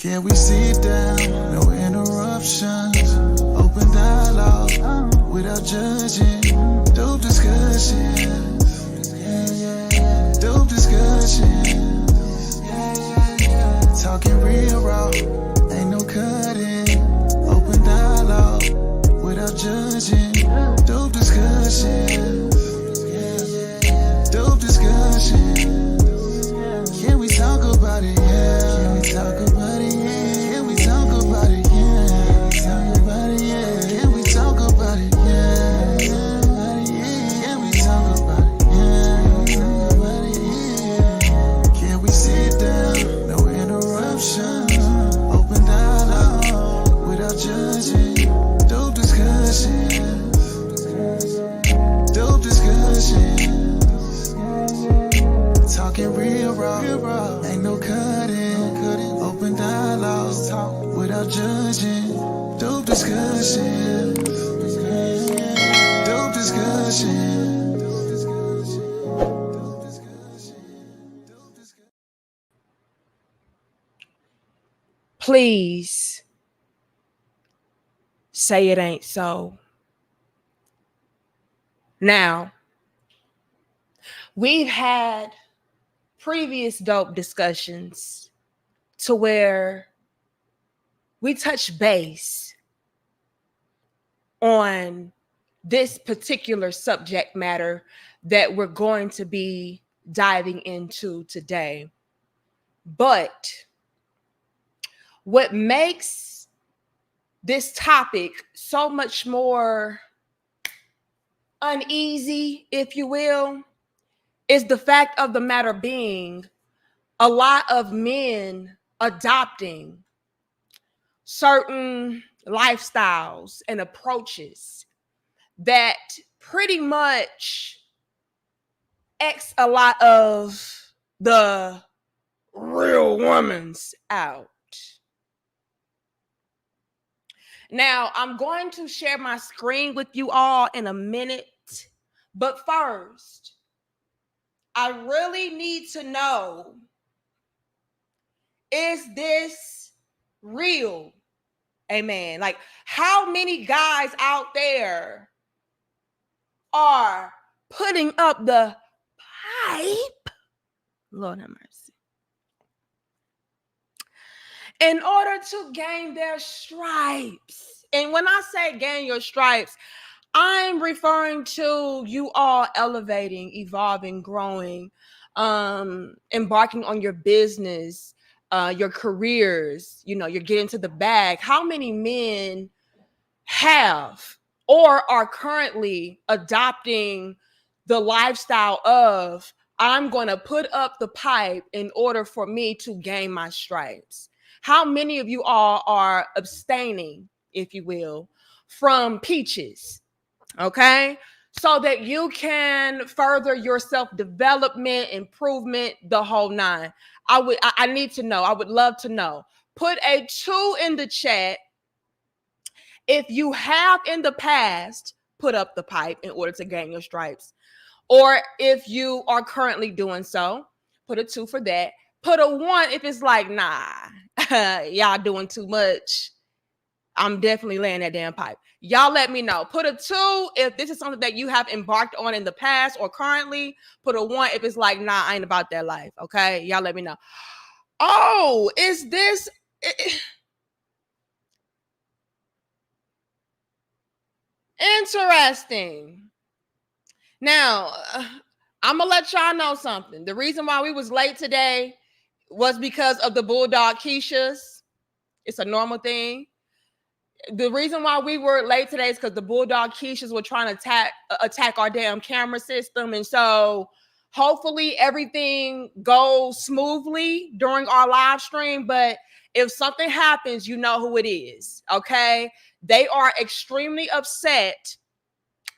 Can we sit down? No interruptions. Open dialogue without judging. Dope discussions. Dope discussions. Talking real raw. Ain't no cutting. Open dialogue without judging. Dope discussions. Dope discussions. Can we talk about it? Yeah. Can we talk about it? Yeah. Can we talk about it? Yeah. Talk about it? Yeah. Can we talk about it? Yeah. Can we talk about it? Yeah. Talk about it? Yeah. Can we sit down? No interruptions. Open dialogue without judging. Dope discussions. Dope discussions. Talking real raw, ain't no cutting. Open dialogue without judging. Dope discussion. Dope discussion. Please say it ain't so. Now, we've had previous dope discussions to where we touch base on this particular subject matter that we're going to be diving into today. But what makes this topic so much more uneasy, if you will, is the fact of the matter being a lot of men adopting certain lifestyles and approaches that pretty much X a lot of the real women's out. Now, I'm going to share my screen with you all in a minute, but first, I really need to know, is this real? Amen. Like, how many guys out there are putting up the pipe? Lord have mercy. In order to gain their stripes. And when I say gain your stripes, I'm referring to you all elevating, evolving, growing, embarking on your business, your careers, you're getting to the bag. How many men have or are currently adopting the lifestyle of, I'm going to put up the pipe in order for me to gain my stripes? How many of you all are abstaining, if you will, from peaches? Okay, so that you can further your self-development, improvement, the whole nine. I need to know. I would love to know. Put a 2 in the chat if you have in the past put up the pipe in order to gain your stripes, or if you are currently doing so. Put a 2 for that. Put a 1 if it's like, nah, y'all doing too much. I'm definitely laying that damn pipe. Y'all let me know. Put a 2 if this is something that you have embarked on in the past or currently. Put a 1 if it's like, nah, I ain't about that life. Okay, y'all let me know. Oh, is this... Interesting. Now, I'm gonna let y'all know something. The reason why we was late today was because of the Bulldog kesas. It's a normal thing. The reason why we were late today is because the Bulldog kesas were trying to attack our damn camera system. And so hopefully everything goes smoothly during our live stream. But if something happens, you know who it is. Okay. They are extremely upset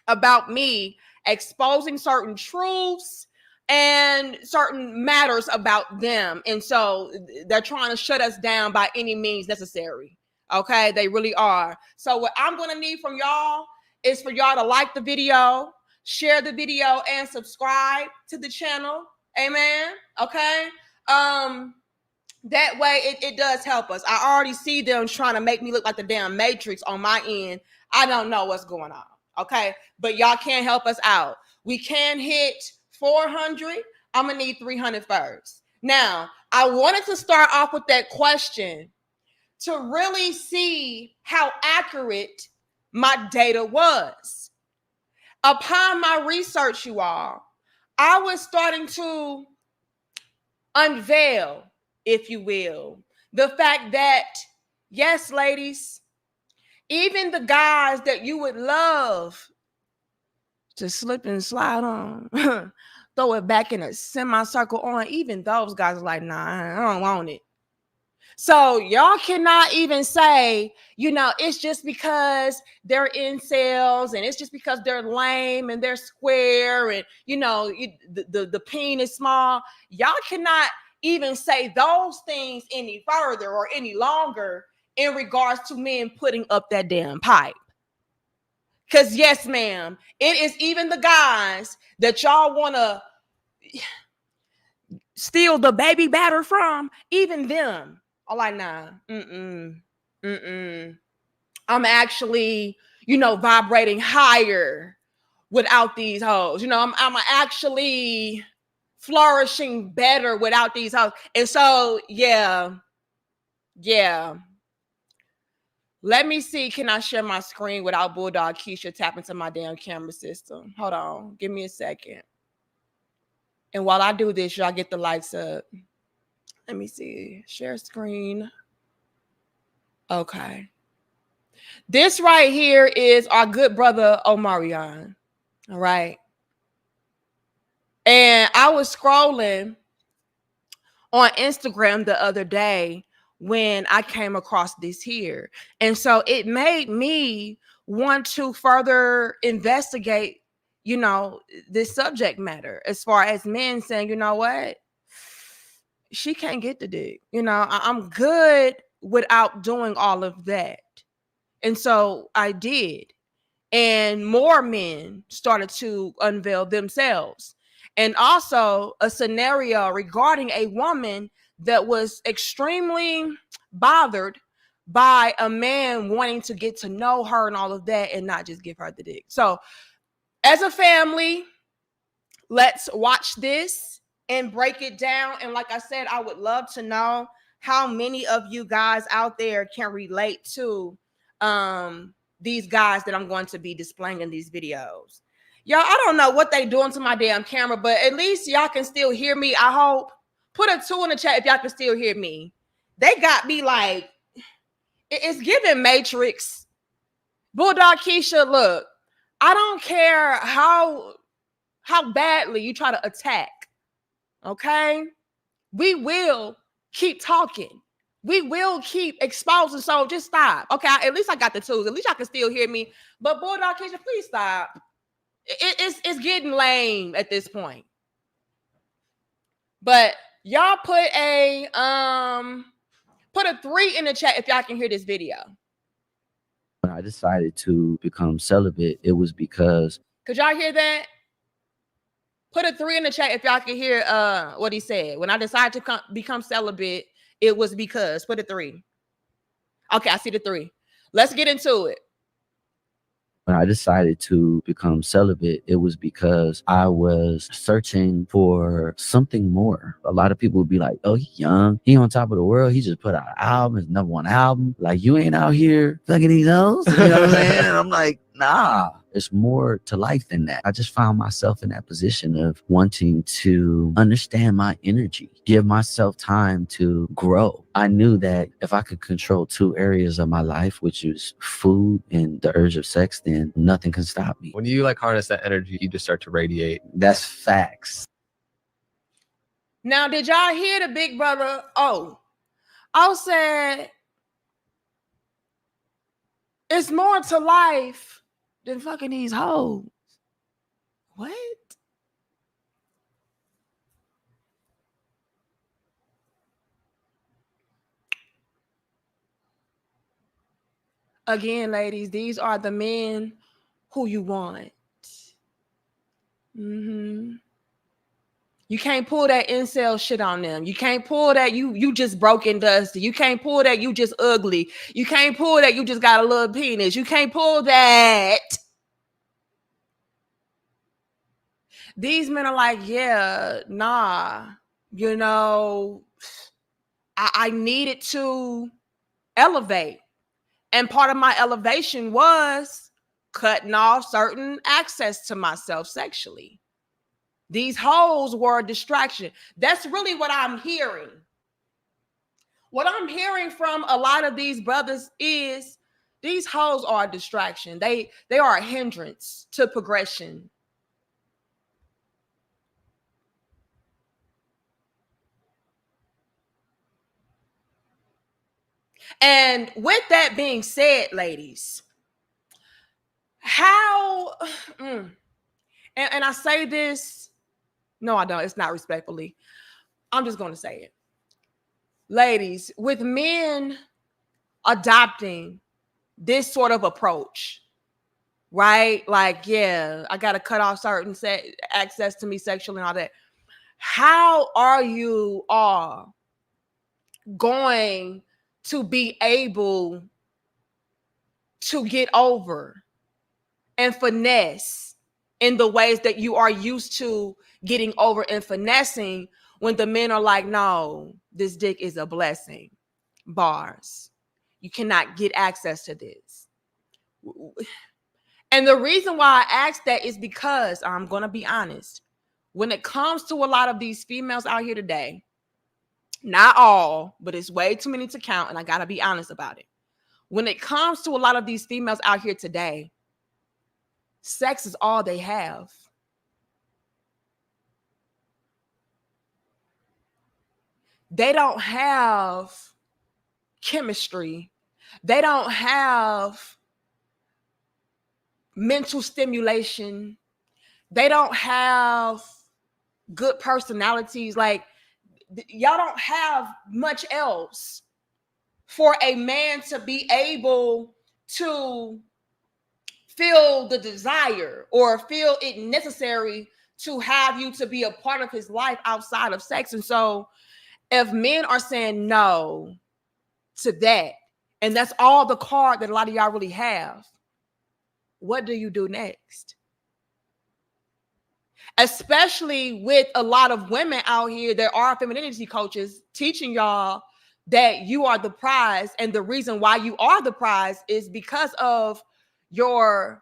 about me exposing certain truths and certain matters about them. And so they're trying to shut us down by any means necessary. Okay, they really are. So what I'm going to need from y'all is for y'all to like the video, share the video, and subscribe to the channel. Amen. Okay. That way it does help us. I already see them trying to make me look like the damn Matrix on my end. I don't know what's going on. Okay. But y'all can't help us out. We can hit 400. I'm going to need 300 first. Now, I wanted to start off with that question to really see how accurate my data was. Upon my research, you all, I was starting to unveil, if you will, the fact that, yes, ladies, even the guys that you would love to slip and slide on, throw it back in a semicircle on, even those guys are like, nah, I don't want it. So y'all cannot even say, it's just because they're incels and it's just because they're lame and they're square and, the peen is small. Y'all cannot even say those things any further or any longer in regards to men putting up that damn pipe. Because yes, ma'am, it is even the guys that y'all want to steal the baby batter from, even them are like, nah, I'm actually, vibrating higher without these hoes. I'm actually flourishing better without these hoes. And so, yeah. Let me see. Can I share my screen without Bulldog Keisha tapping to my damn camera system? Hold on. Give me a second. And while I do this, y'all get the lights up. Let me see. Share screen. Okay. This right here is our good brother Omarion. All right. And I was scrolling on Instagram the other day when I came across this here. And so it made me want to further investigate, this subject matter as far as men saying, you know what? She can't get the dick. I'm good without doing all of that. And so I did. And more men started to unveil themselves. And also a scenario regarding a woman that was extremely bothered by a man wanting to get to know her and all of that and not just give her the dick. So as a family, let's watch this and break it down. And like I said, I would love to know how many of you guys out there can relate to these guys that I'm going to be displaying in these videos. Y'all, I don't know what they doing to my damn camera, but at least y'all can still hear me, I hope. Put a 2 in the chat if y'all can still hear me. They got me like, it's giving Matrix. Bulldog Keisha, look, I don't care how badly you try to attack, okay? We will keep talking. We will keep exposing. So just stop. Okay, at least I got the tools. At least y'all can still hear me. But Bulldog Keisha, please stop. It's getting lame at this point. But y'all put a 3 in the chat if y'all can hear this video. When I decided to become celibate, it was because. Could y'all hear that? Put a 3 in the chat if y'all can hear what he said. When I decided to become celibate, it was because. Put a 3. Okay, I see the 3. Let's get into it. When I decided to become celibate, it was because I was searching for something more. A lot of people would be like, oh, he's young. He on top of the world. He just put out an album, his #1 album. Like, you ain't out here fucking these hoes. You know what I'm saying? And I'm like, nah, there's more to life than that. I just found myself in that position of wanting to understand my energy, give myself time to grow. I knew that if I could control 2 areas of my life, which is food and the urge of sex, then nothing can stop me. When you harness that energy, you just start to radiate. That's facts. Now, did y'all hear the big brother? Oh, I said, it's more to life than fucking these hoes. What? Again, ladies, these are the men who you want. You can't pull that incel shit on them. You can't pull that you just broke and dusty. You can't pull that you just ugly. You can't pull that you just got a little penis. You can't pull that. These men are like, yeah, nah, you know, I needed to elevate. And part of my elevation was cutting off certain access to myself sexually. These hoes were a distraction. That's really what I'm hearing. What I'm hearing from a lot of these brothers is these hoes are a distraction. They are a hindrance to progression. And with that being said, ladies, how and I say this, no, I don't. It's not respectfully. I'm just going to say it. Ladies, with men adopting this sort of approach, right? Like, yeah, I got to cut off certain access to me sexually and all that. How are you all going to be able to get over and finesse in the ways that you are used to getting over and finessing when the men are like, no, this dick is a blessing. Bars. You cannot get access to this. And the reason why I ask that is because I'm going to be honest. When it comes to a lot of these females out here today, not all, but it's way too many to count, and I got to be honest about it. When it comes to a lot of these females out here today, sex is all they have. They don't have chemistry. They don't have mental stimulation. They don't have good personalities. Like, y'all don't have much else for a man to be able to feel the desire or feel it necessary to have you to be a part of his life outside of sex. And so if men are saying no to that, and that's all the card that a lot of y'all really have, what do you do next? Especially with a lot of women out here, there are femininity coaches teaching y'all that you are the prize, and the reason why you are the prize is because of your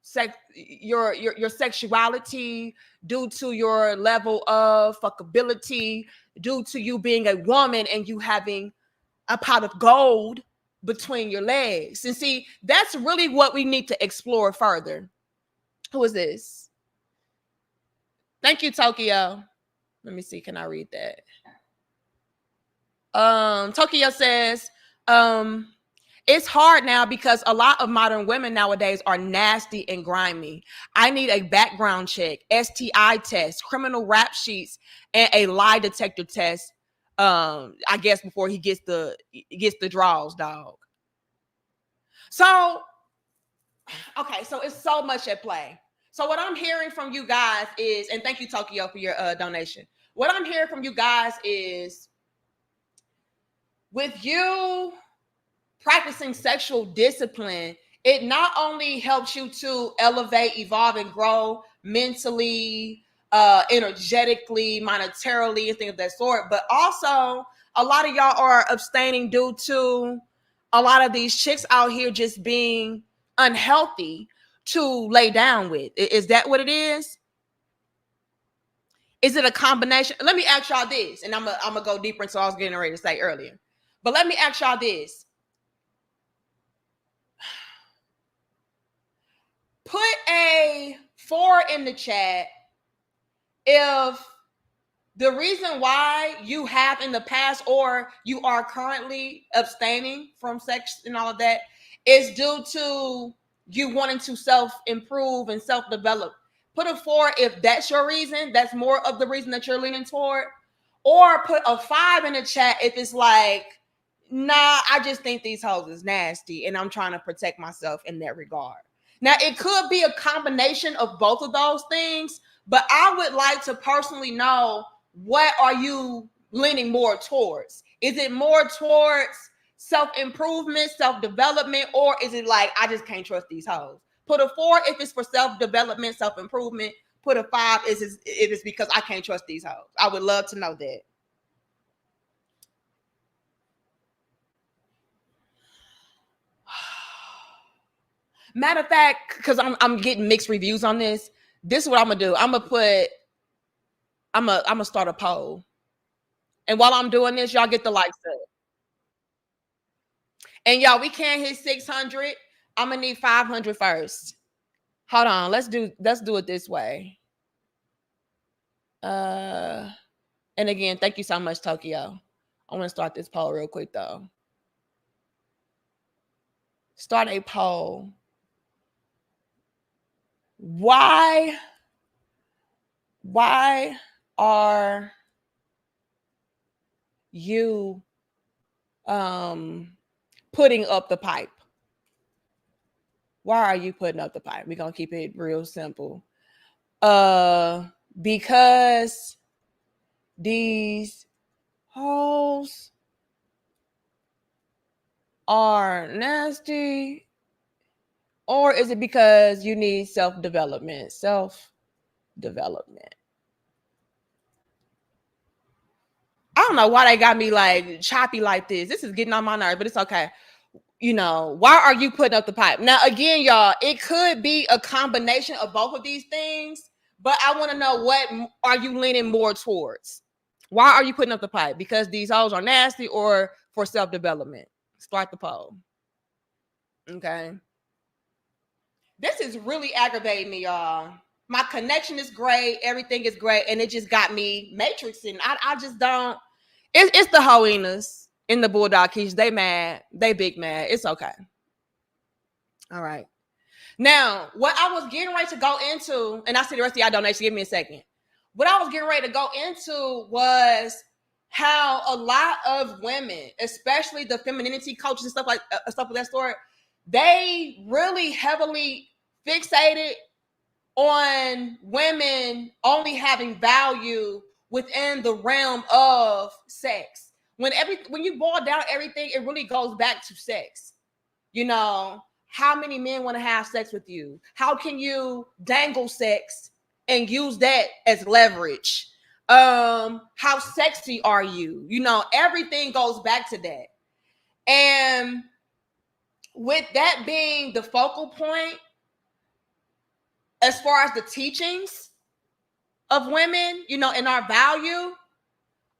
sexuality, due to your level of fuckability, due to you being a woman and you having a pot of gold between your legs. And see, that's really what we need to explore further. Who is this? Thank you, Tokyo. Let me see. Can I read that? Tokyo says, it's hard now because a lot of modern women nowadays are nasty and grimy. I need a background check, STI test, criminal rap sheets, and a lie detector test. I guess before he gets the draws, dog. So, okay, so it's so much at play. So what I'm hearing from you guys is, and thank you, Tokyo, for your donation. What I'm hearing from you guys is, with you practicing sexual discipline, it not only helps you to elevate, evolve, and grow mentally, energetically, monetarily, and things of that sort, but also a lot of y'all are abstaining due to a lot of these chicks out here just being unhealthy to lay down with. Is that what it is? Is it a combination? Let me ask y'all this, and I'm gonna go deeper into what I was getting ready to say earlier. But let me ask y'all this. Put a 4 in the chat if the reason why you have in the past or you are currently abstaining from sex and all of that is due to you wanting to self-improve and self-develop. Put a 4 if that's your reason. That's more of the reason that you're leaning toward. Or put a 5 in the chat if it's like, nah, I just think these hoes is nasty and I'm trying to protect myself in that regard. Now, it could be a combination of both of those things, but I would like to personally know, what are you leaning more towards? Is it more towards self-improvement, self-development, or is it like, I just can't trust these hoes? Put a 4 if it's for self-development, self-improvement. Put a 5 if it's because I can't trust these hoes. I would love to know that. Matter of fact, because I'm getting mixed reviews on this. This is what I'm gonna do. I'm gonna start a poll. And while I'm doing this, y'all get the likes up. And y'all, we can't hit 600. I'm gonna need 500 first. Hold on. Let's do it this way. And again, thank you so much, Tokyo. I want to start this poll real quick though. Start a poll. Why are you putting up the pipe? Why are you putting up the pipe? We're gonna keep it real simple. Because these hoes are nasty, or is it because you need self-development? Self-development. I don't know why they got me like choppy like this. This is getting on my nerves, but it's okay. You know, why are you putting up the pipe? Now, again, y'all, it could be a combination of both of these things, but I want to know, what are you leaning more towards? Why are you putting up the pipe? Because these hoes are nasty, or for self-development? Start the poll. Okay. This is really aggravating me, y'all. My connection is great. Everything is great. And it just got me matrixing. I just don't. It's the hyenas in the Bulldog keys. They mad. They big mad. It's okay. All right. Now, what I was getting ready to go into, and I see the rest of y'all donation. Give me a second. What I was getting ready to go into was how a lot of women, especially the femininity coaches and stuff of that sort, they really heavily fixated on women only having value within the realm of sex. When you boil down everything, it really goes back to sex. You know, how many men want to have sex with you? How can you dangle sex and use that as leverage? How sexy are you? You know, everything goes back to that. And with that being the focal point, as far as the teachings of women, you know, and our value,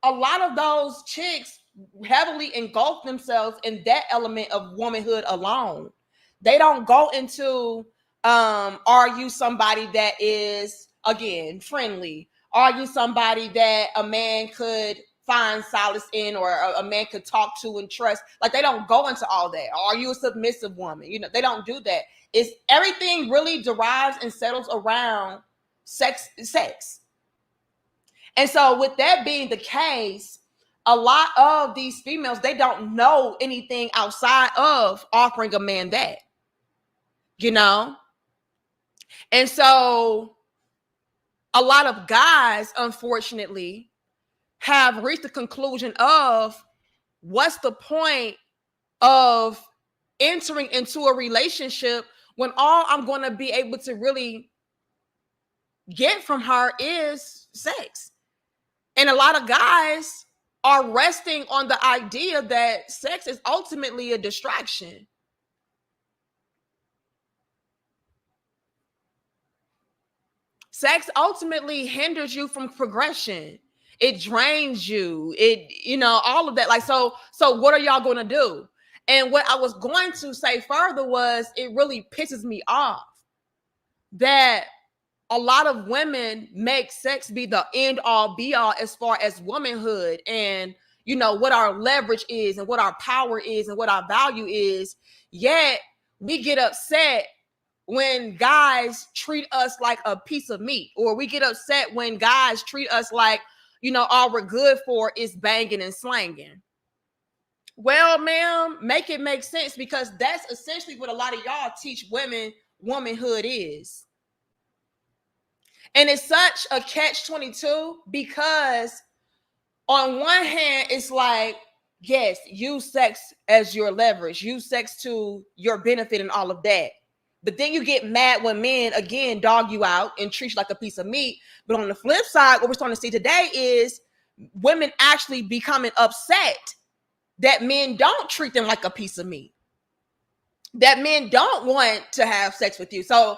a lot of those chicks heavily engulf themselves in that element of womanhood alone. They don't go into, are you somebody that is, again, friendly? Are you somebody that a man could find solace in, or a man could talk to and trust? Like, they don't go into all that. Are you a submissive woman? You know, they don't do that. It's everything really derives and settles around sex. And so with that being the case, a lot of these females, they don't know anything outside of offering a man that, you know? And so a lot of guys, unfortunately, have reached the conclusion of, what's the point of entering into a relationship when all I'm going to be able to really get from her is sex? And a lot of guys are resting on the idea that sex is ultimately a distraction. Sex ultimately hinders you from progression. It drains you. You know, all of that. Like, so what are y'all going to do? And what I was going to say further was, it really pisses me off that a lot of women make sex be the end all be all as far as womanhood, and, you know, what our leverage is and what our power is and what our value is. Yet we get upset when guys treat us like a piece of meat, or we get upset when guys treat us like, you know, all we're good for is banging and slanging. Well, ma'am, make it make sense, because that's essentially what a lot of y'all teach women womanhood is. And it's such a catch-22 because on one hand, it's like, yes, use sex as your leverage, use sex to your benefit and all of that. But then you get mad when men, again, dog you out and treat you like a piece of meat. But on the flip side, what we're starting to see today is women actually becoming upset that men don't treat them like a piece of meat, that men don't want to have sex with you. So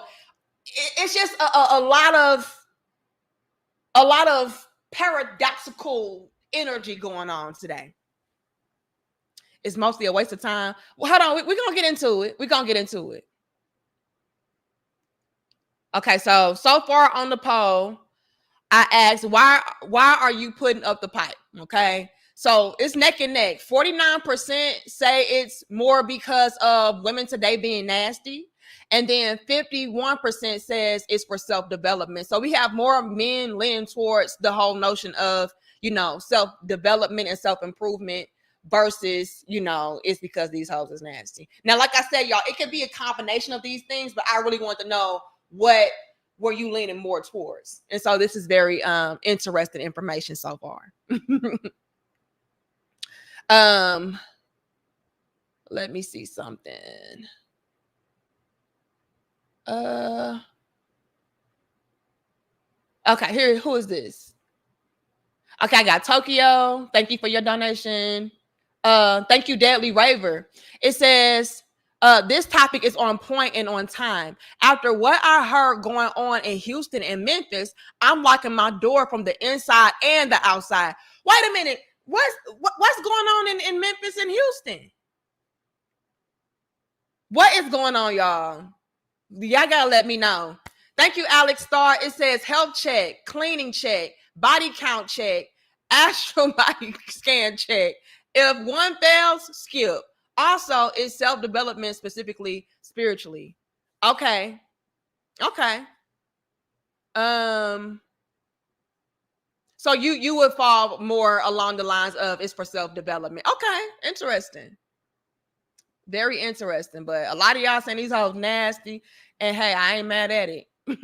it's just a lot of paradoxical energy going on today. It's mostly a waste of time. Well, hold on. We're going to get into it. Okay, so far on the poll, I asked, why are you putting up the pipe? Okay, so it's neck and neck. 49% say it's more because of women today being nasty. And then 51% says it's for self-development. So we have more men leaning towards the whole notion of, self-development and self-improvement versus, it's because these hoes is nasty. Now, like I said, y'all, it could be a combination of these things, but I really want to know what were you leaning more towards. And so this is very interesting information so far. Let me see something. Okay, here, who is this? Okay, I got Tokyo. Thank you for your donation. Thank you, Deadly Raver. It says, this topic is on point and on time. After what I heard going on in Houston and Memphis, I'm locking my door from the inside and the outside. Wait a minute. What's going on in Memphis and Houston? What is going on, y'all? Y'all gotta let me know. Thank you, Alex Starr. It says health check, cleaning check, body count check, astral body scan check. If one fails, skip. Also, it's self-development, specifically spiritually. Okay. So you would fall more along the lines of it's for self-development. Okay, interesting. Very interesting. But a lot of y'all saying these hoes nasty, and hey, I ain't mad at it. Like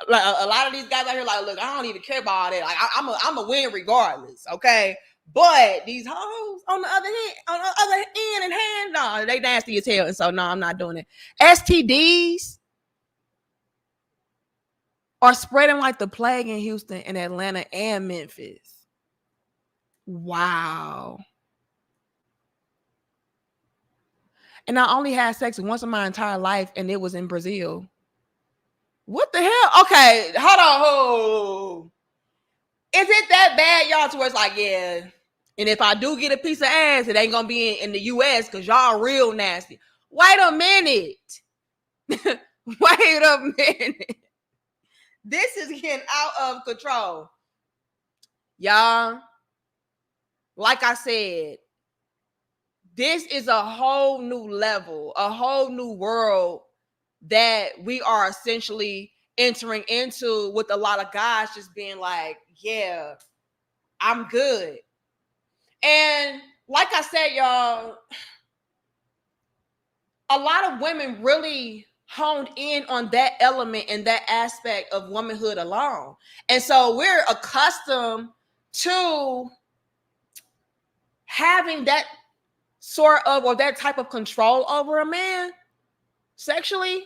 a lot of these guys out here, like, look, I don't even care about all that. Like, I'm a win regardless. Okay. But these hoes on the other end and hand, no, they nasty as hell. And so no, I'm not doing it. STDs are spreading like the plague in Houston and Atlanta and Memphis. Wow. And I only had sex once in my entire life, and it was in Brazil. What the hell? Okay, hold on. Is it that bad, y'all, to where it's like, yeah, and if I do get a piece of ass, it ain't gonna be in the US because y'all real nasty. Wait a minute. Wait a minute. This is getting out of control. Y'all, like I said, this is a whole new level, a whole new world that we are essentially entering into, with a lot of guys just being like, yeah, I'm good. And like I said, y'all, a lot of women really honed in on that element and that aspect of womanhood alone. And so we're accustomed to having that sort of, or that type of control over a man sexually.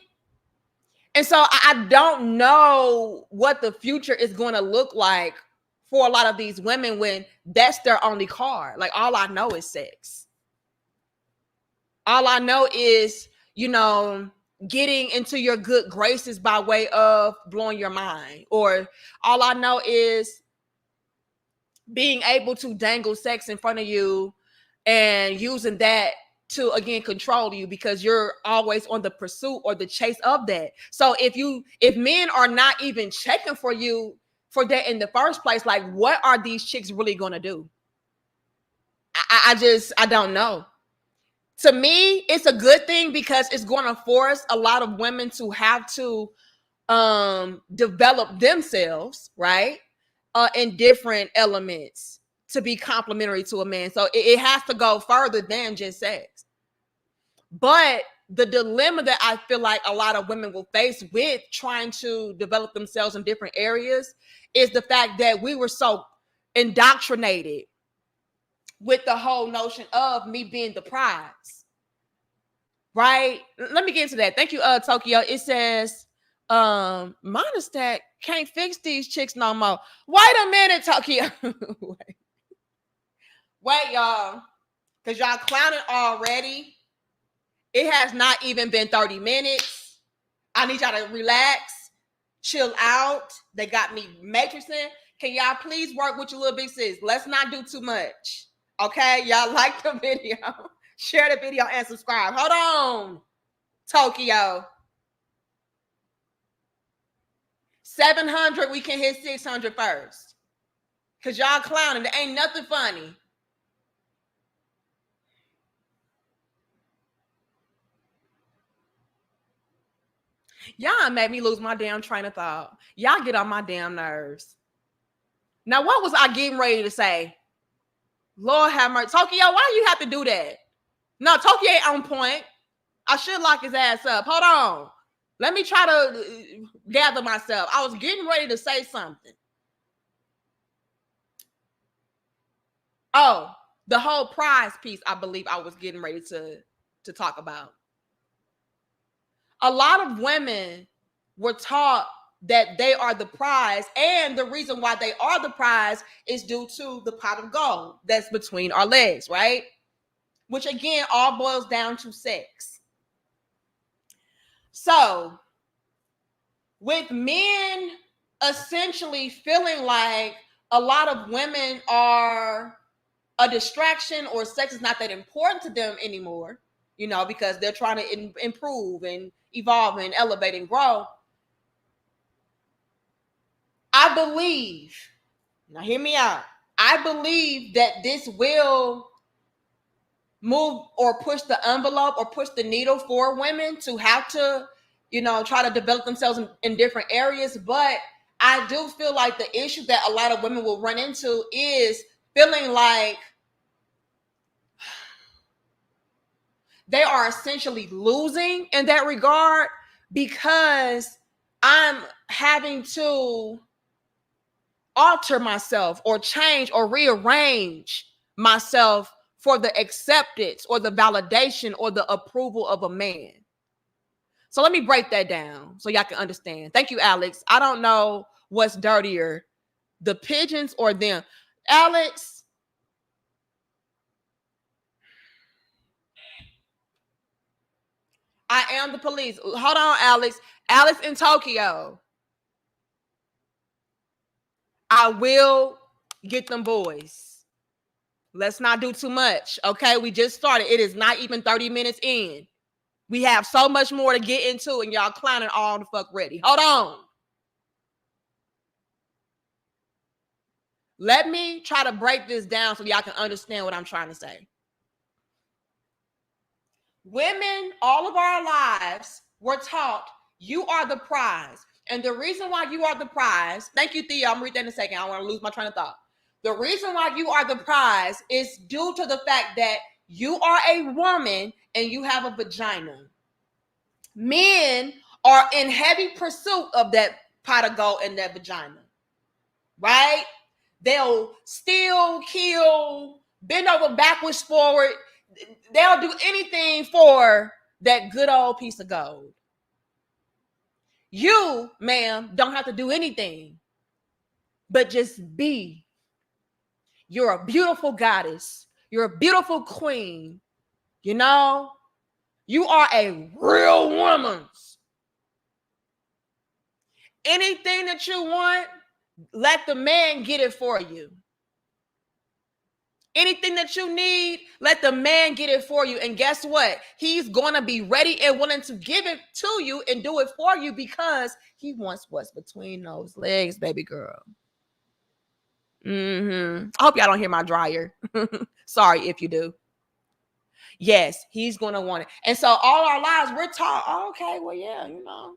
And so I don't know what the future is going to look like for a lot of these women when that's their only card. Like, all I know is sex. All I know is, getting into your good graces by way of blowing your mind. Or all I know is being able to dangle sex in front of you and using that to, again, control you, because you're always on the pursuit or the chase of that. So if men are not even checking for you for that in the first place, like, what are these chicks really going to do? I don't know. To me, it's a good thing because it's going to force a lot of women to have to develop themselves, right? In different elements to be complementary to a man. So it has to go further than just sex. But the dilemma that I feel like a lot of women will face with trying to develop themselves in different areas is the fact that we were so indoctrinated with the whole notion of me being the prize. Right? Let me get into that. Thank you, Tokyo. It says, mine is that can't fix these chicks no more. Wait a minute, Tokyo. Wait, y'all. Because y'all clowning already. It has not even been 30 minutes. I need y'all to relax, chill out. They got me matrixing. Can y'all please work with your little big sis? Let's not do too much. Okay? Y'all like the video. Share the video and subscribe. Hold on, Tokyo. 700, we can hit 600 first. Because y'all clowning. There ain't nothing funny. Y'all made me lose my damn train of thought. Y'all get on my damn nerves. Now, what was I getting ready to say? Lord have mercy. Tokyo, why do you have to do that? No, Tokyo ain't on point. I should lock his ass up. Hold on. Let me try to gather myself. I was getting ready to say something. Oh, the whole prize piece, I believe I was getting ready to talk about. A lot of women were taught that they are the prize, and the reason why they are the prize is due to the pot of gold that's between our legs, right? Which again, all boils down to sex. So, with men essentially feeling like a lot of women are a distraction or sex is not that important to them anymore, you know, because they're trying to improve and evolve and elevate and grow. I believe, now hear me out, I believe that this will move or push the envelope or push the needle for women to have to, you know, try to develop themselves in different areas. But I do feel like the issue that a lot of women will run into is feeling like they are essentially losing in that regard because I'm having to alter myself or change or rearrange myself for the acceptance or the validation or the approval of a man. So let me break that down so y'all can understand. Thank you, Alex. I don't know what's dirtier, the pigeons or them. Alex, I am the police. Hold on, Alex. Alex in Tokyo. I will get them boys. Let's not do too much. Okay, we just started. It is not even 30 minutes in. We have so much more to get into, and y'all clowning all the fuck ready. Hold on. Let me try to break this down so y'all can understand what I'm trying to say. Women, all of our lives, were taught you are the prize. And the reason why you are the prize, thank you, Theo. I'm gonna read that in a second. I don't want to lose my train of thought. The reason why you are the prize is due to the fact that you are a woman and you have a vagina. Men are in heavy pursuit of that pot of gold and that vagina, right? They'll steal, kill, bend over backwards, forward. They'll do anything for that good old piece of gold. You, ma'am, don't have to do anything but just be. You're a beautiful goddess. You're a beautiful queen. You know, you are a real woman. Anything that you want, let the man get it for you. Anything that you need, let the man get it for you. And guess what? He's going to be ready and willing to give it to you and do it for you because he wants what's between those legs, baby girl. I hope y'all don't hear my dryer. Sorry if you do. Yes, he's going to want it. And so all our lives, we're taught, oh, okay, well, yeah, you know,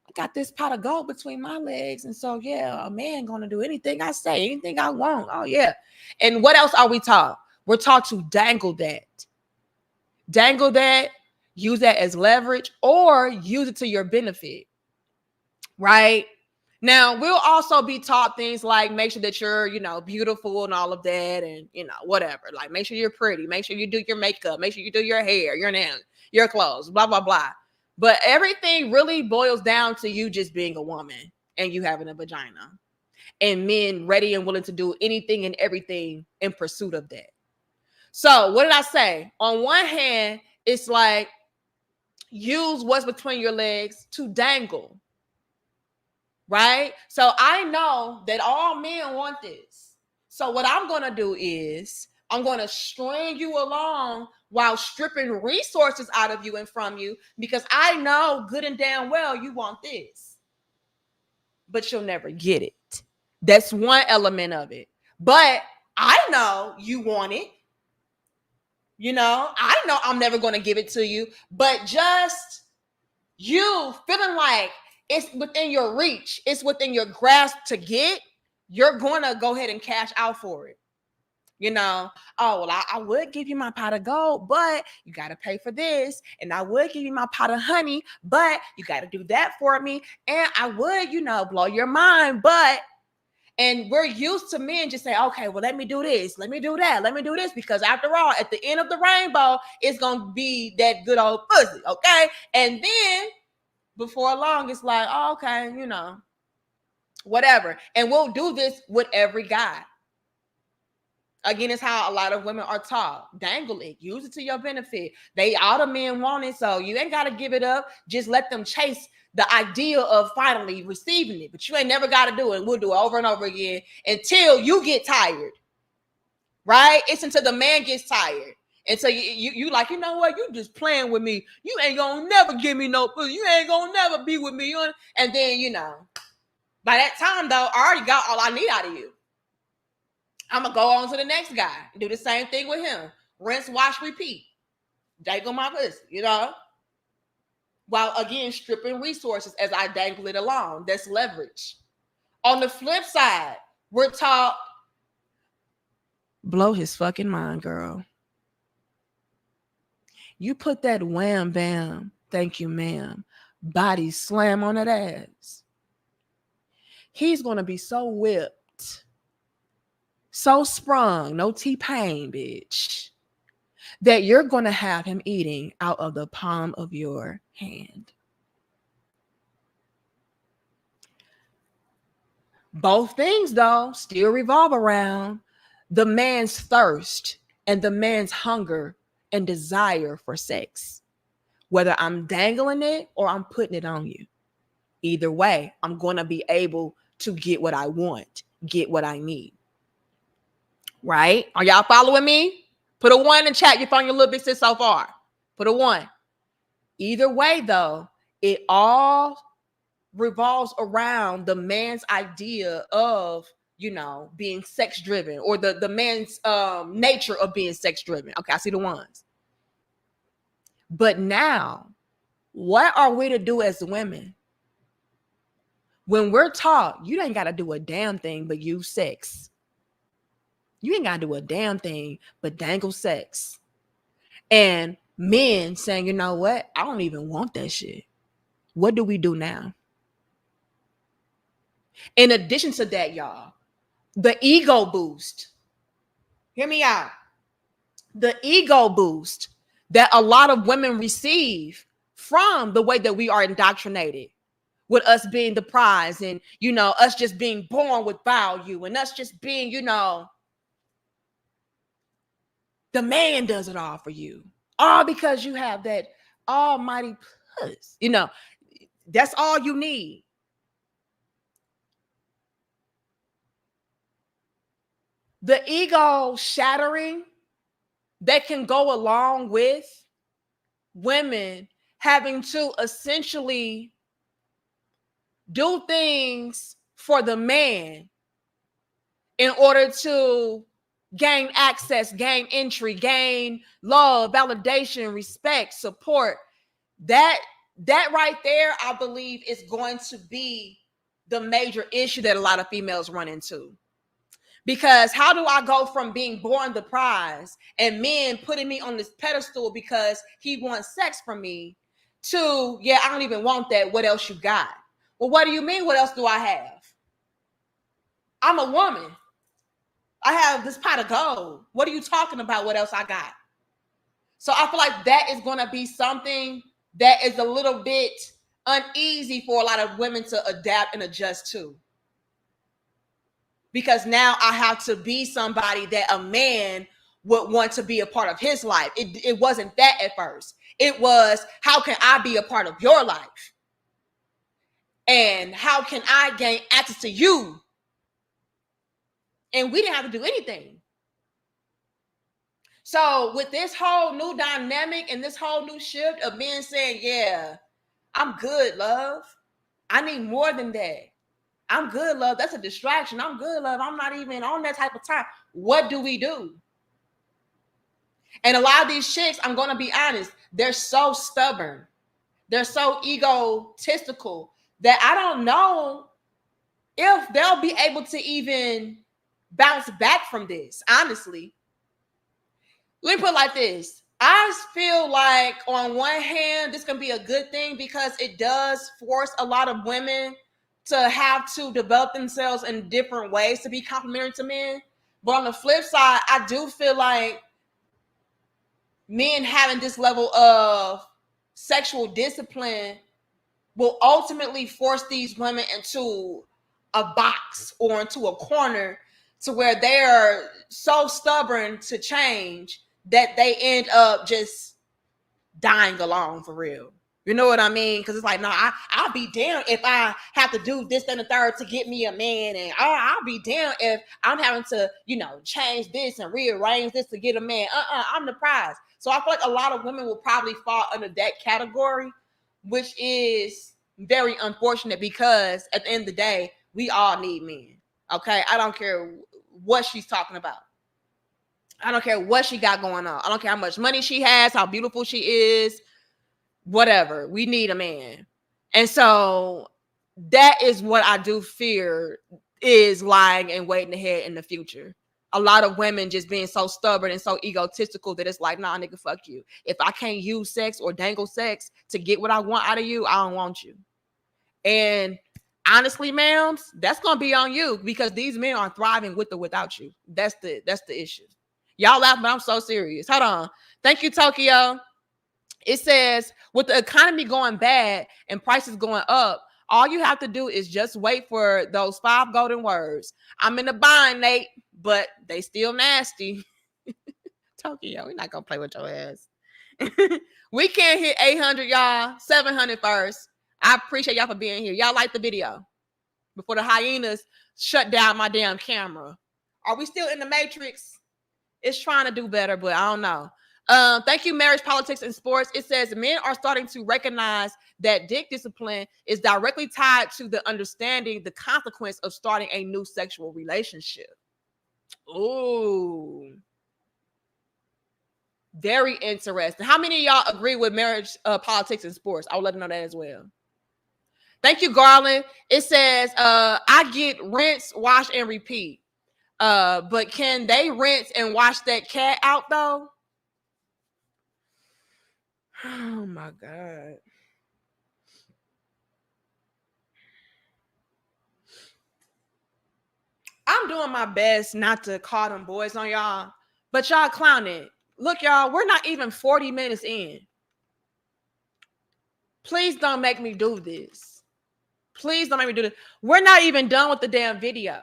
I got this pot of gold between my legs. And so, yeah, a man going to do anything I say, anything I want. Oh, yeah. And what else are we taught? We're taught to dangle that. Dangle that. use that as leverage, or use it to your benefit, right? Now, we'll also be taught things like make sure that you're, beautiful and all of that, and, whatever. Like, make sure you're pretty, make sure you do your makeup, make sure you do your hair, your nails, your clothes, blah, blah, blah. But everything really boils down to you just being a woman and you having a vagina, and men ready and willing to do anything and everything in pursuit of that. So what did I say? On one hand, it's like use what's between your legs to dangle, right? So I know that all men want this. So what I'm going to do is I'm going to string you along while stripping resources out of you and from you, because I know good and damn well you want this, but you'll never get it. That's one element of it. But I know you want it. I know I'm never going to give it to you, but just you feeling like it's within your reach, it's within your grasp to get, you're going to go ahead and cash out for it. Oh, well, I would give you my pot of gold, but you got to pay for this. And I would give you my pot of honey, but you got to do that for me. And I would, blow your mind, but... And we're used to men just saying, okay, well, let me do this, let me do that, let me do this, because after all, at the end of the rainbow, it's going to be that good old pussy, okay? And then before long, it's like, oh, okay, whatever. And we'll do this with every guy. Again, it's how a lot of women are taught. Dangle it, use it to your benefit. All the men want it, so you ain't got to give it up. Just let them chase the idea of finally receiving it, but you ain't never got to do it. We'll do it over and over again until you get tired, right? It's until the man gets tired. And so you like, you know what? You just playing with me. You ain't gonna never give me no pussy. You ain't gonna never be with me. And then, by that time, though, I already got all I need out of you. I'm going to go on to the next guy. Do the same thing with him. Rinse, wash, repeat. Dangle my pussy, While, again, stripping resources as I dangle it along. That's leverage. On the flip side, we're taught, blow his fucking mind, girl. You put that wham, bam, thank you, ma'am, body slam on that ass. He's going to be so whipped, so sprung, no T-Pain, bitch, that you're going to have him eating out of the palm of your hand. Both things, though, still revolve around the man's thirst and the man's hunger and desire for sex. Whether I'm dangling it or I'm putting it on you. Either way, I'm going to be able to get what I want, get what I need. Right? Are y'all following me? Put a 1 in the chat if you found your little bit so far. Put a 1. Either way, though, it all revolves around the man's idea of, being sex driven, or the man's nature of being sex driven. Okay, I see the 1s. But now, what are we to do as women? When we're taught, you ain't got to do a damn thing but use sex. You ain't got to do a damn thing but dangle sex. And men saying, you know what? I don't even want that shit. What do we do now? In addition to that, y'all, the ego boost. Hear me out. The ego boost that a lot of women receive from the way that we are indoctrinated, with us being the prize, and, us just being born with value, and us just being, the man does it all for you. All because you have that almighty puss. That's all you need. The ego shattering that can go along with women having to essentially do things for the man in order to gain access, gain entry, gain love, validation, respect, support. That right there, I believe, is going to be the major issue that a lot of females run into. Because how do I go from being born the prize and men putting me on this pedestal because he wants sex from me to, yeah, I don't even want that. What else you got? Well, what do you mean? What else do I have? I'm a woman. I have this pot of gold. What are you talking about? What else I got? So I feel like that is going to be something that is a little bit uneasy for a lot of women to adapt and adjust to. Because now I have to be somebody that a man would want to be a part of his life. It wasn't that at first. It was, how can I be a part of your life? And how can I gain access to you? And we didn't have to do anything. So with this whole new dynamic and this whole new shift of men saying, yeah, I'm good, love. I need more than that. I'm good, love. That's a distraction. I'm good, love. I'm not even on that type of time. What do we do? And a lot of these chicks, I'm going to be honest, they're so stubborn. They're so egotistical that I don't know if they'll be able to even bounce back from this, honestly. Let me put it like this. I feel like on one hand, this can be a good thing because it does force a lot of women to have to develop themselves in different ways to be complementary to men. But on the flip side, I do feel like men having this level of sexual discipline will ultimately force these women into a box or into a corner to where they're so stubborn to change that they end up just dying alone for real. You know what I mean? Because it's like, no, I'll be down if I have to do this and the third to get me a man. And I'll be down if I'm having to, change this and rearrange this to get a man. I'm the prize. So I feel like a lot of women will probably fall under that category, which is very unfortunate because at the end of the day, we all need men. Okay? I don't care what she's talking about. I don't care what she got going on. I don't care how much money she has, how beautiful she is, whatever. We need a man. And so that is what I do fear is lying and waiting ahead in the future. A lot of women just being so stubborn and so egotistical that it's like, nah, nigga, fuck you. If I can't use sex or dangle sex to get what I want out of you, I don't want you. And honestly, ma'ams, that's going to be on you because these men are thriving with or without you. That's the issue. Y'all laugh, but I'm so serious. Hold on. Thank you, Tokyo. It says, with the economy going bad and prices going up, all you have to do is just wait for those 5 golden words. I'm in the bind, Nate, but they still nasty. Tokyo, we're not going to play with your ass. We can't hit 800, y'all. 700 first. I appreciate y'all for being here. Y'all like the video before the hyenas shut down my damn camera. Are we still in the Matrix? It's trying to do better, but I don't know. Thank you, Marriage, Politics, and Sports. It says men are starting to recognize that dick discipline is directly tied to the understanding the consequence of starting a new sexual relationship. Ooh. Very interesting. How many of y'all agree with Marriage, Politics, and Sports? I'll let them know that as well. Thank you, Garland. It says, I get rinse, wash, and repeat. But can they rinse and wash that cat out, though? Oh, my God. I'm doing my best not to call them boys on y'all, but y'all clowning. Look, y'all, we're not even 40 minutes in. Please don't make me do this. Please don't make me do this. We're not even done with the damn video.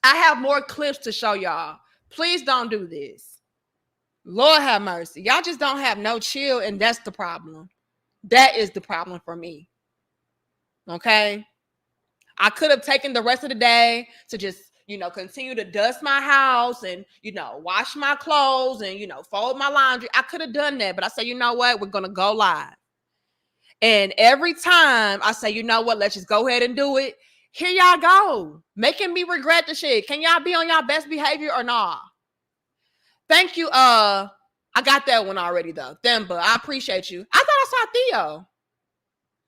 I have more clips to show y'all. Please don't do this. Lord have mercy. Y'all just don't have no chill, and that's the problem. That is the problem for me. Okay? I could have taken the rest of the day to just, continue to dust my house and, wash my clothes and, fold my laundry. I could have done that, but I said, you know what? We're going to go live. And every time I say, you know what? Let's just go ahead and do it. Here y'all go. Making me regret the shit. Can y'all be on y'all best behavior or not? Thank you. I got that one already, though. Themba, I appreciate you. I thought I saw Theo.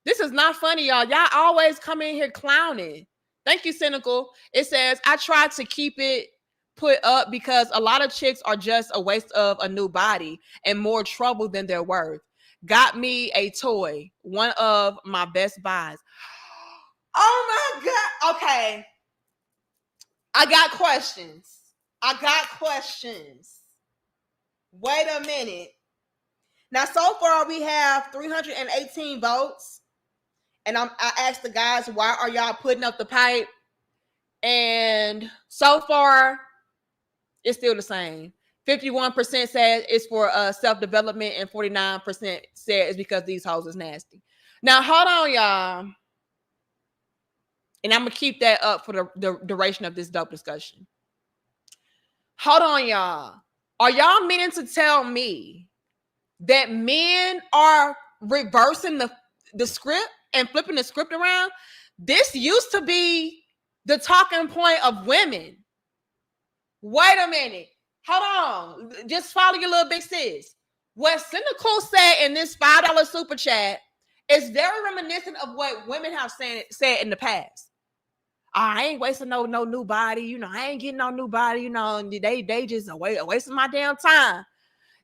This is not funny, y'all. Y'all always come in here clowning. Thank you, Cynical. It says, I tried to keep it put up because a lot of chicks are just a waste of a new body and more trouble than they're worth. Got me a toy, one of my best buys. Oh my God. Okay. I got questions. Wait a minute. Now, so far we have 318 votes. And I asked the guys, why are y'all putting up the pipe? And so far, it's still the same. 51% said it's for self-development, and 49% said it's because these hoes is nasty. Now, hold on, y'all. And I'm going to keep that up for the duration of this dope discussion. Hold on, y'all. Are y'all meaning to tell me that men are reversing the script and flipping the script around? This used to be the talking point of women. Wait a minute. Hold on. Just follow your little big sis. What Cynical said in this $5 super chat is very reminiscent of what women have said in the past. I ain't wasting no new body. You know, I ain't getting no new body. You know, and they just wasting my damn time.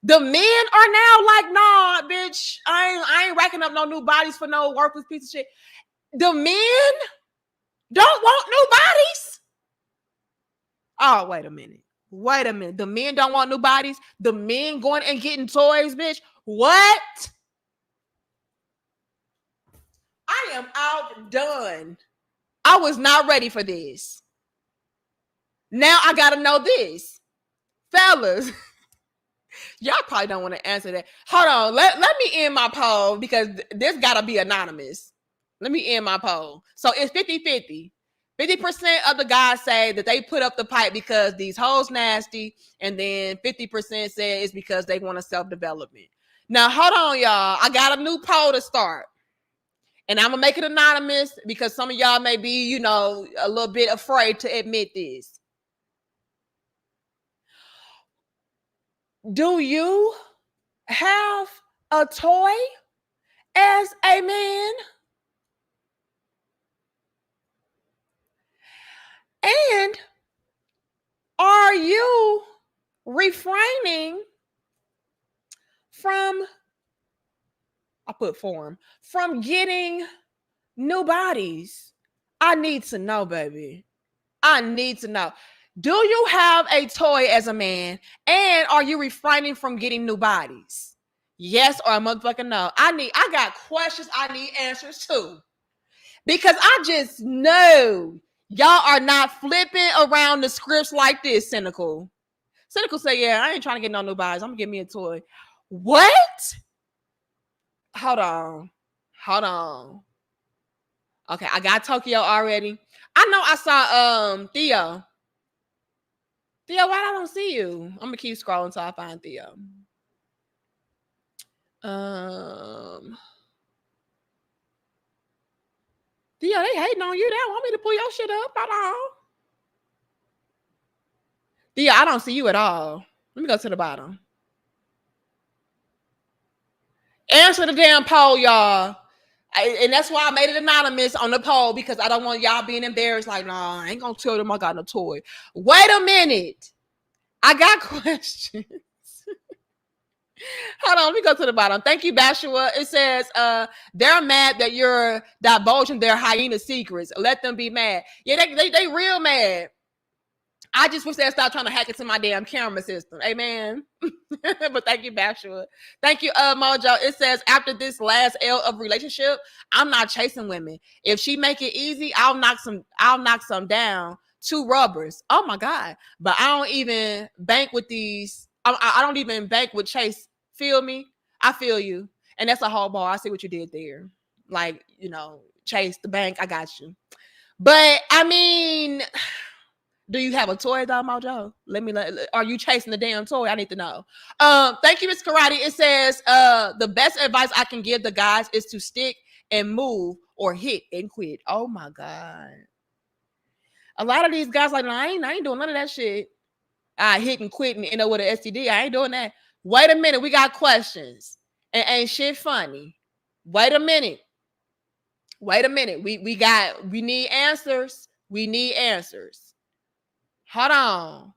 The men are now like, nah, bitch, I ain't racking up no new bodies for no worthless piece of shit. The men don't want new bodies. Oh, wait a minute. The men don't want new bodies. The men going and getting toys, bitch. What? I am outdone. I was not ready for this. Now I gotta know this. Fellas, y'all probably don't want to answer that. Hold on. Let me end my poll because this gotta be anonymous. Let me end my poll. So it's 50-50. 50% of the guys say that they put up the pipe because these hoes nasty, and then 50% say it's because they want a self-development. Now, hold on, y'all. I got a new poll to start. And I'm going to make it anonymous because some of y'all may be, you know, a little bit afraid to admit this. Do you have a toy as a man? And are you refraining from, I put form, from getting new bodies? I need to know, baby. I need to know. Do you have a toy as a man? And are you refraining from getting new bodies? Yes or a motherfucking no? I got questions I need answers to. Because I just know y'all are not flipping around the scripts like this, Cynical. Cynical say, yeah, I ain't trying to get no new bodies. I'm gonna get me a toy. What? Hold on. Okay, I got Tokyo already. I know I saw Theo. Theo, why I don't see you? I'm gonna keep scrolling until I find Theo. Theo, they hating on you. They don't want me to pull your shit up at all. Theo, I don't see you at all. Let me go to the bottom. Answer the damn poll, y'all. And that's why I made it anonymous on the poll, because I don't want y'all being embarrassed. Like, nah, I ain't gonna tell them I got no toy. Wait a minute. I got questions. Hold on, let me go to the bottom. Thank you, Bashua. It says, they're mad that you're divulging their hyena secrets. Let them be mad. Yeah, they real mad. I just wish they'd stop trying to hack into my damn camera system. Amen. But thank you, Bashua. Thank you, Mojo. It says, after this last L of relationship, I'm not chasing women. If she make it easy, I'll knock some down. 2 rubbers. Oh my God. But I don't even bank with these. I don't even bank with Chase. Feel me? I feel you. And that's a whole ball. I see what you did there. Like, you know, Chase the bank. I got you. But I mean, do you have a toy though, Mojo? Are you chasing the damn toy? I need to know. Thank you, Miss Karate. It says, the best advice I can give the guys is to stick and move or hit and quit. Oh my God. A lot of these guys like, no, I ain't doing none of that shit. I hit and quit and end up with an STD. I ain't doing that. Wait a minute. We got questions. And ain't shit funny. Wait a minute. We need answers. We need answers. Hold on.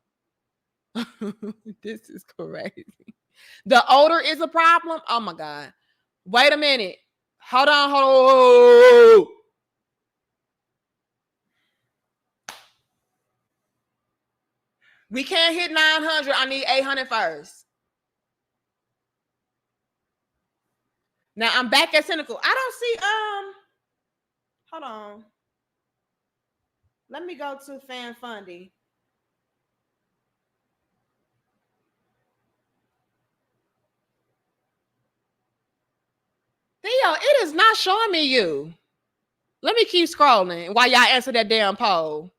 This is crazy. The odor is a problem? Oh my God. Wait a minute. Hold on. We can't hit 900. I need 800 first. Now I'm back at cynical. I don't see, hold on. Let me go to fan fundy. Theo, it is not showing me you. Let me keep scrolling while y'all answer that damn poll.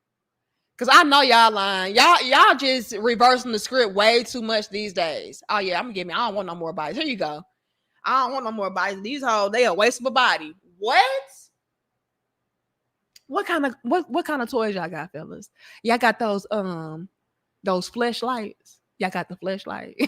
Cause I know y'all lying. Y'all just reversing the script way too much these days. Oh yeah, I'm gonna give me. I don't want no more bodies. Here you go. I don't want no more bodies. These hoes, they a waste of a body. What? What kind of toys y'all got, fellas? Y'all got those fleshlights. Y'all got the fleshlight.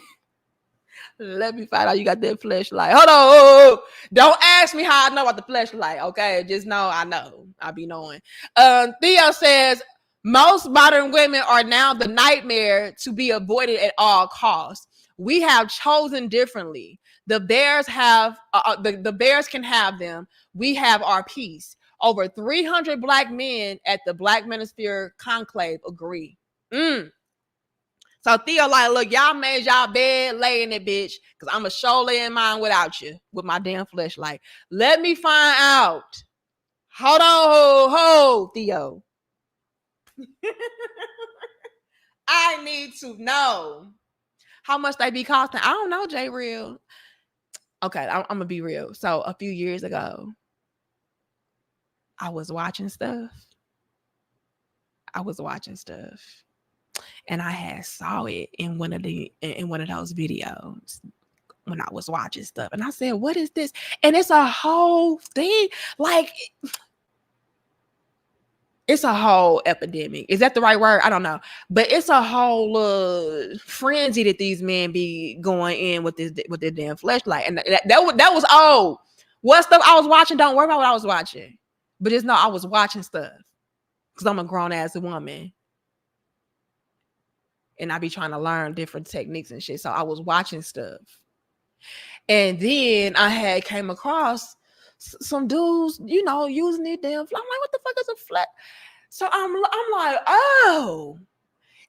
Let me find out you got that fleshlight. Hold on. Don't ask me how I know about the fleshlight. Okay, just know I know. I be knowing. Theo says most modern women are now the nightmare to be avoided at all costs. We have chosen differently. The bears have the bears can have them. We have our peace. Over 300 black men at the Black Manosphere Conclave agree. So Theo like, look, y'all made y'all bed, lay in it, bitch, because I'm a show lay in mine without you with my damn fleshlight. Let me find out. Hold on, Theo. I need to know how much they be costing. I don't know, J Real. Okay, I'm gonna be real. So a few years ago, I was watching stuff. And I had saw it in one of those videos when I was watching stuff. And I said, what is this? And it's a whole thing. Like, it's a whole epidemic. Is that the right word? I don't know. But it's a whole frenzy that these men be going in with their damn fleshlight. And that was old. What stuff I was watching, don't worry about what I was watching. But just know I was watching stuff. Because I'm a grown-ass woman. And I be trying to learn different techniques and shit. So I was watching stuff. And then I had came across some dudes, using their damn. I'm like, what the fuck is a flat? So I'm like, oh,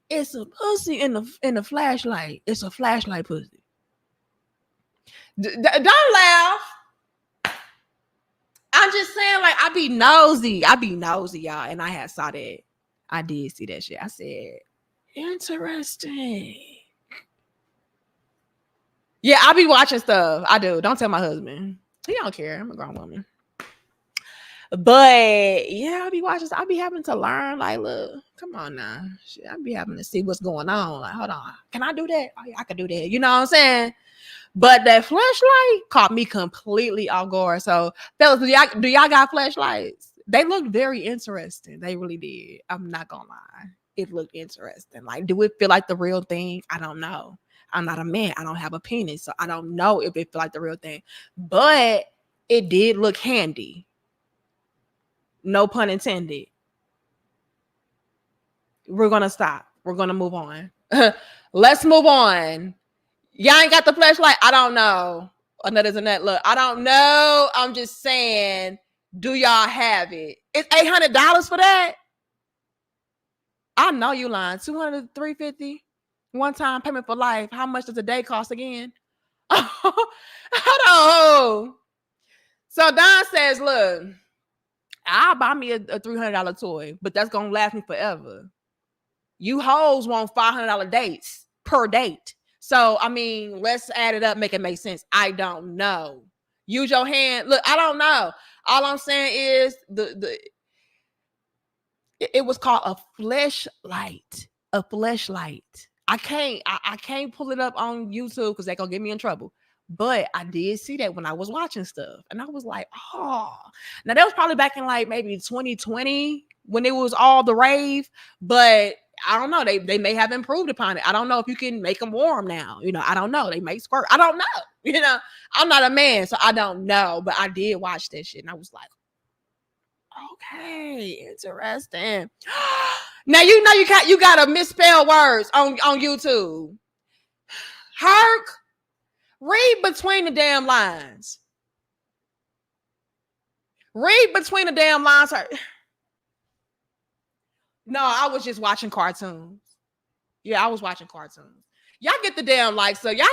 it's a pussy in the flashlight. It's a flashlight pussy. Don't laugh. I'm just saying, like, I be nosy, y'all. And I had saw that. I did see that shit. I said, interesting. Yeah, I be watching stuff. I do. Don't tell my husband. He don't care. I'm a grown woman. But yeah, I be watching. I be having to learn. Like, look, come on now. Shit, I be having to see what's going on. Like, hold on. Can I do that? Oh yeah, I can do that. You know what I'm saying? But that flashlight caught me completely off guard. So, fellas, do y'all got flashlights? They looked very interesting. They really did. I'm not gonna lie. It looked interesting. Like, do it feel like the real thing? I don't know. I'm not a man. I don't have a penis, so I don't know if it feel like the real thing. But it did look handy. No pun intended. We're gonna stop. We're gonna move on. Let's move on. Y'all ain't got the flashlight? I don't know. Another's a net. Look, I don't know. I'm just saying, do y'all have it? It's $800 for that? I know you lying. $200 to $350. One time payment for life. How much does a day cost again? Hold on. So Don says, look, I'll buy me a $300 toy, but that's gonna last me forever. You hoes want $500 dates per date. So, I mean, let's add it up, make it make sense. I don't know. Use your hand. Look, I don't know. All I'm saying is it was called a fleshlight. A fleshlight. I can't pull it up on YouTube because they're gonna get me in trouble. But I did see that when I was watching stuff. And I was like, oh. Now that was probably back in like maybe 2020 when it was all the rave. But I don't know. They may have improved upon it. I don't know if you can make them warm now. I don't know. They make squirt. I don't know. I'm not a man, so I don't know. But I did watch that shit. And I was like, Okay, interesting. Now you gotta misspell words on YouTube. Herc, read between the damn lines. Read between the damn lines. No, I was just watching cartoons. Yeah, I was watching cartoons. Y'all get the damn like, so y'all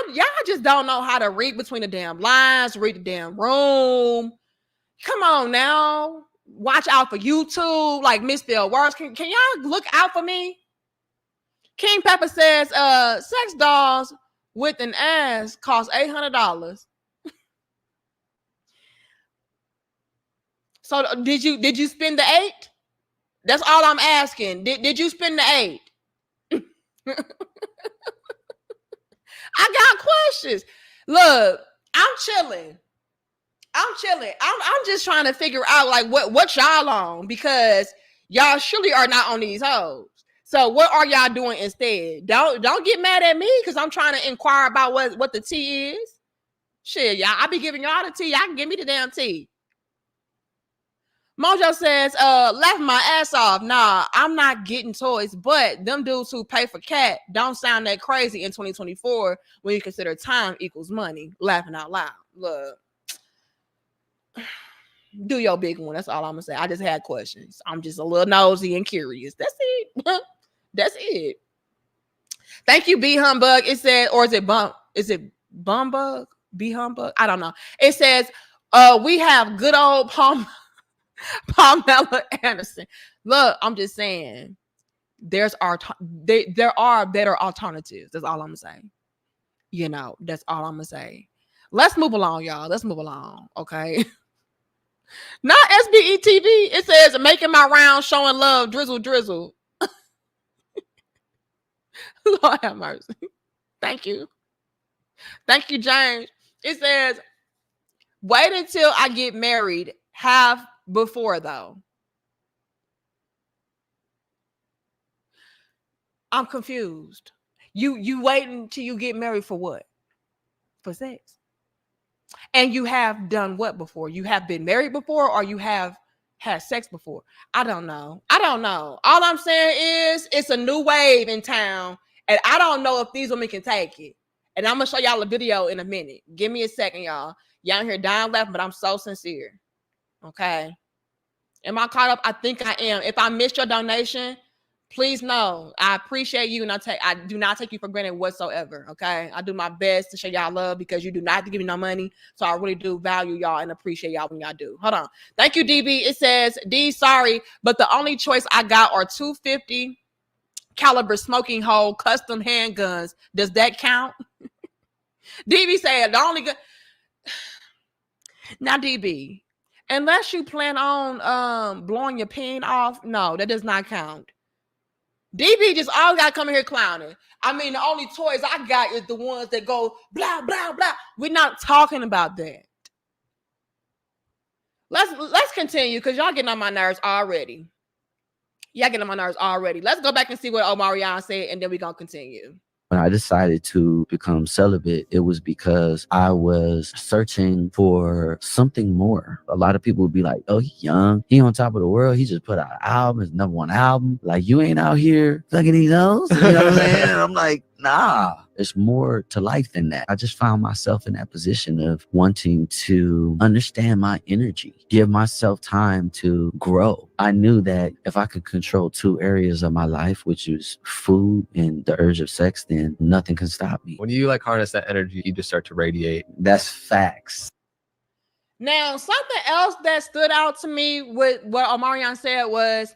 just don't know how to read between the damn lines, read the damn room. Come on now. Watch out for YouTube, like misspelled words. Can y'all look out for me? King Pepper says, sex dolls with an ass cost $800. So did you spend the 8? That's all I'm asking. Did you spend the 8? I got questions. Look, I'm chilling. I'm just trying to figure out like what y'all on, because y'all surely are not on these hoes. So what are y'all doing instead? Don't get mad at me because I'm trying to inquire about what the tea is. Shit, y'all, I be giving y'all the tea. Y'all can give me the damn tea. Mojo says, laughing my ass off. Nah, I'm not getting toys, but them dudes who pay for cat don't sound that crazy in 2024 when you consider time equals money. Laughing out loud. Look, do your big one. That's all I'm gonna say. I just had questions. I'm just a little nosy and curious. That's it. That's it. Thank you, B Humbug. It said, or is it Bumbug? B Humbug? I don't know. It says, we have good old Pamela Anderson. Look, I'm just saying, there are better alternatives. That's all I'm gonna say. You know, that's all I'm gonna say. Let's move along, y'all. Let's move along, okay? Not SBE TV. It says making my round, showing love, drizzle. Lord have mercy. Thank you, James. It says wait until I get married. Have before though. I'm confused. You waiting until you get married for what? For sex. And you have done what before? You have been married before, or you have had sex before? I don't know. All I'm saying is it's a new wave in town, and I don't know if these women can take it. And I'm gonna show y'all a video in a minute. Give me a second, y'all. Y'all here dying laughing, but I'm so sincere. Okay. Am I caught up? I think I am. If I missed your donation, please know I appreciate you, and I do not take you for granted whatsoever. Okay, I do my best to show y'all love because you do not have to give me no money, so I really do value y'all and appreciate y'all when y'all do. Hold on, thank you, DB. It says D, sorry, but the only choice I got are 250 caliber smoking hole custom handguns. Does that count? DB said the only good. Now, DB, unless you plan on blowing your pin off, no, that does not count. DB just always got to come in here clowning. I mean, the only toys I got is the ones that go blah, blah, blah. We're not talking about that. Let's continue because y'all getting on my nerves already. Let's go back and see what Omarion said, and then we're going to continue. When I decided to become celibate, it was because I was searching for something more. A lot of people would be like, oh, he's young. He on top of the world. He just put out an album, his #1 album. Like, you ain't out here sucking these hoes. You know what I'm saying? And I'm like, nah, there's more to life than that. I just found myself in that position of wanting to understand my energy, give myself time to grow. I knew that if I could control 2 areas of my life, which is food and the urge of sex, then nothing can stop me. When you like harness that energy, you just start to radiate. That's facts. Now, something else that stood out to me with what Omarion said was,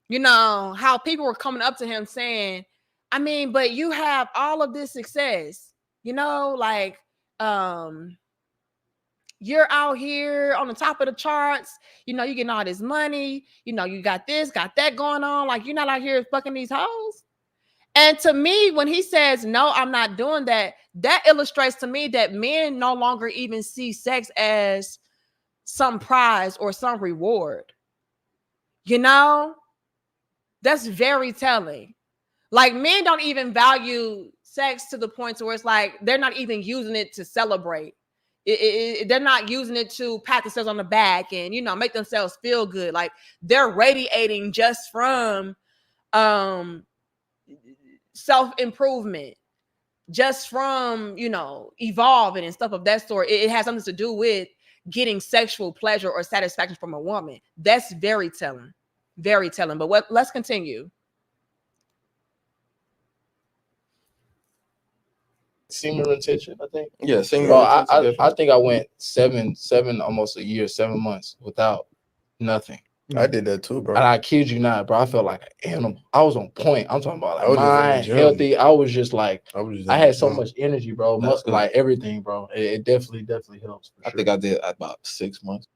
you know, how people were coming up to him saying, I mean, but you have all of this success, you know, like, you're out here on the top of the charts, you know, you getting all this money, you know, you got this, got that going on. Like, you're not out here fucking these hoes. And to me, when he says, no, I'm not doing that, that illustrates to me that men no longer even see sex as some prize or some reward. You know, that's very telling. Like, men don't even value sex to the point to where it's like they're not even using it to celebrate. They're not using it to pat themselves on the back and, you know, make themselves feel good. Like they're radiating just from self-improvement, just from, you know, evolving and stuff of that sort. It has something to do with getting sexual pleasure or satisfaction from a woman. That's very telling. Very telling. But let's continue. Semen retention, I think. Yeah, semen Bro, retention. I think I went seven, almost a year, 7 months without nothing. I did that too, bro. And I kid you not, bro. I felt like an animal. I was on point. I'm talking about I like was just in the mind, gym. healthy. I was just like, I had so much energy, bro. That's good. Like everything, bro. It definitely helps. I think I did about 6 months.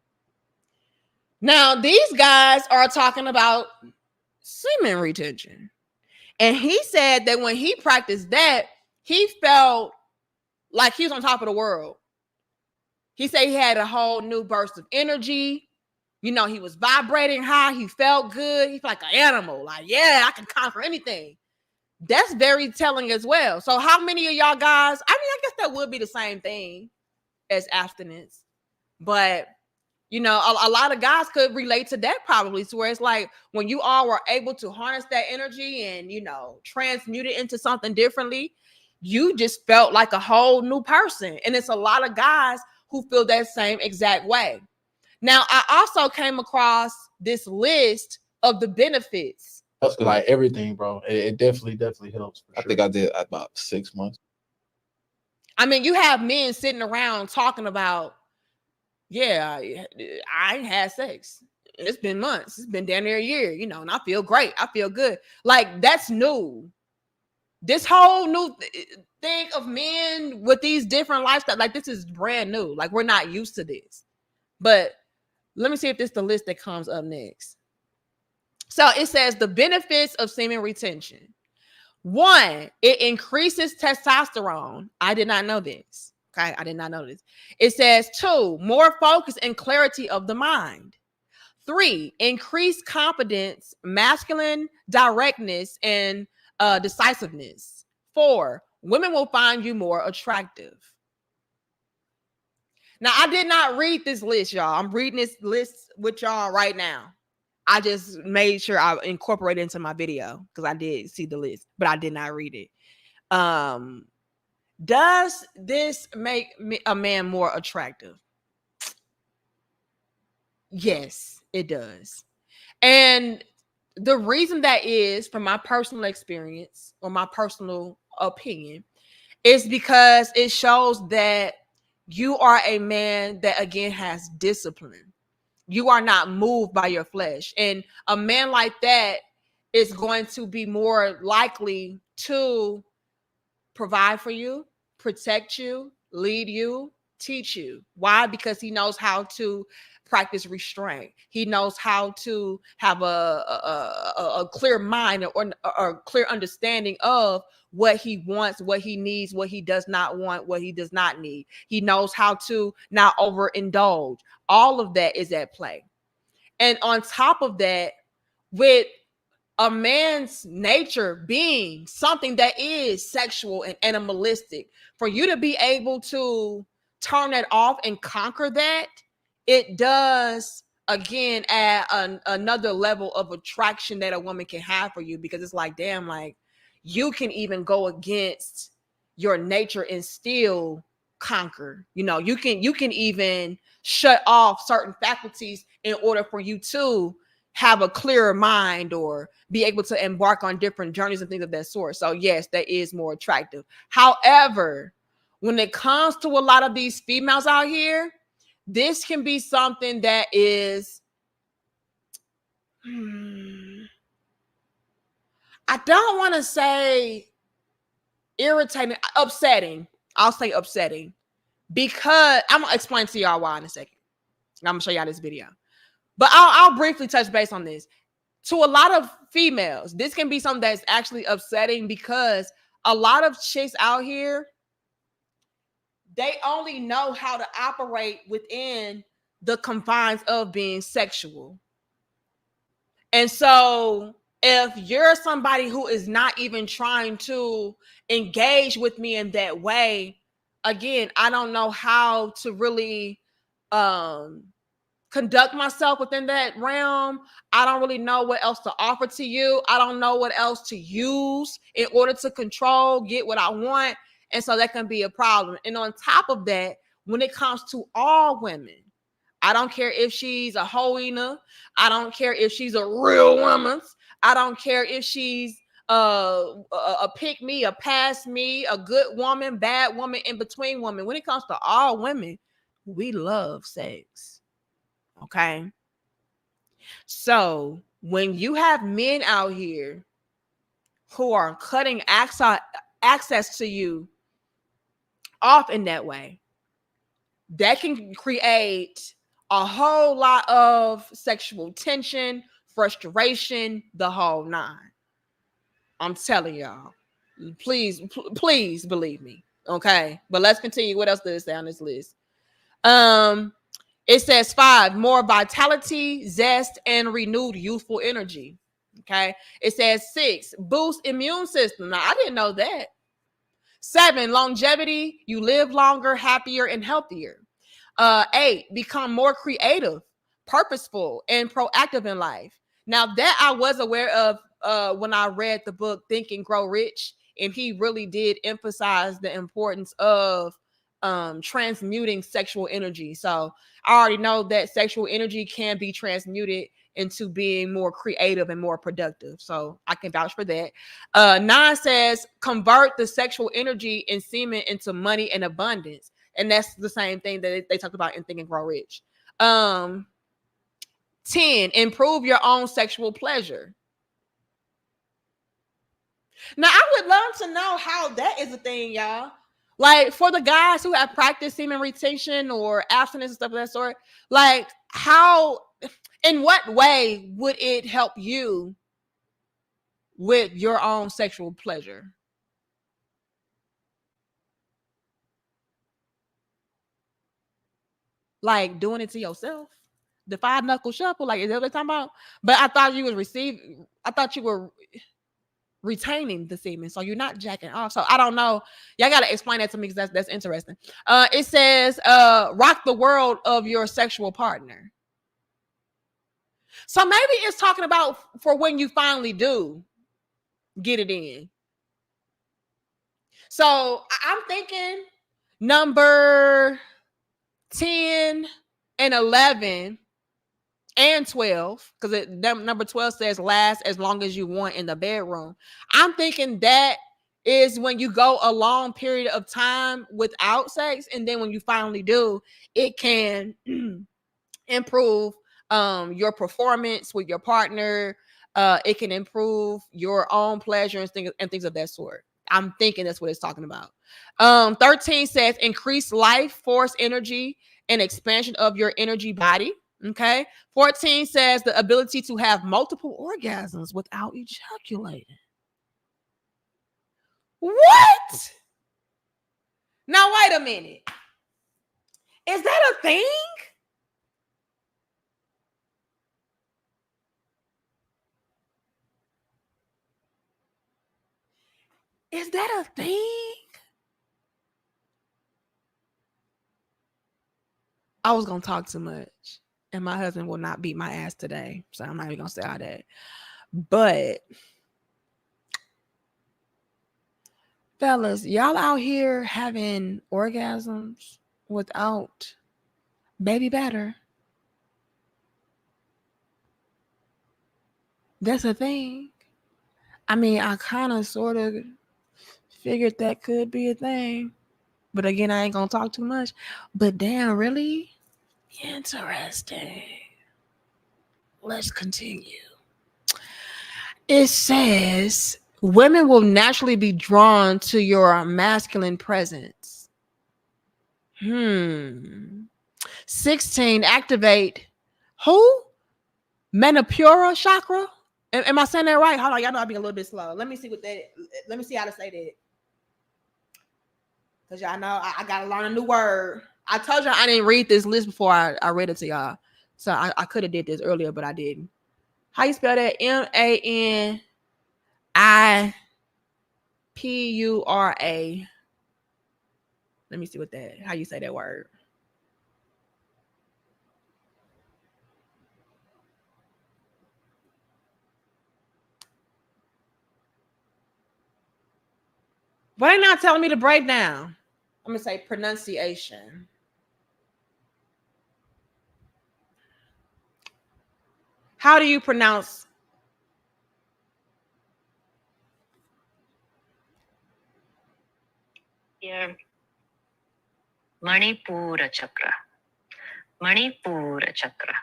Now, these guys are talking about semen retention. And he said that when he practiced that, he felt like he was on top of the world. He said he had a whole new burst of energy. You know, he was vibrating high. He felt good. He felt like an animal. Like, yeah, I can conquer anything. That's very telling as well. So how many of y'all guys, I mean, I guess that would be the same thing as abstinence. But, you know, a lot of guys could relate to that probably, to where it's like when you all were able to harness that energy and, you know, transmute it into something differently, you just felt like a whole new person. And it's a lot of guys who feel that same exact way. Now, I also came across this list of the benefits. That's like everything, bro. It definitely helps. I think I did about 6 months. I mean, you have men sitting around talking about, yeah, I ain't had sex. It's been months. It's been damn near a year, you know, and I feel great. I feel good. Like, that's new. This whole new thing of men with these different lifestyles, like, this is brand new. Like, we're not used to this. But let me see if this is the list that comes up next. So it says the benefits of semen retention. 1, it increases testosterone. I did not know this. Okay, I did not know this. It says 2, more focus and clarity of the mind. 3, increased confidence, masculine directness, and decisiveness. 4, women will find you more attractive. Now, I did not read this list, y'all. I'm reading this list with y'all right now. I just made sure I incorporated it into my video because I did see the list, but I did not read it. Does this make a man more attractive? Yes, it does. And the reason that is, from my personal experience or my personal opinion, is because it shows that you are a man that, again, has discipline. You are not moved by your flesh. And a man like that is going to be more likely to provide for you, protect you, lead you, teach you. Why? Because he knows how to practice restraint. He knows how to have a clear mind or a clear understanding of what he wants, what he needs, what he does not want, what he does not need. He knows how to not overindulge. All of that is at play. And on top of that, with a man's nature being something that is sexual and animalistic, for you to be able to turn that off and conquer that, it does, again, add another level of attraction that a woman can have for you, because it's like, damn, like, you can even go against your nature and still conquer. You know, you can even shut off certain faculties in order for you to have a clearer mind or be able to embark on different journeys and things of that sort. So yes, that is more attractive. However, when it comes to a lot of these females out here, this can be something that is, I don't want to say irritating, upsetting. I'll say upsetting, because I'm going to explain to y'all why in a second. I'm going to show y'all this video. But I'll briefly touch base on this. To a lot of females, this can be something that's actually upsetting, because a lot of chicks out here, they only know how to operate within the confines of being sexual. And so if you're somebody who is not even trying to engage with me in that way, again, I don't know how to really conduct myself within that realm. I don't really know what else to offer to you. I don't know what else to use in order to control, get what I want. And so that can be a problem. And on top of that, when it comes to all women, I don't care if she's a hoina. I don't care if she's a real woman. I don't care if she's a pick me, a pass me, a good woman, bad woman, in between woman. When it comes to all women, we love sex. Okay. So when you have men out here who are cutting access to you off in that way, that can create a whole lot of sexual tension, frustration, the whole nine. I'm telling y'all. Please believe me. Okay. But let's continue. What else does it say on this list? It says 5, more vitality, zest, and renewed youthful energy. Okay. It says 6, boost immune system. Now, I didn't know that. 7, longevity. You live longer, happier, and healthier. 8, become more creative, purposeful, and proactive in life. Now, that I was aware of when I read the book Think and Grow Rich, and he really did emphasize the importance of transmuting sexual energy. So I already know that sexual energy can be transmuted into being more creative and more productive. So I can vouch for that. 9 says convert the sexual energy and semen into money and abundance. And that's the same thing that they talked about in Think and Grow Rich. 10, improve your own sexual pleasure. Now, I would love to know how that is a thing, y'all. Like, for the guys who have practiced semen retention or abstinence and stuff of that sort, like, how, in what way would it help you with your own sexual pleasure? Like, doing it to yourself? The 5-knuckle shuffle? Like, is that what they're talking about? But I thought you were retaining the semen, so you're not jacking off. So I don't know. Y'all gotta explain that to me, because that's interesting. It says rock the world of your sexual partner. So maybe it's talking about for when you finally do get it in. So I'm thinking number 10 and 11 and 12, because number 12 says last as long as you want in the bedroom. I'm thinking that is when you go a long period of time without sex, and then when you finally do, it can improve your performance with your partner. It can improve your own pleasure and things of that sort. I'm thinking that's what it's talking about. 13 says increase life force energy and expansion of your energy body. Okay. 14 says the ability to have multiple orgasms without ejaculating. What? Now, wait a minute. Is that a thing? Is that a thing? I was going to talk too much, and my husband will not beat my ass today. So I'm not even going to say all that. But fellas, y'all out here having orgasms without baby batter. That's a thing. I mean, I kind of sort of figured that could be a thing. But again, I ain't going to talk too much. But damn, really? Interesting. Let's continue. It says women will naturally be drawn to your masculine presence. 16, activate who? Manipura chakra? Am I saying that right? Hold on, y'all know I'm being a little bit slow. Let me see how to say that. Because y'all know I gotta learn a new word. I told y'all I didn't read this list before I read it to y'all. So I could have did this earlier, but I didn't. How you spell that? MANIPURA. Let me see how you say that word. But they're not telling me to break down. I'm going to say pronunciation. How do you pronounce? Here, Manipura chakra. Manipura chakra.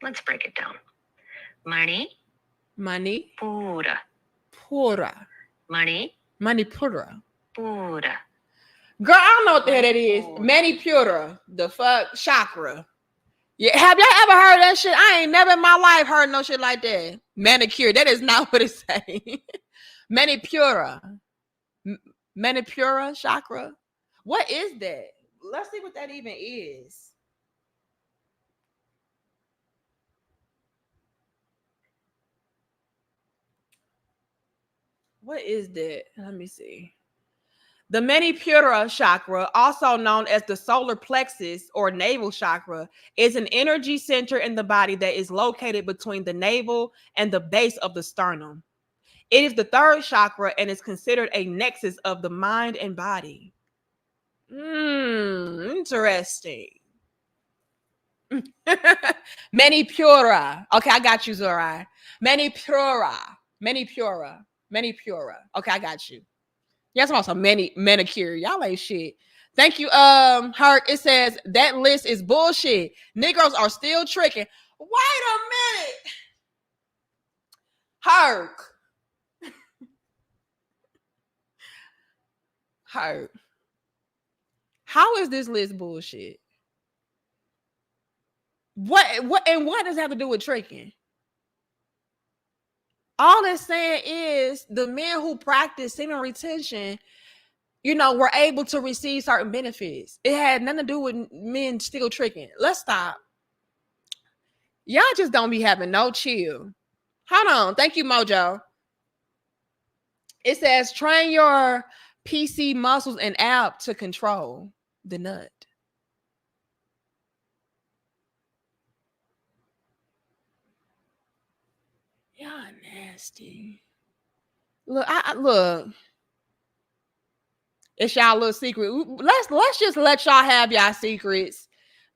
Let's break it down. Mani. Pura. Manipura. Pura. Girl, I don't know what the hell that is. Manipura. The fuck? Chakra. Yeah, have y'all ever heard that shit? I ain't never in my life heard no shit like that. Manicure. That is not what it's saying. Manipura. Manipura chakra. What is that? Let's see what that even is. What is that? Let me see. The Manipura chakra, also known as the solar plexus or navel chakra, is an energy center in the body that is located between the navel and the base of the sternum. It is the third chakra and is considered a nexus of the mind and body. Interesting. Manipura. Okay, I got you, Zorai. Manipura. Okay, I got you. Yes, I'm also manicure. Y'all ain't shit. Thank you, Herc. It says that list is bullshit. Negroes are still tricking. Wait a minute. Herc. Herc. How is this list bullshit? What does it have to do with tricking? All it's saying is the men who practice semen retention, were able to receive certain benefits. It had nothing to do with men still tricking. Let's stop. Y'all just don't be having no chill. Hold on. Thank you, Mojo. It says train your PC muscles and ab to control the nut. Y'all nasty. Look, look. It's y'all little secret. Let's just let y'all have y'all secrets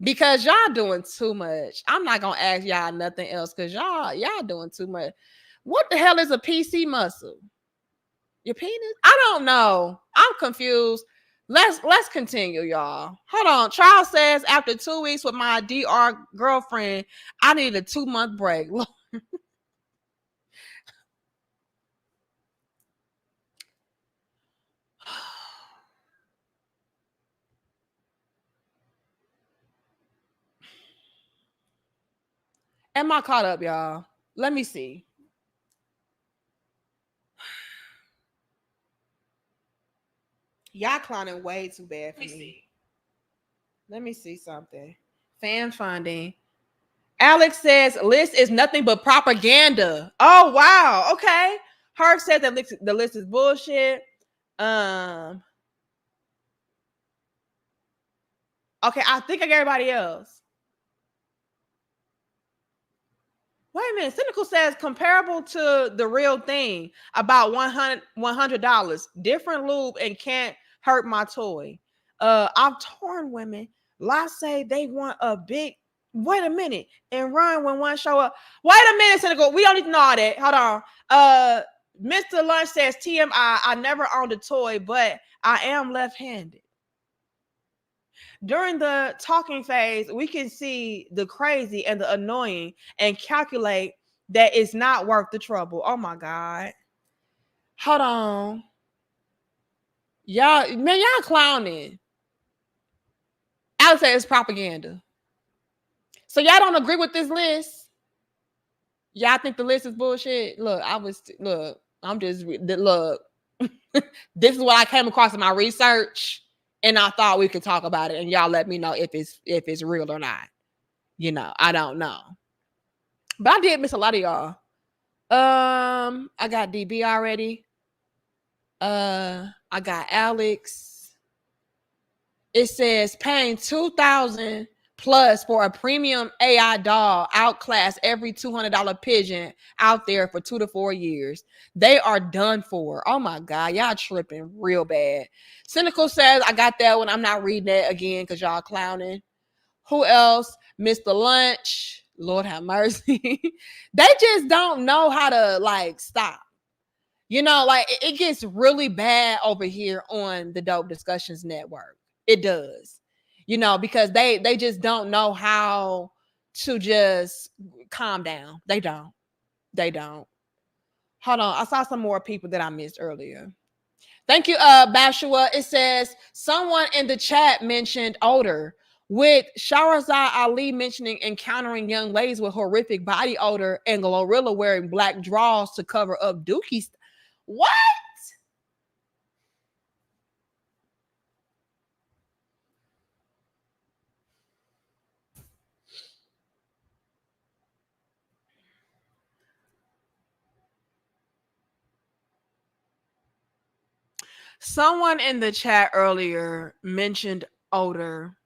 because y'all doing too much. I'm not gonna ask y'all nothing else because y'all doing too much. What the hell is a PC muscle? Your penis? I don't know. I'm confused. Let's continue, y'all. Hold on. Charles says after 2 weeks with my DR girlfriend, I need a 2-month break. Am I caught up, y'all? Let me see. Y'all clowning way too bad for me. Let me see something. Fan funding. Alex says list is nothing but propaganda. Oh, wow. Okay. Herc said that the list is bullshit. Okay, I think like everybody else. Wait a minute. Cynical says comparable to the real thing. About $100. Different lube and can't hurt my toy. I've torn women. Lots say they want a big. Wait a minute and run when one show up. Wait a minute, Cynical. We don't need to know all that. Hold on. Mr. Lunch says TMI. I never owned a toy, but I am left-handed. During the talking phase, we can see the crazy and the annoying and calculate that it's not worth the trouble. Oh my God. Hold on. Y'all clowning. I would say it's propaganda. So y'all don't agree with this list? Y'all think the list is bullshit? Look, this is what I came across in my research. And I thought we could talk about it, and y'all let me know if it's real or not. I don't know. But I did miss a lot of y'all. I got DB already. I got Alex. It says paying $2,000 plus for a premium AI doll outclass every $200 pigeon out there for 2 to 4 years. They are done for. Oh my God, y'all tripping real bad. Cynical says, I got that one. I'm not reading that again because y'all clowning. Who else? Mr. Lunch. Lord have mercy. They just don't know how to like stop. You know, like it gets really bad over here on the Dope Discussions Network. It does. You know, because they just don't know how to just calm down. They don't. They don't. Hold on. I saw some more people that I missed earlier. Thank you, Bashua. It says someone in the chat mentioned odor, with Shahrazad Ali mentioning encountering young ladies with horrific body odor and Glorilla wearing black drawers to cover up dookies. What? Someone in the chat earlier mentioned odor,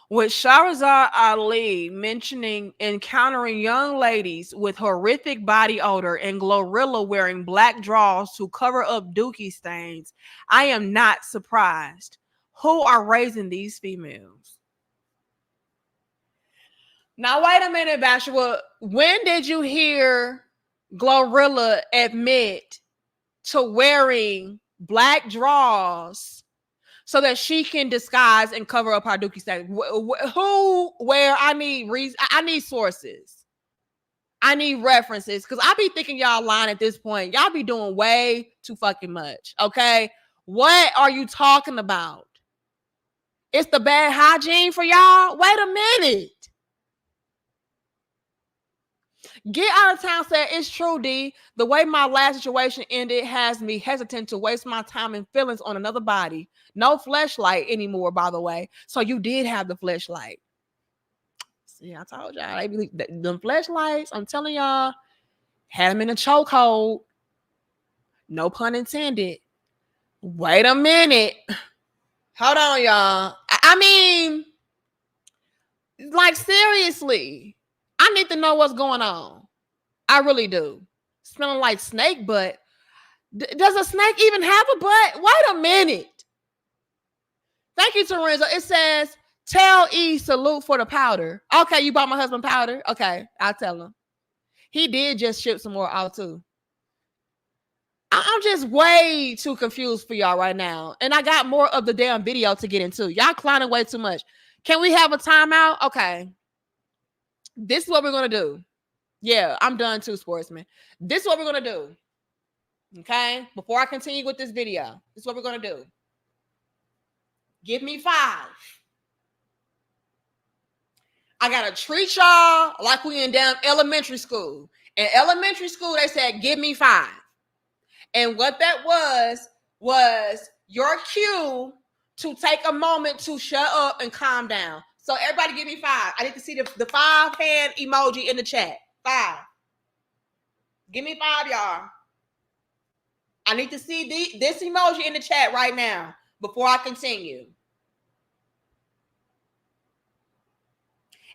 with Shahrazad Ali mentioning encountering young ladies with horrific body odor and Glorilla wearing black drawers to cover up dookie stains. I am not surprised. Who are raising these females? Now, wait a minute, Bashua. When did you hear Glorilla admit to wearing black drawers so that she can disguise and cover up her dookie stains? Who, where? I need reason. I need sources. I need references because I be thinking y'all lying at this point. Y'all be doing way too fucking much. Okay, what are you talking about? It's the bad hygiene for y'all. Wait a minute. Get Out of Town said, it's true, D. The way my last situation ended has me hesitant to waste my time and feelings on another body. No fleshlight anymore, by the way. So you did have the fleshlight. See, I told y'all. They be, them fleshlights, I'm telling y'all, had them in a chokehold. No pun intended. Wait a minute. Hold on, y'all. I mean, like, seriously. I need to know what's going on. I really do. Smelling like snake butt. Does a snake even have a butt? Wait a minute. Thank you, Terenzo. It says, tell E salute for the powder. Okay, you bought my husband powder? Okay, I'll tell him. He did just ship some more out too. I'm just way too confused for y'all right now. And I got more of the damn video to get into. Y'all clowning way too much. Can we have a timeout? Okay. This is what we're going to do. Yeah, I'm done too, sportsman. This is what we're going to do. Okay? Before I continue with this video, this is what we're going to do. Give me 5. I got to treat y'all like we in damn elementary school. In elementary school, they said, give me 5. And what that was your cue to take a moment to shut up and calm down. So everybody give me 5. I need to see the 5-hand emoji in the chat. 5. Give me 5, y'all. I need to see this emoji in the chat right now before I continue.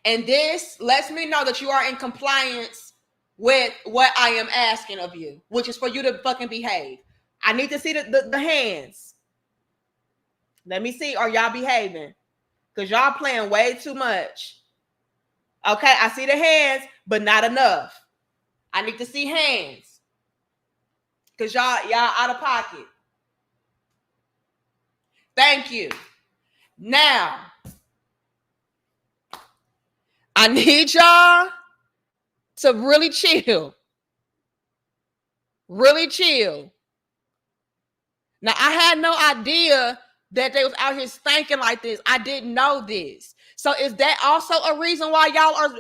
And this lets me know that you are in compliance with what I am asking of you, which is for you to fucking behave. I need to see the hands. Let me see. Are y'all behaving? Because y'all playing way too much. Okay, I see the hands, but not enough. I need to see hands. Because y'all out of pocket. Thank you. Now, I need y'all to really chill. Really chill. Now, I had no idea that they was out here stinking like this. I didn't know this. So is that also a reason why y'all are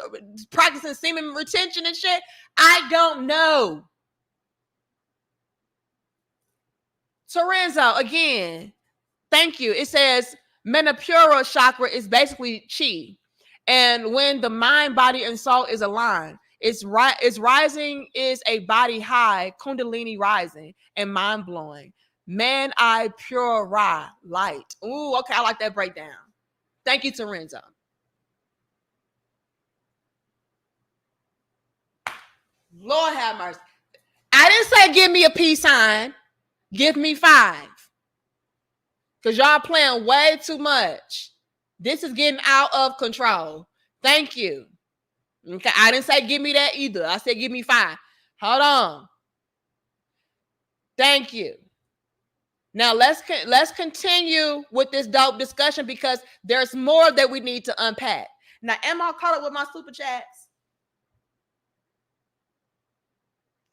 practicing semen retention and shit? I don't know. Terenzo, again, thank you. It says Manipura chakra is basically chi. And when the mind, body, and soul is aligned, it's rising is a body high, kundalini rising, and mind blowing. Man, I pure light. Ooh, okay, I like that breakdown. Thank you, Terenzo. Lord have mercy. I didn't say give me a peace sign. Give me 5. Because y'all playing way too much. This is getting out of control. Thank you. Okay, I didn't say give me that either. I said give me 5. Hold on. Thank you. Now let's continue with this dope discussion because there's more that we need to unpack. Now, am I caught up with my super chats?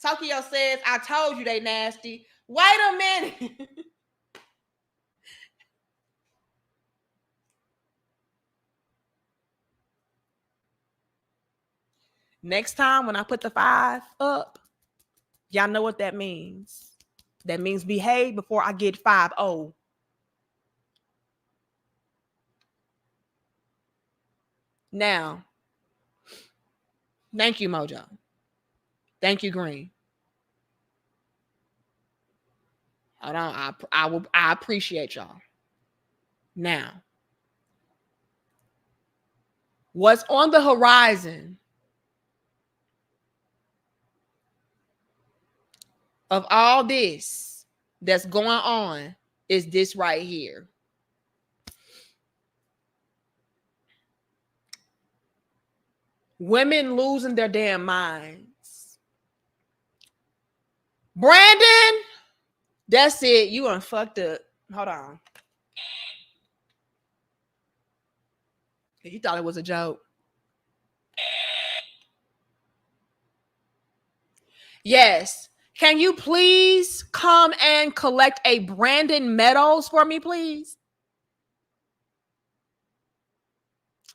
Tokyo says, I told you they nasty. Wait a minute. Next time when I put the 5 up, y'all know what that means. That means behave before I get 5-0. Now, thank you, Mojo. Thank you, Green. Hold on, I appreciate y'all. Now, what's on the horizon of all this that's going on is this right here. Women losing their damn minds. Brandon, that's it. You done fucked up. Hold on. You thought it was a joke. Yes. Can you please come and collect a Brandon Meadows for me, please?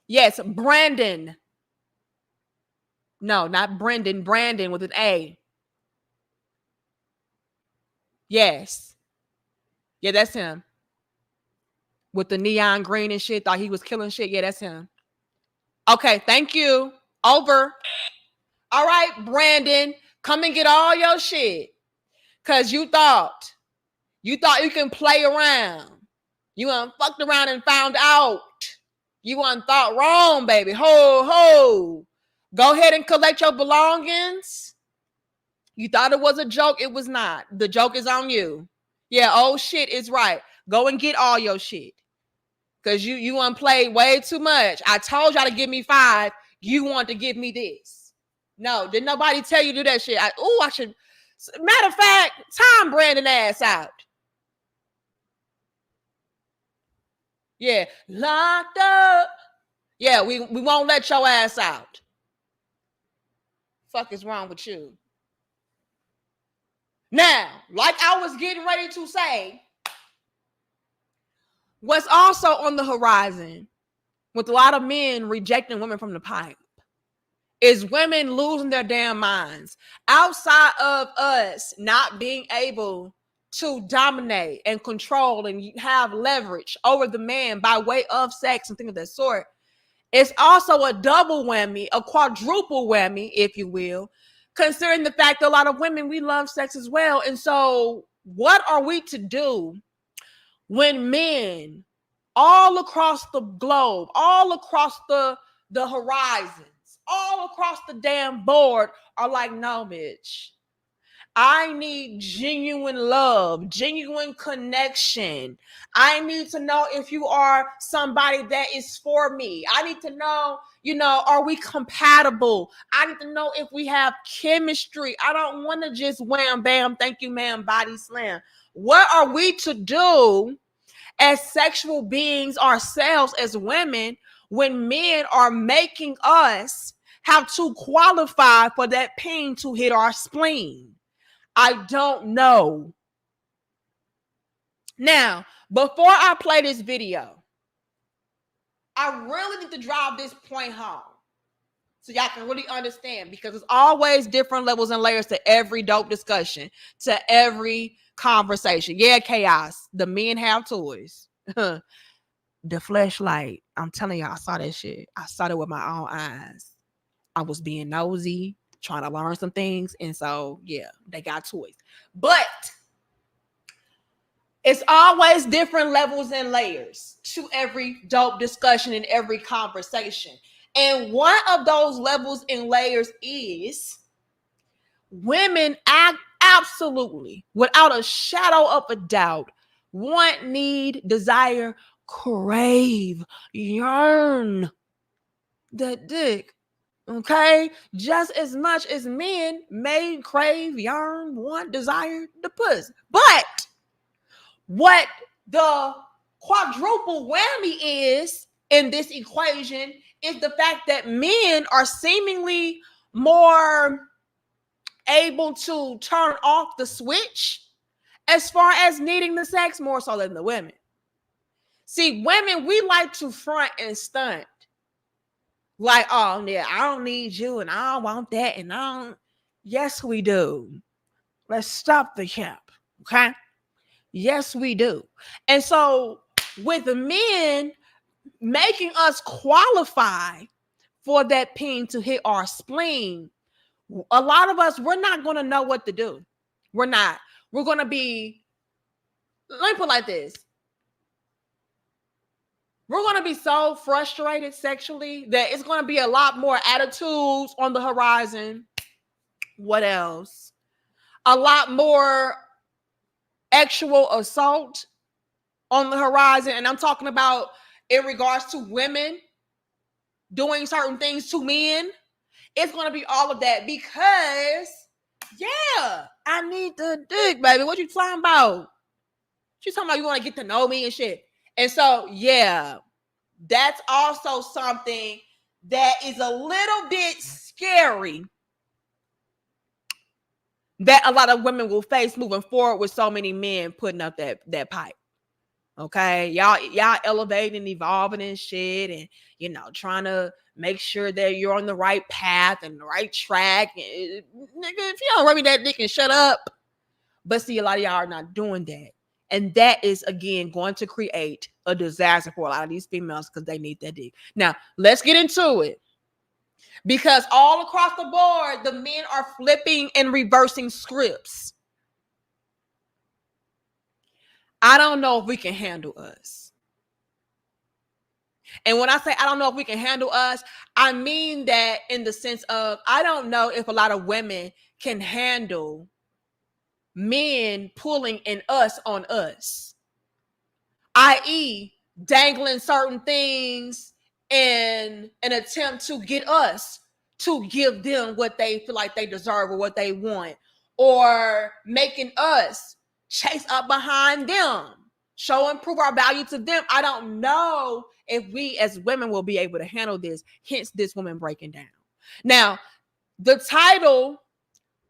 Yes, Brandon. No, not Brendan. Brandon with an A. Yes. Yeah, that's him. With the neon green and shit. Thought he was killing shit. Yeah, that's him. Okay, thank you. Over. All right, Brandon. Come and get all your shit. Because you thought you can play around. You fucked around and found out. You thought wrong, baby. Ho, ho. Go ahead and collect your belongings. You thought it was a joke. It was not. The joke is on you. Yeah, oh shit is right. Go and get all your shit. Because you played way too much. I told y'all to give me 5. You want to give me this. No, did nobody tell you to do that shit? I should. Matter of fact, time Brandon ass out. Yeah, locked up. Yeah, we won't let your ass out. Fuck is wrong with you? Now, like I was getting ready to say, what's also on the horizon with a lot of men rejecting women from the pipe is women losing their damn minds. Outside of us not being able to dominate and control and have leverage over the man by way of sex and things of that sort, it's also a double whammy, a quadruple whammy, if you will, considering the fact that a lot of women, we love sex as well. And so what are we to do when men all across the globe, all across the horizons, all across the damn board are like, no, bitch. I need genuine love, genuine connection. I need to know if you are somebody that is for me. I need to know, are we compatible? I need to know if we have chemistry. I don't want to just wham, bam, thank you, ma'am, body slam. What are we to do as sexual beings ourselves as women when men are making us have to qualify for that pain to hit our spleen? I don't know. Now, before I play this video, I really need to drive this point home so y'all can really understand, because there's always different levels and layers to every dope discussion, to every conversation. Yeah, chaos. The men have toys. The fleshlight. I'm telling y'all, I saw that shit. I saw it with my own eyes. I was being nosy, trying to learn some things. And so, yeah, they got toys. But It's always different levels and layers to every dope discussion and every conversation. And one of those levels and layers is women absolutely, without a shadow of a doubt, want, need, desire, crave, yearn the dick. Okay? Just as much as men may crave, yearn, want, desire the pussy. But what the quadruple whammy is in this equation is the fact that men are seemingly more able to turn off the switch as far as needing the sex more so than the women. See, women, we like to front and stunt. Like, oh, yeah, I don't need you and I don't want that and I don't. Yes, we do. Let's stop the cap, okay? Yes, we do. And so with the men making us qualify for that peen to hit our spleen, a lot of us, we're not going to know what to do. We're not. We're going to be, let me put it like this. We're going to be so frustrated sexually that it's going to be a lot more attitudes on the horizon. What else? A lot more actual assault on the horizon. And I'm talking about in regards to women doing certain things to men. It's going to be all of that because, yeah, I need the dick, baby. What you talking about? You talking about you want to get to know me and shit. And so, yeah, that's also something that is a little bit scary that a lot of women will face moving forward with so many men putting up that pipe. Okay, y'all elevating and evolving and shit, and trying to make sure that you're on the right path and the right track. Nigga, if you don't rub me that dick and shut up. But see, a lot of y'all are not doing that. And that is, again, going to create a disaster for a lot of these females because they need that dick. Now, let's get into it. Because all across the board, the men are flipping and reversing scripts. I don't know if we can handle us. And when I say I don't know if we can handle us, I mean that in the sense of I don't know if a lot of women can handle men pulling in us on us, i.e., dangling certain things in an attempt to get us to give them what they feel like they deserve or what they want, or making us chase up behind them, show and prove our value to them. I don't know if we as women will be able to handle this, hence this woman breaking down. Now, the title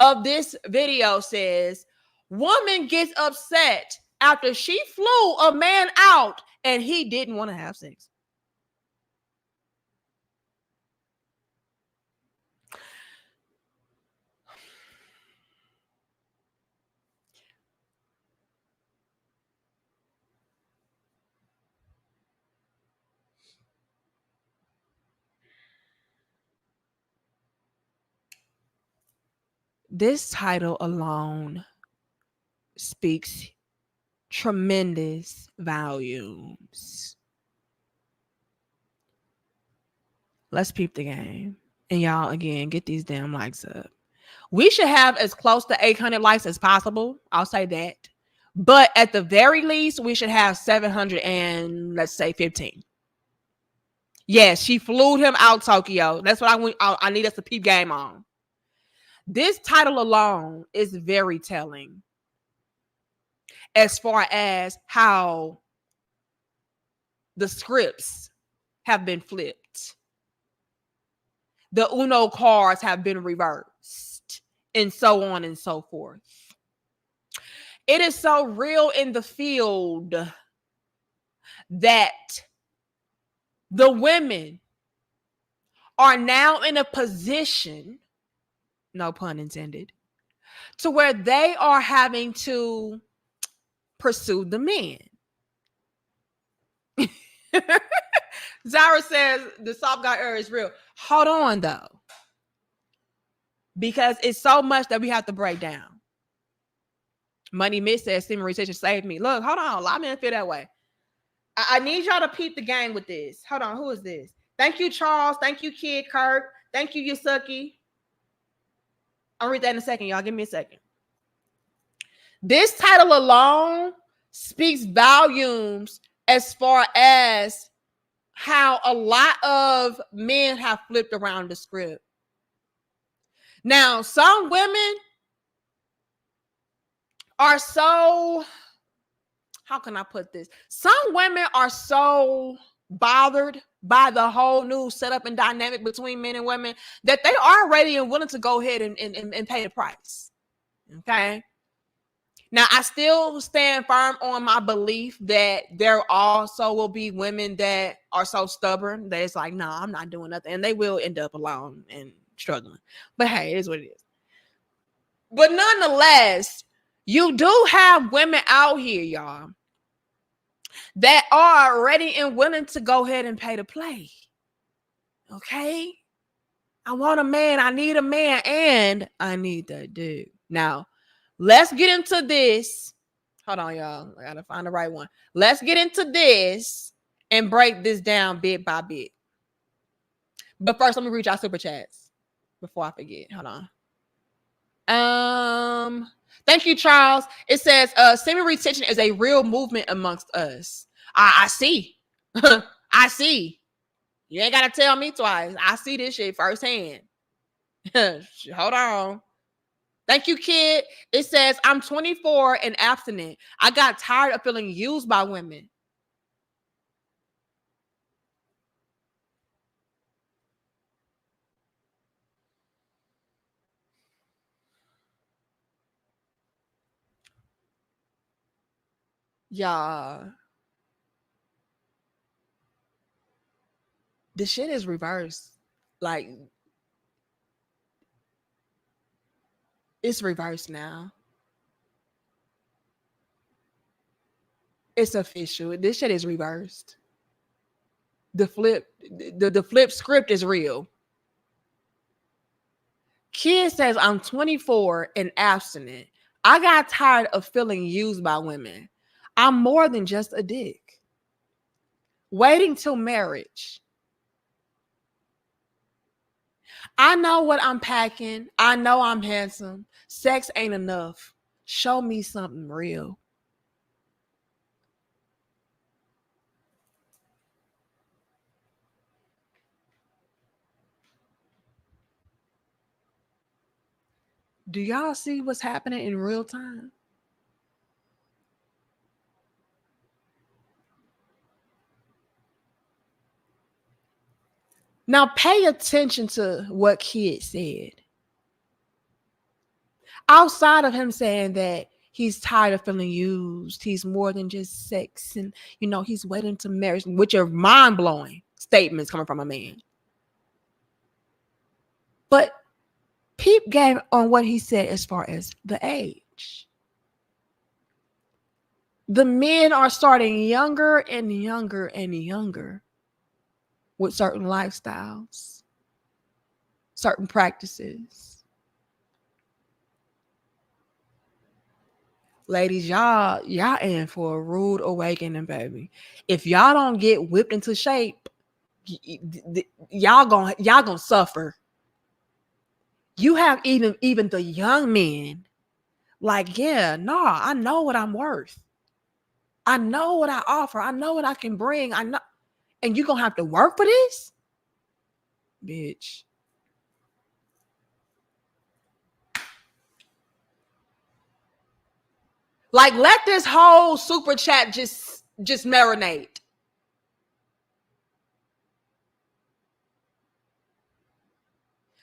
of this video says, woman gets upset after she flew a man out and he didn't want to have sex. This title alone speaks tremendous volumes. Let's peep the game. And y'all, again, get these damn likes up. We should have as close to 800 likes as possible. I'll say that. But at the very least, we should have 700 and let's say 15. Yes, she flew him out Tokyo. That's what I need us to peep game on. This title alone is very telling as far as how the scripts have been flipped. The Uno cards have been reversed, and so on and so forth. It is so real in the field that the women are now in a position, no pun intended, to where they are having to pursue the men. Zara says the soft guy error is real. Hold on, though. Because it's so much that we have to break down. Money Miss says semen retention saved me. Look, hold on. A lot of men feel that way. I need y'all to peep the game with this. Hold on. Who is this? Thank you, Charles. Thank you, Kid Kirk. Thank you, Yusuki. I'll read that in a second, y'all. Give me a second. This title alone speaks volumes as far as how a lot of men have flipped around the script. Now, some women are so, how can I put this? Some women are so bothered by the whole new setup and dynamic between men and women that they are ready and willing to go ahead and pay the price. Okay. Now, I still stand firm on my belief that there also will be women that are so stubborn that it's like, no, I'm not doing nothing. And they will end up alone and struggling. But hey, it is what it is. But nonetheless, you do have women out here, y'all, that are ready and willing to go ahead and pay to play. Okay? I want a man, I need a man, and I need that dude. Now, let's get into this. Hold on, y'all. I gotta find the right one. Let's get into this and break this down bit by bit. But first, let me read y'all super chats before I forget. Hold on. Thank you, Charles. It says semen retention is a real movement amongst us. I see. I see. You ain't gotta tell me twice. I see this shit firsthand. Hold on. Thank you, Kid. It says, I'm 24 and abstinent. I got tired of feeling used by women. Y'all. The shit is reversed. Like, it's reversed now. It's official. This shit is reversed. The flip script is real. Kid says, I'm 24 and abstinent. I got tired of feeling used by women. I'm more than just a dick. Waiting till marriage. I know what I'm packing. I know I'm handsome. Sex ain't enough. Show me something real. Do y'all see what's happening in real time? Now pay attention to what Kid said. Outside of him saying that he's tired of feeling used, he's more than just sex, and he's waiting to marriage, which are mind-blowing statements coming from a man. But peep game on what he said as far as the age. The men are starting younger and younger and younger with certain lifestyles, certain practices. Ladies, y'all in for a rude awakening, baby. If y'all don't get whipped into shape, y'all gonna suffer. You have even the young men like, yeah, nah, I know what I'm worth. I know what I offer. I know what I can bring. I know, and you're gonna have to work for this, bitch. Like, let this whole super chat just marinate.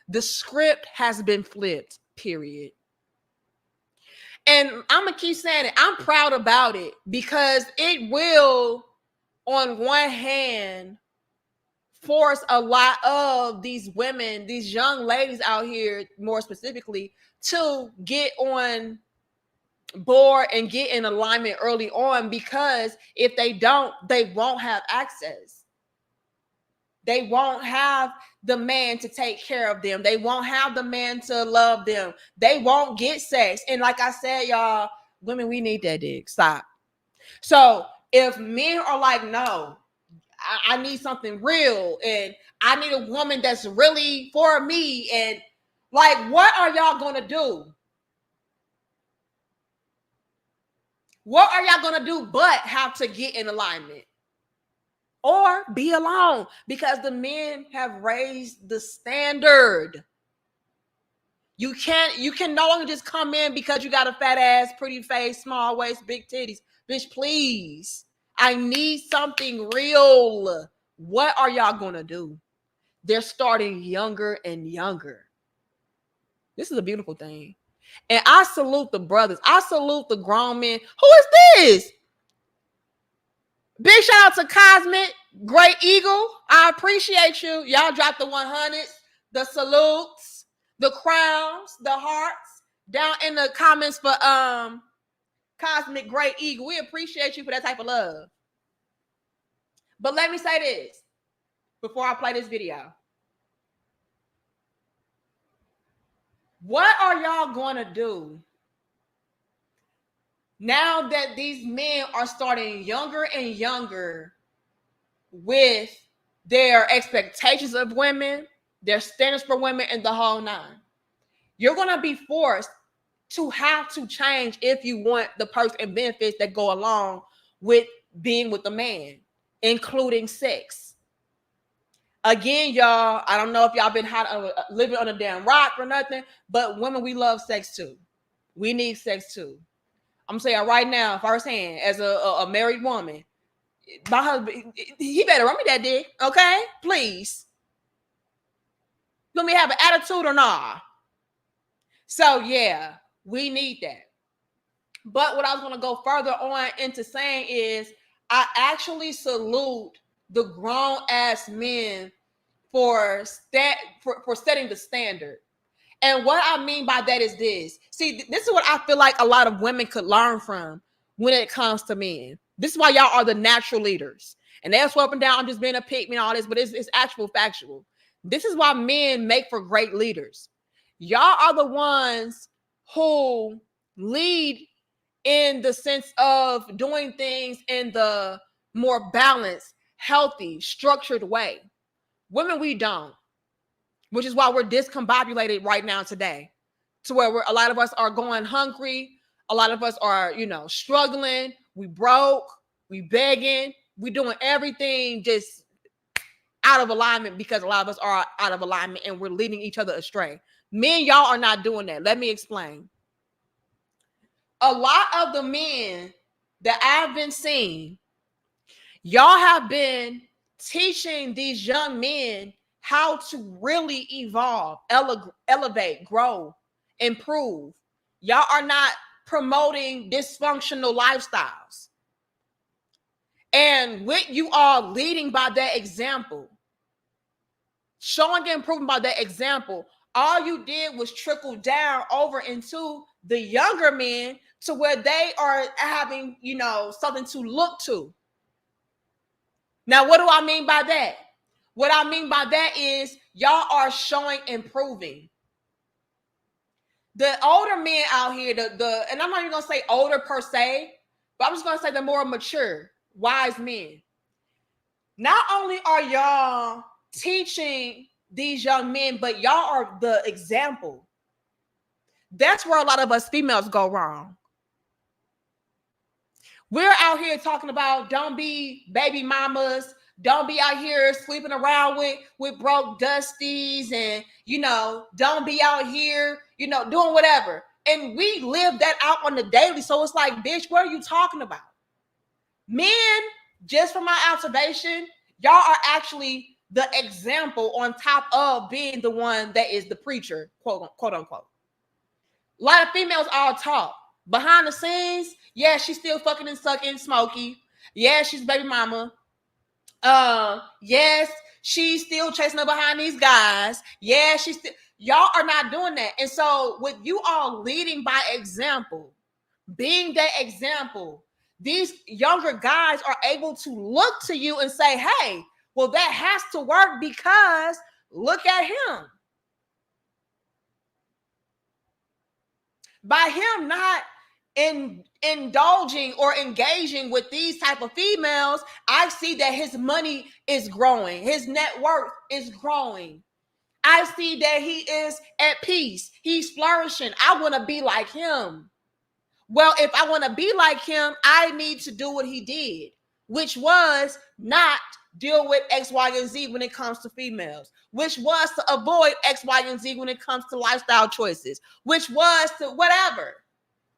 The script has been flipped, period. And I'm gonna keep saying it. I'm proud about it because it will, on one hand, force a lot of these women, these young ladies out here, more specifically, to get on board and get in alignment early on, because if they don't, they won't have access. They won't have the man to take care of them. They won't have the man to love them. They won't get sex. And like I said, y'all, Women, we need that dick. Stop. So if men are like, no, I need something real, and I need a woman that's really for me, and like, what are y'all gonna do? What are y'all gonna do but have to get in alignment or be alone? Because the men have raised the standard. You can no longer just come in because you got a fat ass, pretty face, small waist, big titties. Bitch, please. I need something real. What are y'all gonna do? They're starting younger and younger. This is a beautiful thing. And I salute the brothers. I salute the grown men. Who is this? Big shout out to Cosmic, Great Eagle. I appreciate you. Y'all dropped the 100s, the salutes, the crowns, the hearts down in the comments for Cosmic Great Eagle. We appreciate you for that type of love. But let me say this before I play this video. What are y'all going to do now that these men are starting younger and younger with their expectations of women, their standards for women, and the whole nine? You're going to be forced to have to change if you want the perks and benefits that go along with being with a man, including sex. Again, y'all, I don't know if y'all been living on a damn rock or nothing, but women, we love sex too. We need sex too. I'm saying right now, firsthand, as a married woman, my husband, he better run me that dick, okay? Please. Let me have an attitude or not? So yeah, we need that. But what I was going to go further on into saying is, I actually salute the grown ass men for setting the standard. And what I mean by that is this. See, this is what I feel like a lot of women could learn from when it comes to men. This is why y'all are the natural leaders. And they're swapping down, I'm just being a pick me and all this, but it's actual factual. This is why men make for great leaders. Y'all are the ones who lead in the sense of doing things in the more balanced, healthy, structured way. Women, we don't, which is why we're discombobulated right now today, to where a lot of us are going hungry. A lot of us are, struggling. We broke, we begging, we doing everything just out of alignment because a lot of us are out of alignment and we're leading each other astray. Men, y'all are not doing that. Let me explain. A lot of the men that I've been seeing, y'all have been teaching these young men how to really evolve, elevate, grow, improve. Y'all are not promoting dysfunctional lifestyles. And with you all leading by that example, showing and improving by that example, all you did was trickle down over into the younger men to where they are having, something to look to. Now, what do I mean by that? What I mean by that is y'all are showing improving. The older men out here, and I'm not even gonna say older per se, but I'm just gonna say the more mature, wise men. Not only are y'all teaching these young men, but y'all are the example. That's where a lot of us females go wrong. We're out here talking about don't be baby mamas, don't be out here sleeping around with broke dusties, and don't be out here, doing whatever. And we live that out on the daily. So it's like, bitch, what are you talking about? Men, just from my observation, y'all are actually the example on top of being the one that is the preacher, quote unquote. A lot of females all talk. Behind the scenes, yeah, she's still fucking and sucking Smokey. Yeah, she's baby mama. Yes, she's still chasing her behind these guys. Yeah, y'all are not doing that. And so with you all leading by example, being that example, these younger guys are able to look to you and say, hey, well, that has to work because look at him. By him not in indulging or engaging with these type of females, I see that his money is growing, his net worth is growing. I see that he is at peace, he's flourishing. I want to be like him. Well, if I want to be like him, I need to do what he did, which was not deal with X, Y, and Z when it comes to females, which was to avoid X, Y, and Z when it comes to lifestyle choices, which was to whatever.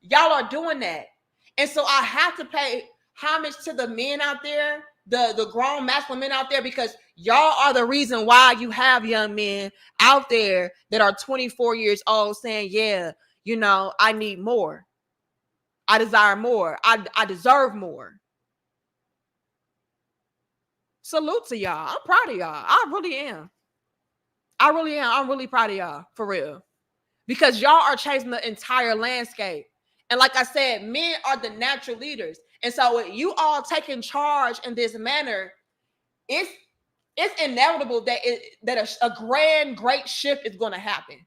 Y'all are doing that. And so I have to pay homage to the men out there, the grown masculine men out there, because y'all are the reason why you have young men out there that are 24 years old saying, yeah, you know, I need more. I desire more. I deserve more. Salute to y'all. I'm proud of y'all. I really am. I really am. I'm really proud of y'all, for real. Because y'all are changing the entire landscape. And like I said, men are the natural leaders. And so with you all taking charge in this manner, it's inevitable that a grand, great shift is going to happen.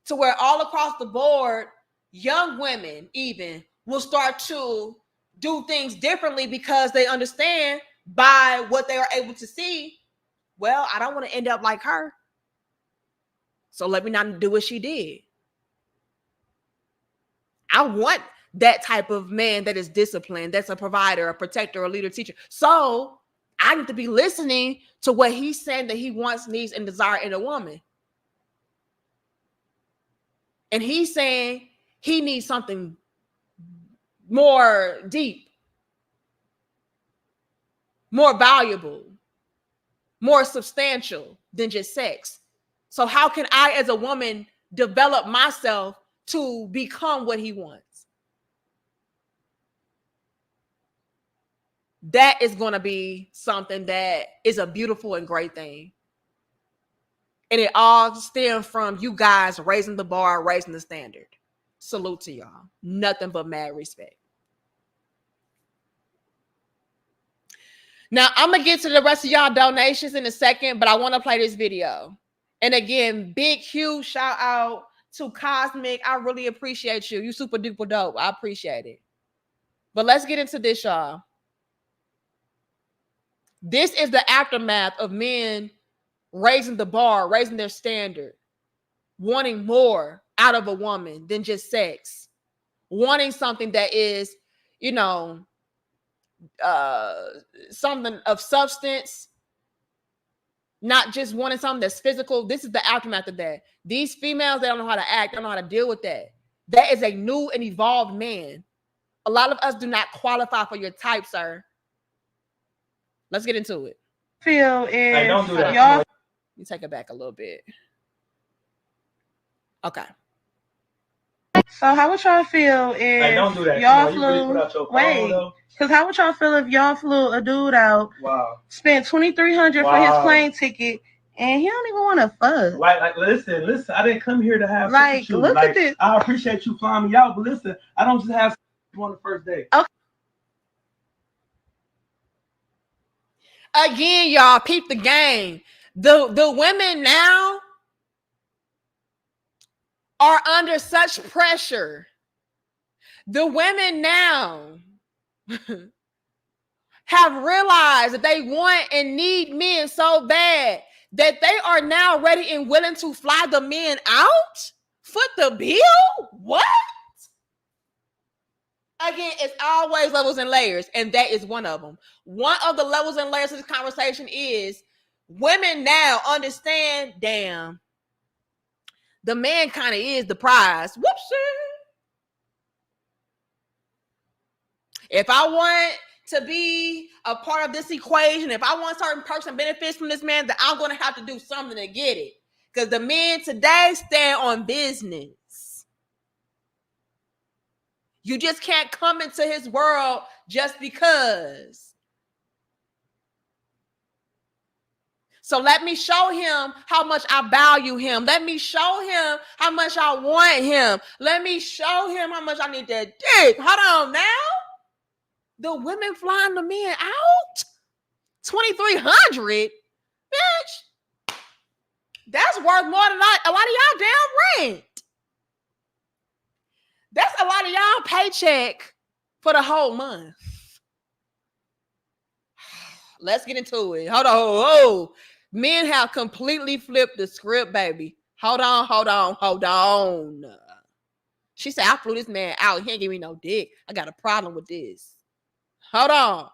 To where all across the board, young women even will start to do things differently because they understand by what they are able to see. Well, I don't want to end up like her, so let me not do what she did. I want that type of man that is disciplined, that's a provider, a protector, a leader, teacher. So I need to be listening to what he's saying that he wants, needs, and desires in a woman. And he's saying he needs something more deep, more valuable, more substantial than just sex. So how can I, as a woman, develop myself to become what he wants? That is going to be something that is a beautiful and great thing. And it all stems from you guys raising the bar, raising the standard. Salute to y'all. Nothing but mad respect. Now, I'm going to get to the rest of y'all donations in a second, but I want to play this video. And again, big, huge shout out to Cosmic. I really appreciate you. You super duper dope. I appreciate it. But let's get into this, y'all. This is the aftermath of men raising the bar, raising their standard, wanting more out of a woman than just sex, wanting something that is, you know, something of substance, not just wanting something that's physical. This is the aftermath of that. These females, they don't know how to act, they don't know how to deal with that. That is a new and evolved man. A lot of us do not qualify for your type, sir. Let's get into it. Feel is hey, don't do that. Y'all. You take it back a little bit. Okay. So how would y'all feel if hey, don't do that. y'all flew? Because how would y'all feel if y'all flew a dude out? Wow. Spent $2,300 for his plane ticket, and he don't even want to fuck. Like, listen. I didn't come here to have like, sex with you. Look at this. I appreciate you flying me out, but listen, I don't just have sex on the first day. Okay. Again, y'all, peep the game. The women now are under such pressure. The women now have realized that they want and need men so bad that they are now ready and willing to fly the men out? Foot the bill? What? Again, it's always levels and layers, and that is one of them. One of the levels and layers of this conversation is women now understand, damn, the man kind of is the prize. Whoopsie. If I want to be a part of this equation, if I want certain perks and benefits from this man, then I'm going to have to do something to get it. Because the men today stand on business. You just can't come into his world just because. So let me show him how much I value him. Let me show him how much I want him. Let me show him how much I need that dick. Hold on now. The women flying the men out? $2,300? Bitch. That's worth more than a lot of y'all damn rent. That's a lot of y'all paycheck for the whole month. Let's get into it. Hold on. Oh, men have completely flipped the script, baby. Hold on. She said, I flew this man out. He ain't give me no dick. I got a problem with this. Hold on.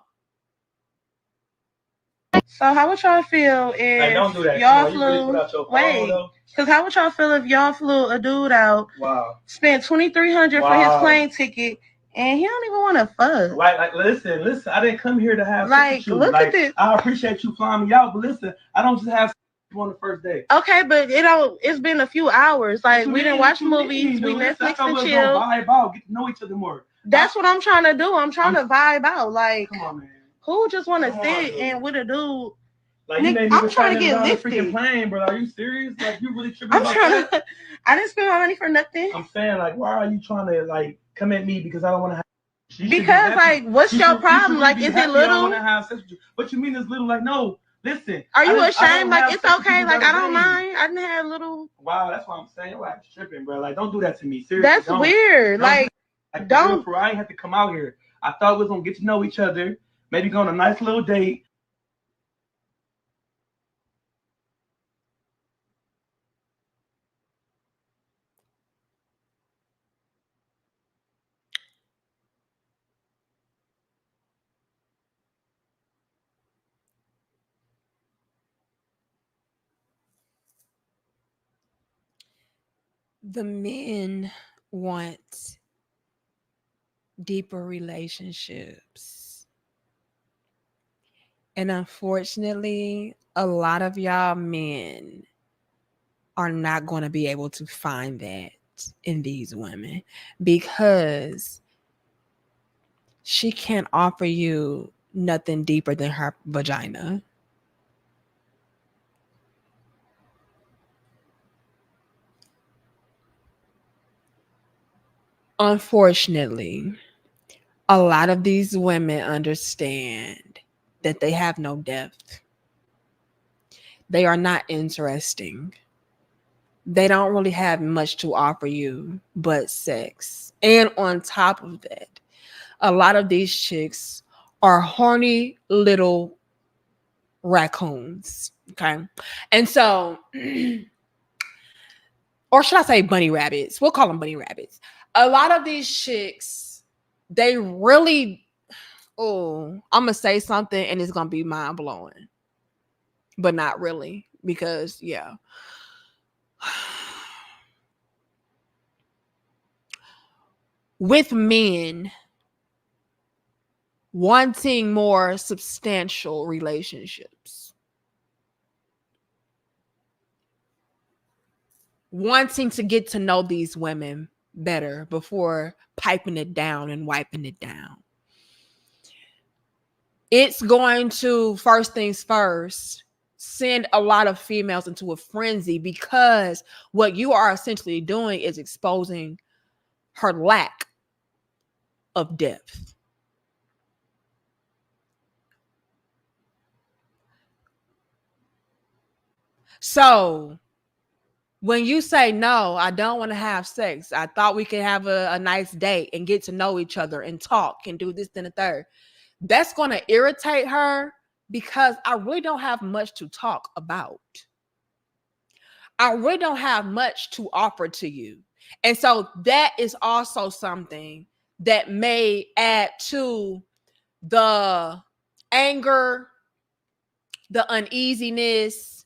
So how would y'all feel if don't do that. y'all Come on, you really put flew? out your phone, Wait, though? because how would y'all feel if y'all flew a dude out, Wow. spent $2,300 for his plane ticket, and he don't even want to fuck? Right, like listen. I didn't come here to have Like, sex with you. look Like, at this. I appreciate you flying me out, but listen, I don't just have sex with you on the first day. Okay, but it's been a few hours. Like, we didn't watch movies, we Netflix and chill. Vibe out, get to know each other more. That's what I'm trying to do. I'm trying to vibe out. Like, come on, man. Who just want to sit and with a dude? Like, Nick, I'm trying to get on lifted. The freaking plane, bro. Are you serious? Like, you really tripping I'm about trying that? I didn't spend my money for nothing. I'm saying, like, why are you trying to like come at me because I don't want to have? Because like, what's your problem? Like, is it little? I want to have sex with you. What you mean it's little? Like, no. Listen. Are you ashamed? Like, it's okay. Like, I don't mind. I didn't have little. Wow, that's what I'm saying. Like, tripping, bro. Like, don't do that to me. Seriously. That's weird. Like, don't. I ain't have to come out here. I thought we was gonna get to know each other. Maybe go on a nice little date. The men want deeper relationships. And unfortunately, a lot of y'all men are not going to be able to find that in these women because she can't offer you nothing deeper than her vagina. Unfortunately, a lot of these women understand that they have no depth. They are not interesting. They don't really have much to offer you but sex. And on top of that, a lot of these chicks are horny little raccoons. Okay. And so, or should I say bunny rabbits? We'll call them bunny rabbits. A lot of these chicks, they really, I'm going to say something and it's going to be mind blowing, but not really because, yeah. With men wanting more substantial relationships, wanting to get to know these women better before piping it down and wiping it down. It's going to, first things first, send a lot of females into a frenzy because what you are essentially doing is exposing her lack of depth. So when you say, no, I don't want to have sex, I thought we could have a nice date and get to know each other and talk and do this, then the third, that's going to irritate her because I really don't have much to talk about. I really don't have much to offer to you. And so that is also something that may add to the anger, the uneasiness,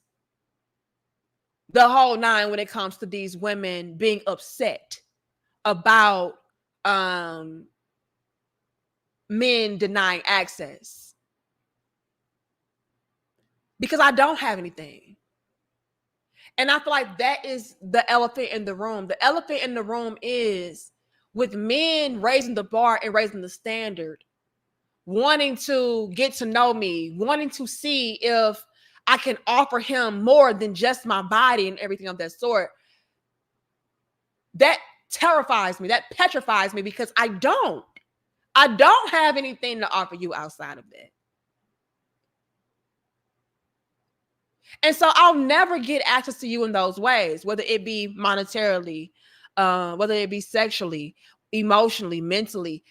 the whole nine when it comes to these women being upset about men denying access. Because I don't have anything. And I feel like that is the elephant in the room. The elephant in the room is with men raising the bar and raising the standard, wanting to get to know me, wanting to see if I can offer him more than just my body and everything of that sort. That terrifies me. That petrifies me because I don't have anything to offer you outside of that. And so I'll never get access to you in those ways, whether it be monetarily, whether it be sexually, emotionally, mentally,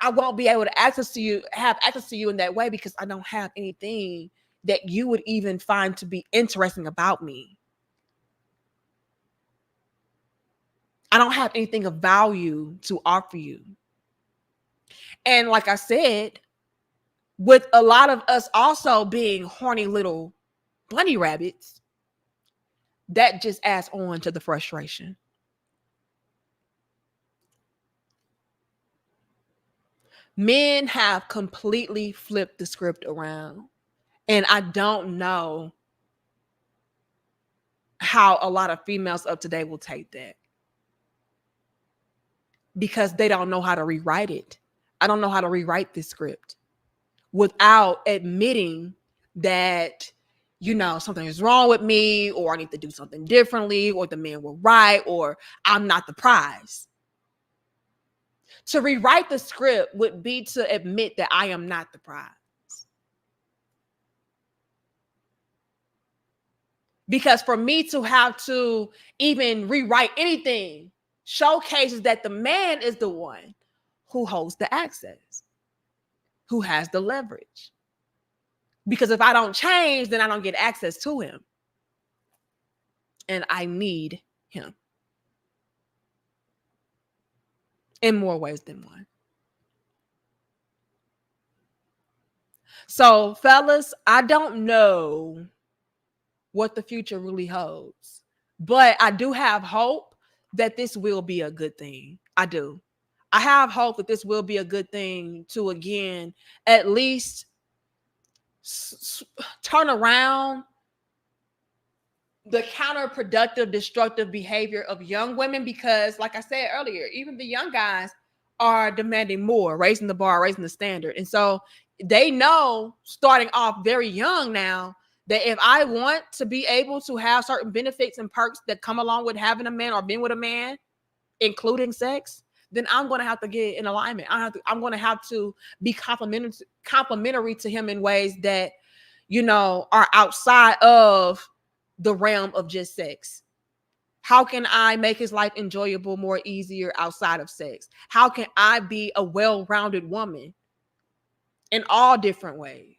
I won't be able to have access to you in that way because I don't have anything that you would even find to be interesting about me. I don't have anything of value to offer you. And like I said, with a lot of us also being horny little bunny rabbits, that just adds on to the frustration. Men have completely flipped the script around. And I don't know how a lot of females of today will take that. Because they don't know how to rewrite it. I don't know how to rewrite this script without admitting that, something is wrong with me, or I need to do something differently, or the men were right, or I'm not the prize. To rewrite the script would be to admit that I am not the prize. Because for me to have to even rewrite anything showcases that the man is the one who holds the access, who has the leverage. Because if I don't change, then I don't get access to him. And I need him in more ways than one. So, fellas, I don't know what the future really holds, but I do have hope that this will be a good thing. I do. I have hope that this will be a good thing to, again, at least turn around the counterproductive, destructive behavior of young women, because like I said earlier, even the young guys are demanding more, raising the bar, raising the standard. And so they know, starting off very young now, that if I want to be able to have certain benefits and perks that come along with having a man or being with a man, including sex, then I'm going to have to get in alignment. I'm going to have to be complimentary to him in ways that, are outside of the realm of just sex. How can I make his life enjoyable, more easier outside of sex? How can I be a well-rounded woman in all different ways?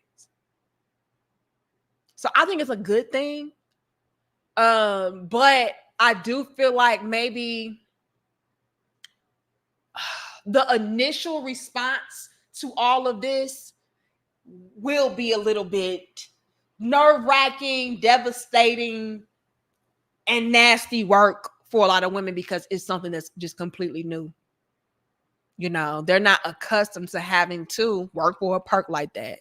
So I think it's a good thing. But I do feel like maybe the initial response to all of this will be a little bit nerve-wracking, devastating, and nasty work for a lot of women because it's something that's just completely new. They're not accustomed to having to work for a perk like that,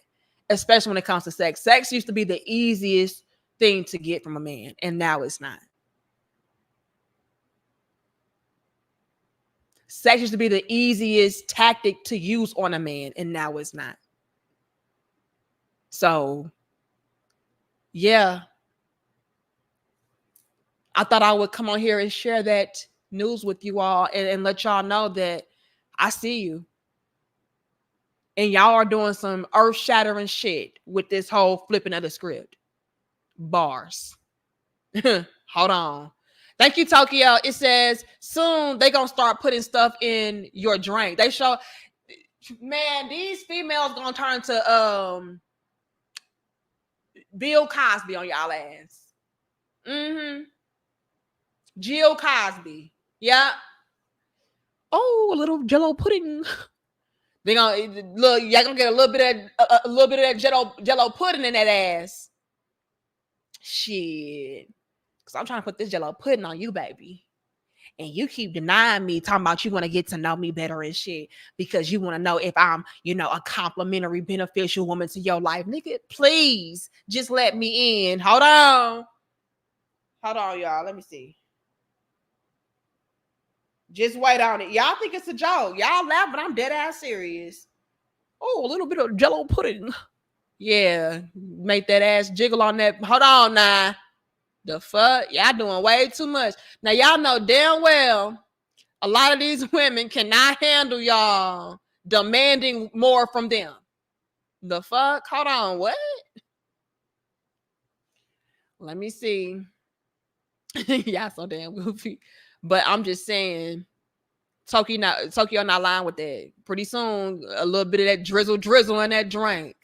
especially when it comes to sex. Sex used to be the easiest thing to get from a man, and now it's not. Sex used to be the easiest tactic to use on a man, and now it's not. So, yeah. I thought I would come on here and share that news with you all and let y'all know that I see you. And y'all are doing some earth-shattering shit with this whole flipping of the script. Bars. Hold on. Thank you, Tokyo. It says, soon they going to start putting stuff in your drink. They show, man, these females going to turn to Bill Cosby on y'all ass. Jill Cosby. Yeah. Oh, a little Jello pudding. They gonna look. Y'all gonna get a little bit of that Jello pudding in that ass. Shit, because I'm trying to put this Jello pudding on you, baby, and you keep denying me, talking about you want to get to know me better and shit because you want to know if I'm, a complimentary, beneficial woman to your life, nigga. Please, just let me in. Hold on, y'all. Let me see. Just wait on it. Y'all think it's a joke. Y'all laugh, but I'm dead ass serious. Oh, a little bit of Jello pudding. Yeah, make that ass jiggle on that. Hold on now. The fuck? Y'all doing way too much. Now, y'all know damn well a lot of these women cannot handle y'all demanding more from them. The fuck? Hold on. What? Let me see. Y'all so damn goofy. But I'm just saying, Tokyo not lying with that. Pretty soon, a little bit of that drizzle in that drink.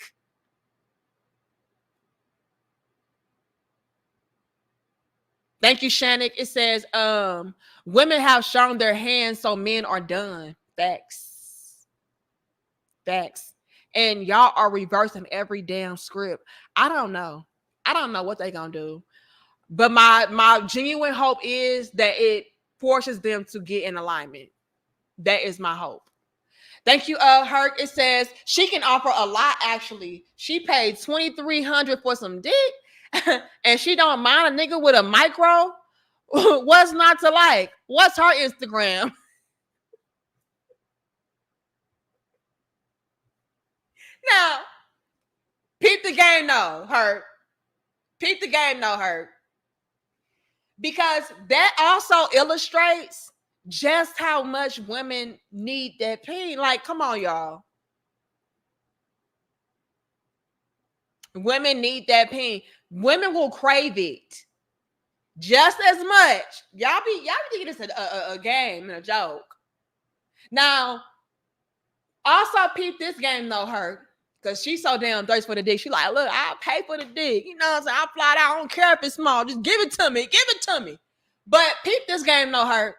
Thank you, Shannick. It says, women have shown their hands, so men are done. Facts. And y'all are reversing every damn script. I don't know what they gonna do. But my genuine hope is that it forces them to get in alignment. That is my hope. Thank you, Herc. It says she can offer a lot. Actually, she paid $2,300 for some dick, and she don't mind a nigga with a micro. What's not to like? What's her Instagram? Now, peep the game, no, Herc. Peep the game, no, Herc. Because that also illustrates just how much women need that pain. Like, come on, y'all. Women need that pain. Women will crave it just as much. Y'all be thinking it's a game and a joke. Now, also peep this game though, her. Because she's so damn thirsty for the dick. She like, look, I'll pay for the dick. You know what I'm saying? I'll fly out. I don't care if it's small. Just give it to me. Give it to me. But peep this game though, her.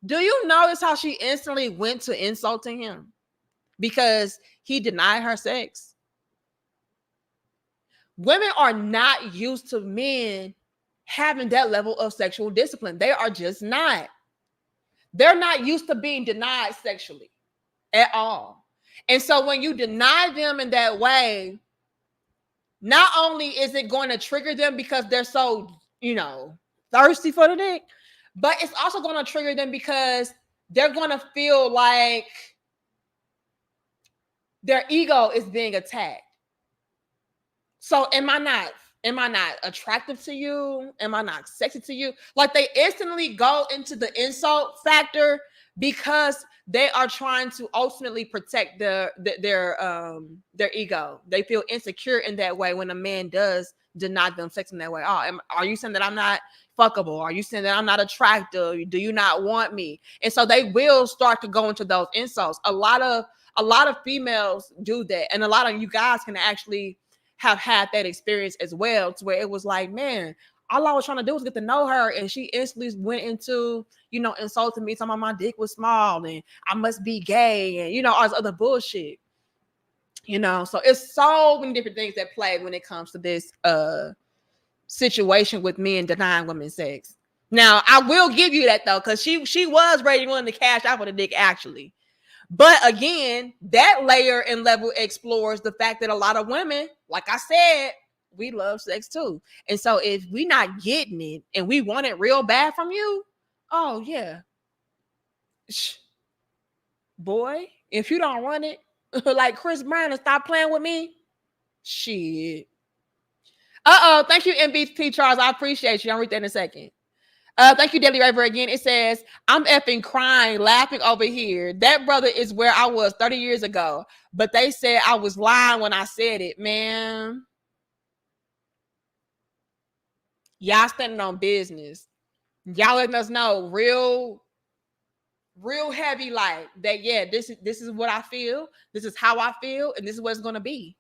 Do you notice how she instantly went to insulting him? Because he denied her sex. Women are not used to men having that level of sexual discipline. They are just not. They're not used to being denied sexually at all. And so when you deny them in that way, not only is it going to trigger them because they're so, thirsty for the dick, but it's also going to trigger them because they're going to feel like their ego is being attacked. So am I not attractive to you? Am I not sexy to you? Like they instantly go into the insult factor because they are trying to ultimately protect their ego. They feel insecure in that way when a man does deny them sex in that way. Oh, are you saying that I'm not fuckable? Are you saying that I'm not attractive? Do you not want me? And so they will start to go into those insults. A lot of females do that, and a lot of you guys can actually have had that experience as well, to where it was like, man, all I was trying to do was get to know her, and she instantly went into, insulting me, talking about my dick was small and I must be gay, and all this other bullshit. So it's so many different things that play when it comes to this situation with men denying women sex. Now, I will give you that though, because she was ready, willing to cash out for the dick actually. But again, that layer and level explores the fact that a lot of women, like I said, we love sex too. And so if we not getting it and we want it real bad from you, oh yeah. Boy, if you don't run it like Chris Brown and stop playing with me, shit. Thank you, MVP Charles. I appreciate you. I'll read that in a second. Thank you, Daily Raver again. It says, I'm effing crying, laughing over here. That brother is where I was 30 years ago. But they said I was lying when I said it, man. Y'all standing on business. Y'all letting us know real heavy like that. Yeah, this is what I feel. This is how I feel. And this is what it's going to be.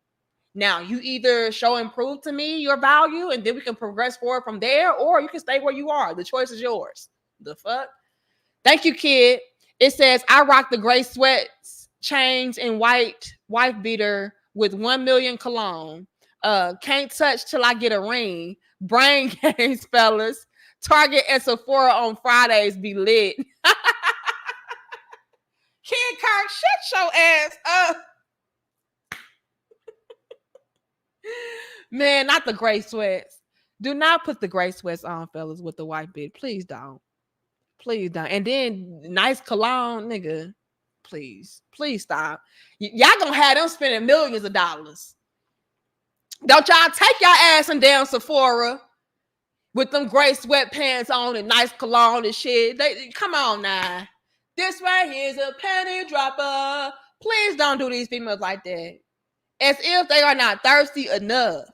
Now, you either show and prove to me your value, and then we can progress forward from there, or you can stay where you are. The choice is yours. The fuck? Thank you, kid. It says, I rock the gray sweats, chains, and white wife beater with 1 million cologne. Can't touch till I get a ring. Brain games, fellas. Target and Sephora on Fridays be lit. Kid Kirk, shut your ass up. Man, not the gray sweats. Do not put the gray sweats on, fellas, with the white beat. Please don't. Please don't. And then nice cologne, nigga. Please stop. Y'all gonna have them spending millions of dollars. Don't y'all take y'all ass and down Sephora with them gray sweatpants on and nice cologne and shit. Come on now. This right here is a penny dropper. Please don't do these females like that. As if they are not thirsty enough.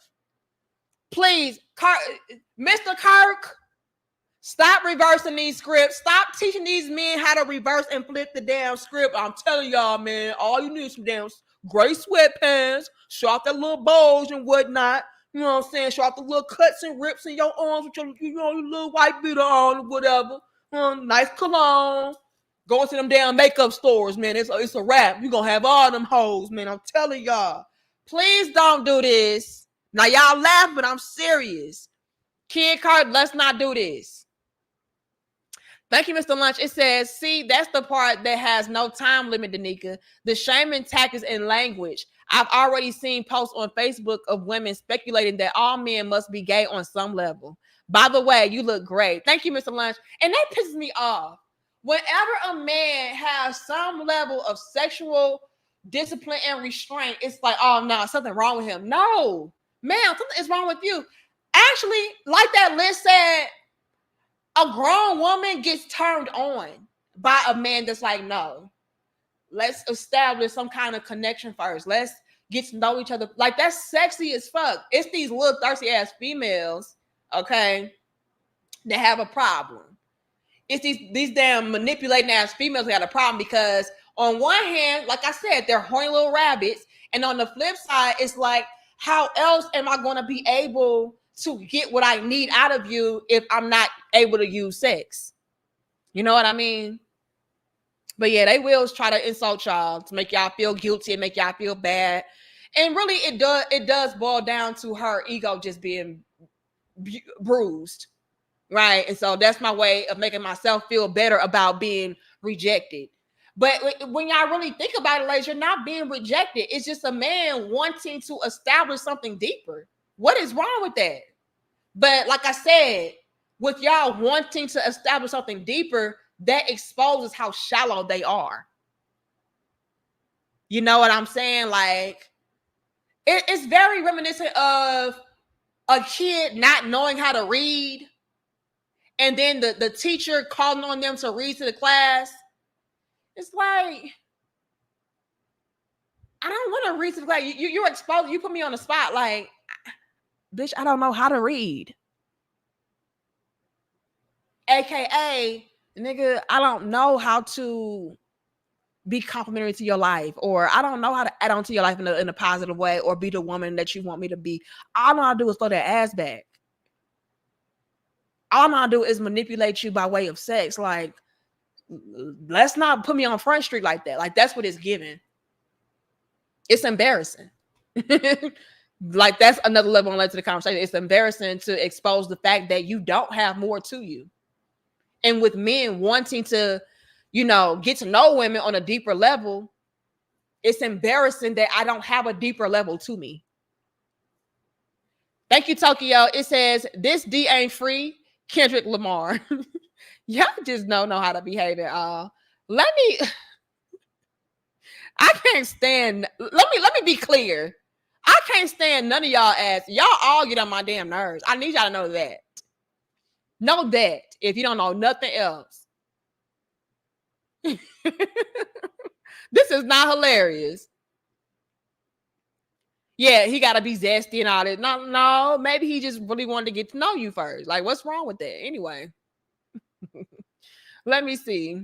Please, Mr. Kirk, Stop reversing these scripts. Stop teaching these men how to reverse and flip the damn script. I'm telling y'all, man, all you need is some damn gray sweatpants, show off that little bulge and whatnot. You know what I'm saying? Show off the little cuts and rips in your arms with your, your little white beater on or whatever. Nice cologne. Go into them damn makeup stores, man. It's a wrap. You're going to have all them hoes, man. I'm telling y'all. Please don't do this. Now, y'all laugh, but I'm serious. Kid card, let's not do this. Thank you, Mr. Lunch. It says, see, that's the part that has no time limit, Danica. The shaming tactics in language. I've already seen posts on Facebook of women speculating that all men must be gay on some level. By the way, you look great. Thank you, Mr. Lunch. And that pisses me off. Whenever a man has some level of sexual discipline and restraint, it's like, oh, no, something wrong with him. No, man, something is wrong with you. Actually, like that list said, a grown woman gets turned on by a man that's like, no, let's establish some kind of connection first. Let's get to know each other. Like, that's sexy as fuck. It's these little thirsty ass females, okay, that have a problem. It's these damn manipulating ass females that have a problem because on one hand, like I said, they're horny little rabbits. And on the flip side, it's like, how else am I going to be able to get what I need out of you if I'm not able to use sex? You know what I mean? But yeah, they will try to insult y'all to make y'all feel guilty and make y'all feel bad. And really, it does boil down to her ego just being bruised, right? And so that's my way of making myself feel better about being rejected. But when y'all really think about it, ladies, you're not being rejected. It's just a man wanting to establish something deeper. What is wrong with that? But like I said, with y'all wanting to establish something deeper, that exposes how shallow they are. You know what I'm saying? Like, it's very reminiscent of a kid not knowing how to read, and then the teacher calling on them to read to the class. It's like, I don't want to read to the class. You're exposed. You put me on the spot. Like, bitch, I don't know how to read. AKA, nigga, I don't know how to be complimentary to your life, or I don't know how to add on to your life in a positive way, or be the woman that you want me to be. All I know how to do is throw that ass back. All I know how to do is manipulate you by way of sex. Like, let's not put me on Front Street like that. Like, that's what it's giving. It's embarrassing. Like, that's another level on to the conversation. It's embarrassing to expose the fact that you don't have more to you. And with men wanting to, get to know women on a deeper level, it's embarrassing that I don't have a deeper level to me. Thank you, Tokyo. It says, this D ain't free. Kendrick Lamar. Y'all just don't know how to behave at all. I can't stand, let me be clear. I can't stand none of y'all ass. Y'all all get on my damn nerves. I need y'all to know that. Know that if you don't know nothing else. This is not hilarious. Yeah, he got to be zesty and all that. No, maybe he just really wanted to get to know you first. Like, what's wrong with that? Anyway, let me see.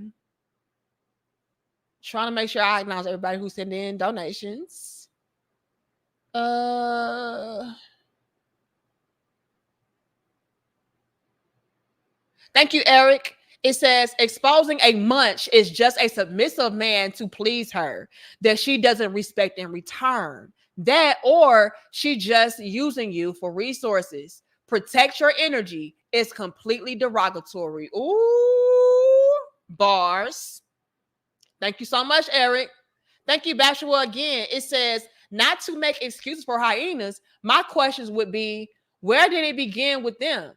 Trying to make sure I acknowledge everybody who sent in donations. Thank you, Eric. It says, exposing a munch is just a submissive man to please her that she doesn't respect in return. That, or she just using you for resources. Protect your energy is completely derogatory. Ooh, bars. Thank you so much, Eric. Thank you, Bashua, again. It says, not to make excuses for hyenas, my questions would be, where did it begin with them?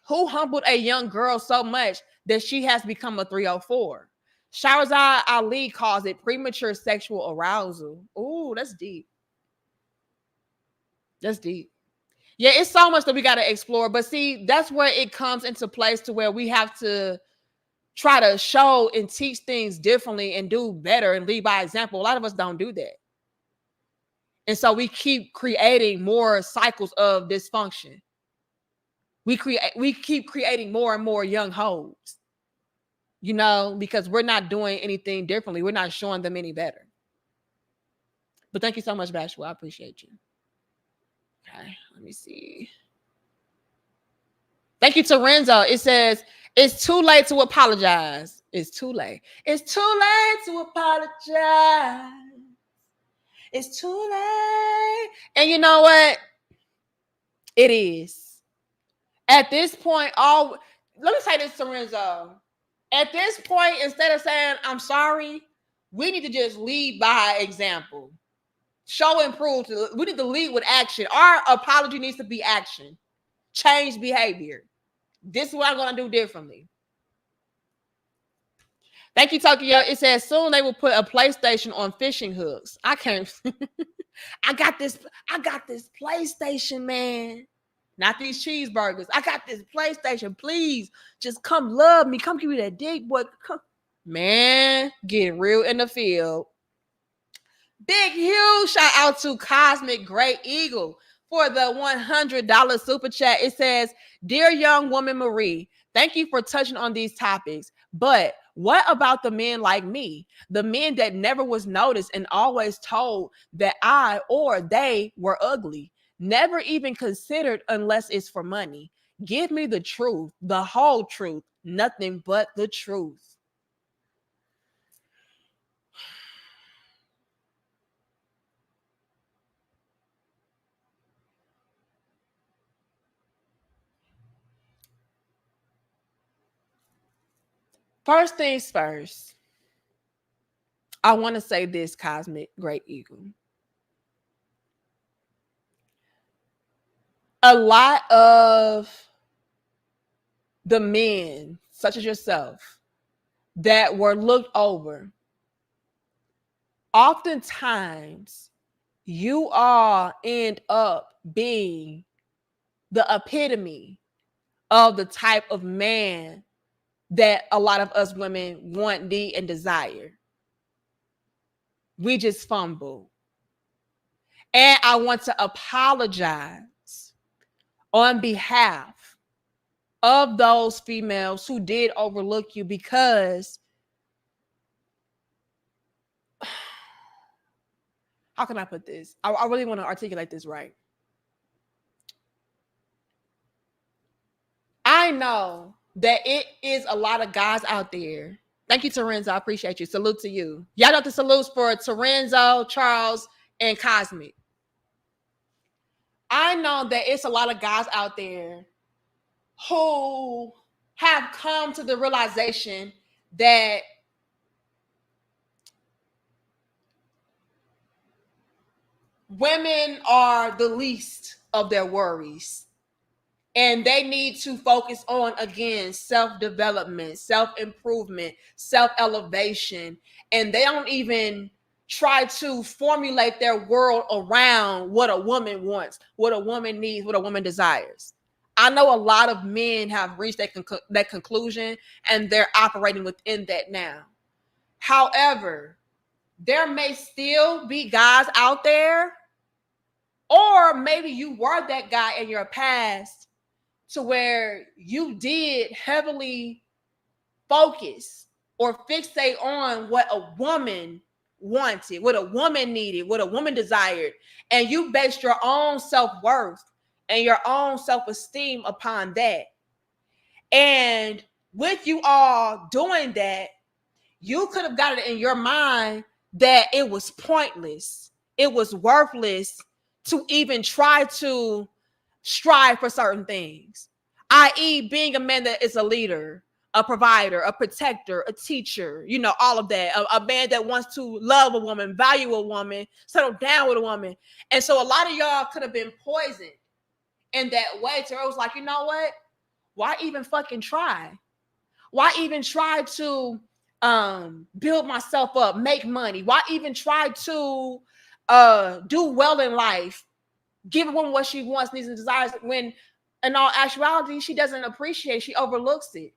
Who humbled a young girl so much that she has become a 304? Shahrazad Ali calls it premature sexual arousal. Ooh, that's deep. That's deep. Yeah, it's so much that we got to explore. But see, that's where it comes into place to where we have to try to show and teach things differently and do better and lead by example. A lot of us don't do that. And so we keep creating more cycles of dysfunction. we keep creating more and more young hoes, you know, because we're not doing anything differently. We're not showing them any better. But thank you so much, Bashful. I appreciate you. Okay, let me see. Thank you to Renzo. It says, it's too late to apologize. It's too late. It's too late to apologize. It's too late. And you know what? It is. At this point, let me say this to Renzo. At this point, instead of saying, I'm sorry, we need to just lead by example. Show and prove. We need to lead with action. Our apology needs to be action. Change behavior. This is what I'm going to do differently. Thank you, Tokyo. It says soon they will put a PlayStation on fishing hooks. I can't. I got this PlayStation, man. Not these cheeseburgers. I got this PlayStation. Please, just come love me. Come give me that dick, boy. Come. Man, getting real in the field. Big, huge shout out to Cosmic Great Eagle for the $100 super chat. It says, dear young woman Marie, thank you for touching on these topics. But what about the men like me? The men that never was noticed and always told that I or they were ugly. Never even considered unless it's for money. Give me the truth, the whole truth, nothing but the truth. First things first, I want to say this, Cosmic Great Eagle. A lot of the men, such as yourself, that were looked over, oftentimes you all end up being the epitome of the type of man that a lot of us women want, need, and desire. We just fumble. And I want to apologize on behalf of those females who did overlook you, because how can I put this? I really want to articulate this right. I know that it is a lot of guys out there. Thank you, Terenzo. I appreciate you. Salute to you. Y'all got the salutes for Terenzo, Charles, and Cosmic. I know that it's a lot of guys out there who have come to the realization that women are the least of their worries. And they need to focus on, again, self-development, self-improvement, self-elevation. And they don't even try to formulate their world around what a woman wants, what a woman needs, what a woman desires. I know a lot of men have reached that conclusion, and they're operating within that now. However, there may still be guys out there, or maybe you were that guy in your past, to where you did heavily focus or fixate on what a woman wanted, what a woman needed, what a woman desired. And you based your own self-worth and your own self-esteem upon that. And with you all doing that, you could have got it in your mind that it was pointless. It was worthless to even try to strive for certain things, i.e. being a man that is a leader, a provider, a protector, a teacher, you know, all of that. A man that wants to love a woman, value a woman, settle down with a woman. And so a lot of y'all could have been poisoned in that way to where it was like, you know what? Why even fucking try? Why even try to build myself up, make money? Why even try to do well in life? Give a woman what she wants, needs, and desires, when in all actuality, she doesn't appreciate, she overlooks it.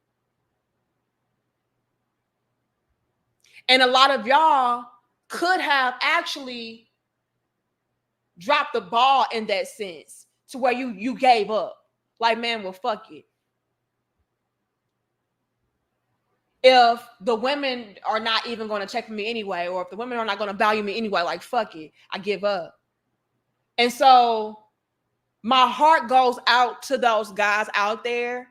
And a lot of y'all could have actually dropped the ball in that sense, to where you gave up. Like, man, well, fuck it. If the women are not even going to check for me anyway, or if the women are not going to value me anyway, like, fuck it, I give up. And so my heart goes out to those guys out there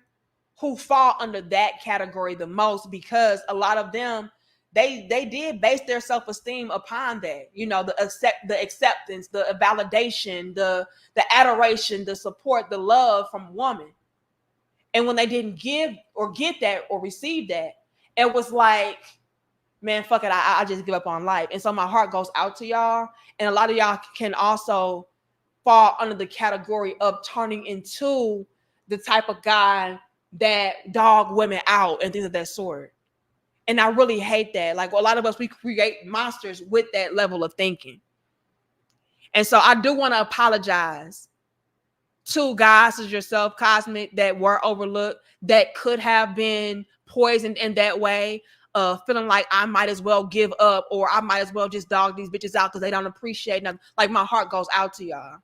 who fall under that category the most, because a lot of them, they did base their self-esteem upon that, you know, the acceptance, the validation, the adoration, the support, the love from woman. And when they didn't give or get that or receive that, it was like, man, fuck it, I just give up on life. And so my heart goes out to y'all. And a lot of y'all can also fall under the category of turning into the type of guy that dog women out and things of that sort. And I really hate that. Like, a lot of us, we create monsters with that level of thinking. And so I do want to apologize to guys as yourself, Cosmic, that were overlooked, that could have been poisoned in that way, feeling like I might as well give up, or I might as well just dog these bitches out because they don't appreciate nothing. Like, my heart goes out to y'all.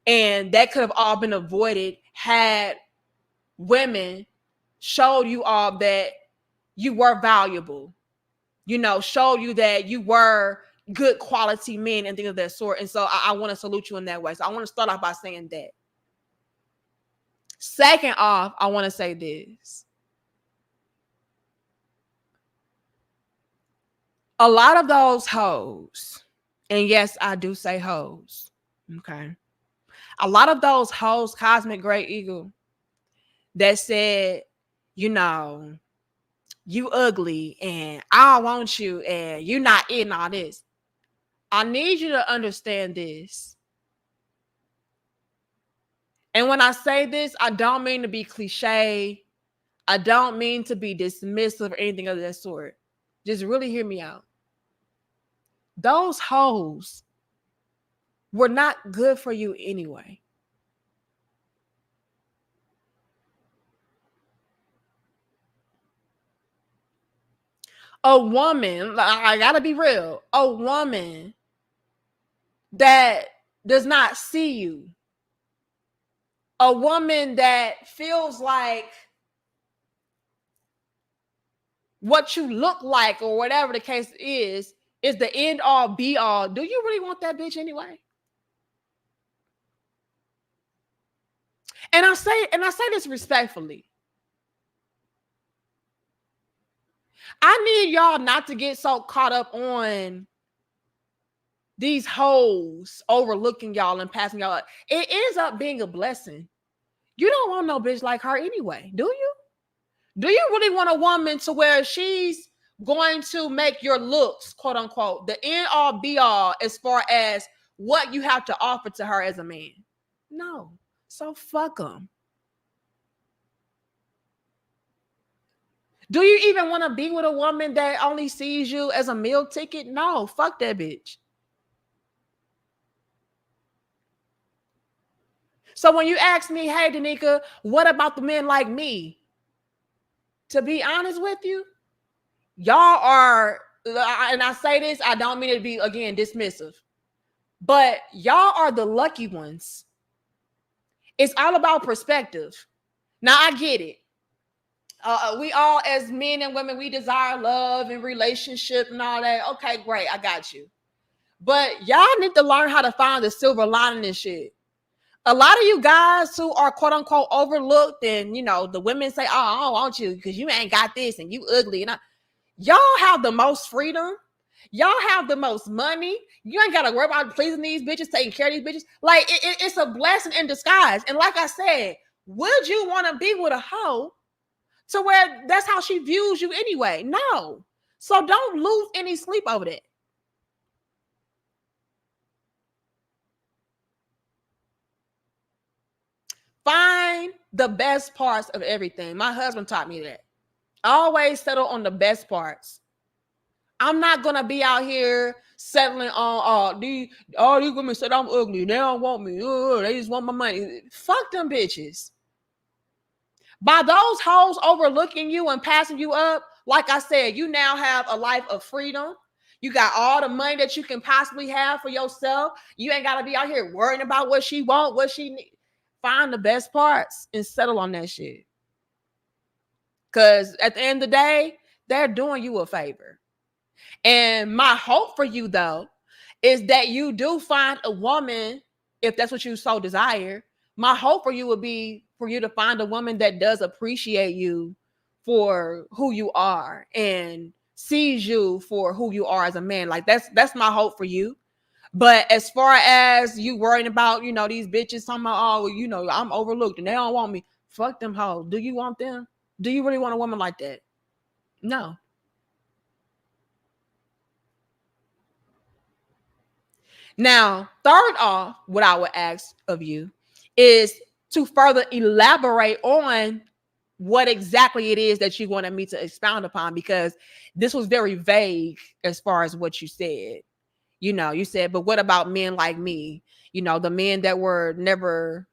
And that could have all been avoided had women showed you all that you were valuable, you know, showed you that you were good quality men and things of that sort. And so I want to salute you in that way. So I want to start off by saying that. Second off, I want to say this. A lot of those hoes, and yes, I do say hoes, okay? A lot of those hoes, Cosmic Great Eagle, that said, you know, you ugly and I don't want you and you're not in all this. I need you to understand this. And when I say this, I don't mean to be cliche. I don't mean to be dismissive or anything of that sort. Just really hear me out. Those hoes were not good for you anyway. A woman, I gotta be real, a woman that does not see you, a woman that feels like what you look like or whatever the case is the end all be all. Do you really want that bitch anyway? And I say this respectfully. I need y'all not to get so caught up on these hoes overlooking y'all and passing y'all up. It ends up being a blessing. You don't want no bitch like her anyway, do you? Do you really want a woman to where she's going to make your looks, quote unquote, the end all be all as far as what you have to offer to her as a man? No. So fuck them. Do you even want to be with a woman that only sees you as a meal ticket? No, fuck that bitch. So when you ask me, hey, Danica, what about the men like me? To be honest with you, y'all are, and I say this, I don't mean it to be, again, dismissive, but y'all are the lucky ones. It's all about perspective. Now, I get it. We all, as men and women, we desire love and relationship and all that. Okay, great. I got you. But y'all need to learn how to find the silver lining and shit. A lot of you guys who are quote unquote overlooked, and you know, the women say, oh, I don't want you because you ain't got this and you ugly. And y'all have the most freedom. Y'all have the most money. You ain't got to worry about pleasing these bitches, taking care of these bitches. Like, it's a blessing in disguise. And like I said, would you want to be with a hoe to where that's how she views you anyway? No. So don't lose any sleep over that. Find the best parts of everything. My husband taught me that. Always settle on the best parts. I'm not gonna be out here settling on these women said I'm ugly. They don't want me. They just want my money. Fuck them bitches. By those hoes overlooking you and passing you up, like I said, you now have a life of freedom. You got all the money that you can possibly have for yourself. You ain't gotta be out here worrying about what she want, what she need. find the best parts and settle on that shit. Because at the end of the day, they're doing you a favor. And my hope for you, though, is that you do find a woman, if that's what you so desire. My hope for you would be for you to find a woman that does appreciate you for who you are and sees you for who you are as a man. Like that's my hope for you. But as far as you worrying about, you know, these bitches talking about, oh, you know, I'm overlooked and they don't want me. Fuck them hoes. Do you want them? Do you really want a woman like that? No. Now, third off, what I would ask of you is to further elaborate on what exactly it is that you wanted me to expound upon, because this was very vague as far as what you said. You know, you said, but what about men like me? You know, the men that were never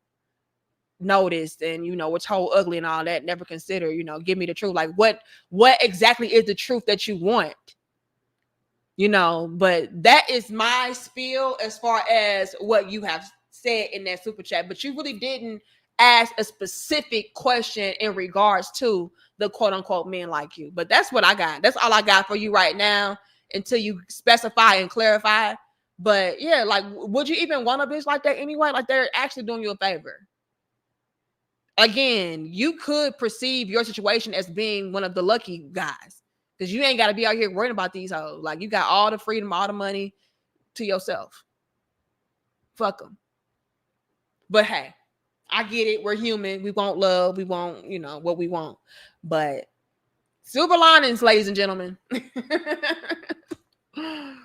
noticed and, you know, were told ugly and all that, never consider, you know, give me the truth. Like what exactly is the truth that you want? You know, but that is my spiel as far as what you have said in that super chat. But you really didn't ask a specific question in regards to the quote unquote men like you. But that's what I got. That's all I got for you right now until you specify and clarify. But yeah, like, would you even want a bitch like that anyway? Like, they're actually doing you a favor. Again, you could perceive your situation as being one of the lucky guys, because you ain't got to be out here worrying about these hoes. Like, you got all the freedom, all the money to yourself. Fuck them. But hey, I get it. We're human. We want love. We want, you know, what we want. But silver linings, ladies and gentlemen.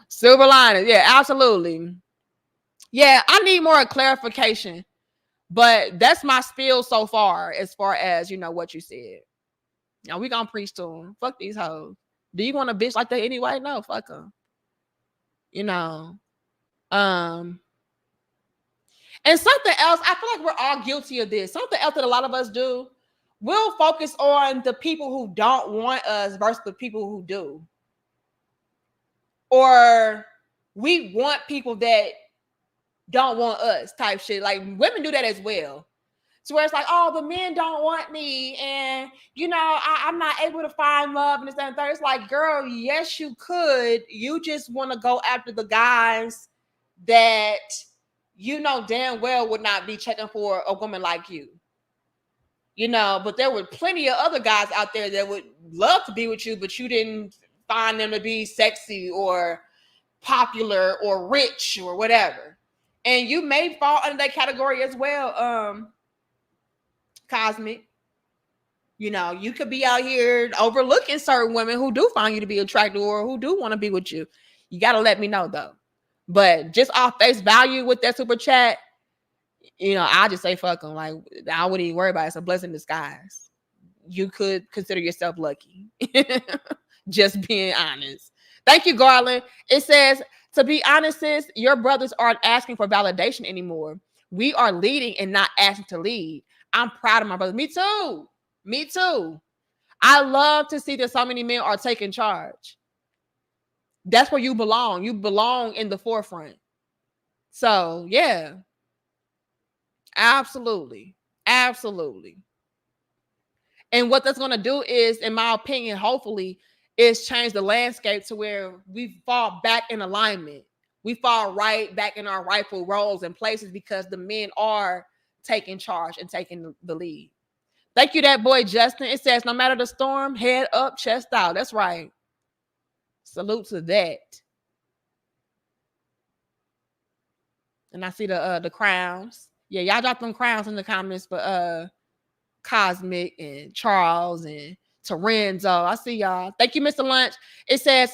Silver linings. Yeah, absolutely. Yeah, I need more clarification. But that's my spiel so far as, you know, what you said. Now we gonna preach to them. Fuck these hoes. Do you want a bitch like that anyway? No, fuck them. You know. And something else, I feel like we're all guilty of this. Something else that a lot of us do, we'll focus on the people who don't want us versus the people who do. Or we want people that don't want us type shit. Like, women do that as well. So where it's like, oh, the men don't want me, and you know, I'm not able to find love and this and that. It's like, girl, yes, you could. You just want to go after the guys that you know damn well would not be checking for a woman like you. You know, but there were plenty of other guys out there that would love to be with you, but you didn't find them to be sexy or popular or rich or whatever. And you may fall under that category as well. Cosmic, you know, you could be out here overlooking certain women who do find you to be attractive or who do want to be with you. You got to let me know though. But just off face value with that super chat, you know, I just say fuck them. Like, I wouldn't even worry about it. It's a blessing in disguise. You could consider yourself lucky. Just being honest. Thank you, Garland. It says, to be honest, sis, your brothers aren't asking for validation anymore. We are leading and not asking to lead. I'm proud of my brothers. Me too. Me too. I love to see that so many men are taking charge. That's where you belong. You belong in the forefront. So, yeah. Absolutely. Absolutely. And what that's going to do is, in my opinion, hopefully, is change the landscape to where we fall back in alignment. We fall right back in our rightful roles and places because the men are taking charge and taking the lead. Thank you, that boy Justin. It says, no matter the storm, head up, chest out. That's right. Salute to that. And I see the crowns. Yeah, y'all drop them crowns in the comments for Cosmic and Charles and Terenzo. I see y'all. Thank you, Mr. Lunch. It says,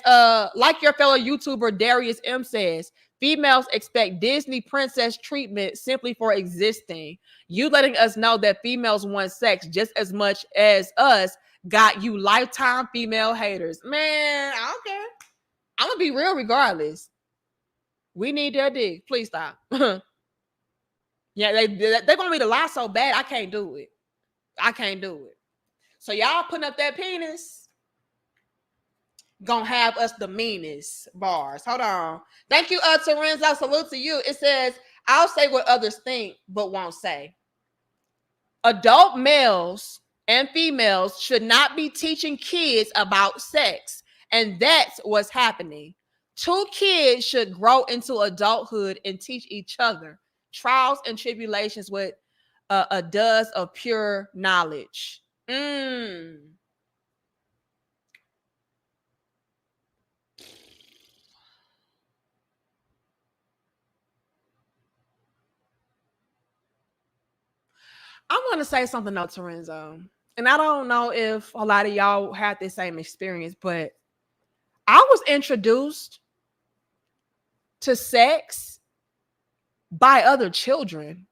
like your fellow YouTuber Darius M says, females expect Disney princess treatment simply for existing. You letting us know that females want sex just as much as us got you lifetime female haters. Man, I don't care. I'm gonna be real regardless. We need their dick. Please stop. Yeah, they want me to lie so bad. I can't do it. I can't do it. So y'all putting up that penis gonna have us the meanest bars. Hold on. Thank you, Terenzo. Salute to you. It says, I'll say what others think, but won't say. Adult males and females should not be teaching kids about sex. And that's what's happening. 2 kids should grow into adulthood and teach each other trials and tribulations with a dose of pure knowledge. I'm going to say something else, Lorenzo. And I don't know if a lot of y'all had the same experience, but I was introduced to sex by other children.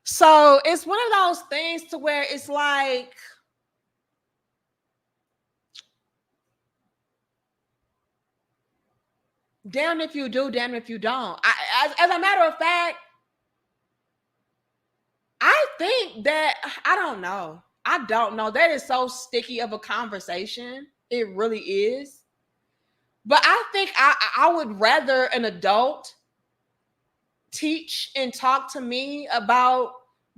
So it's one of those things to where it's like, damn if you do, damn if you don't. As a matter of fact, I think that, I don't know. That is so sticky of a conversation. It really is. But I think I would rather an adult teach and talk to me about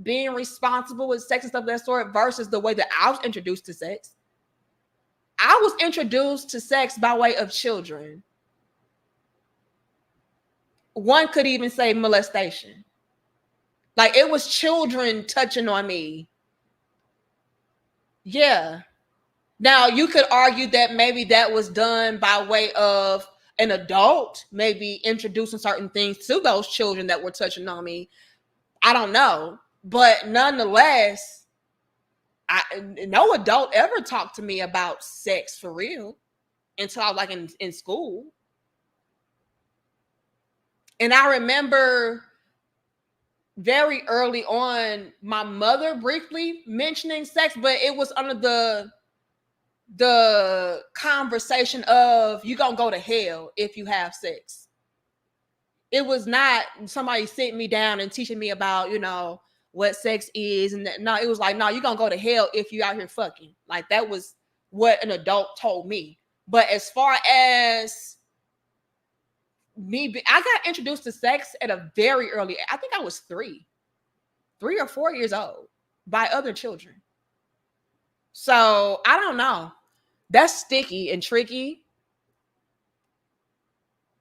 being responsible with sex and stuff of that sort versus the way that I was introduced to sex. I was introduced to sex by way of children. One could even say molestation. Like, it was children touching on me. Yeah. Now, you could argue that maybe that was done by way of an adult, maybe introducing certain things to those children that were touching on me. I don't know. But nonetheless, no adult ever talked to me about sex for real until I was like in school. And I remember very early on my mother briefly mentioning sex, but it was under the conversation of you gonna go to hell if you have sex. It was not somebody sitting me down and teaching me about, what sex is. And no, it was like, no, you're gonna go to hell if you out here fucking. Like, that was what an adult told me. But as far as I got introduced to sex at a very early, I think I was 3 or 4 years old by other children. So I don't know. That's sticky and tricky.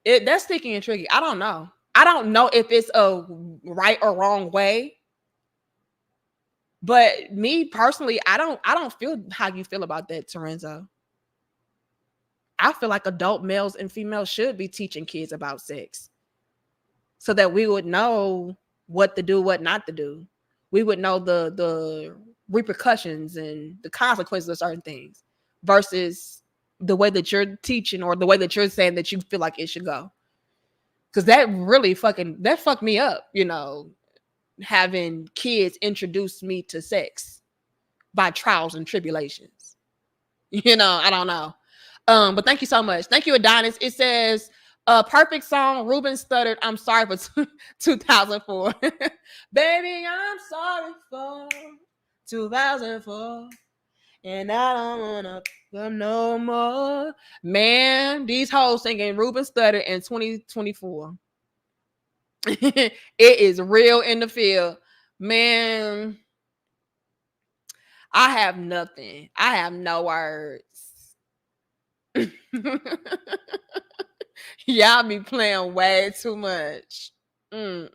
That's sticky and tricky. I don't know. I don't know if it's a right or wrong way. But me personally, I don't feel how you feel about that, Terenzo. I feel like adult males and females should be teaching kids about sex so that we would know what to do, what not to do. We would know the repercussions and the consequences of certain things versus the way that you're teaching or the way that you're saying that you feel like it should go. Because that really fucked me up, having kids introduce me to sex by trials and tribulations. I don't know. But thank you so much. Thank you, Adonis. It says, perfect song. Ruben stuttered, I'm sorry for 2004. Baby, I'm sorry for 2004. And I don't wanna come no more. Man, these hoes singing Ruben stuttered in 2024. It is real in the field. Man, I have nothing. I have no words. Y'all be playing way too much. Let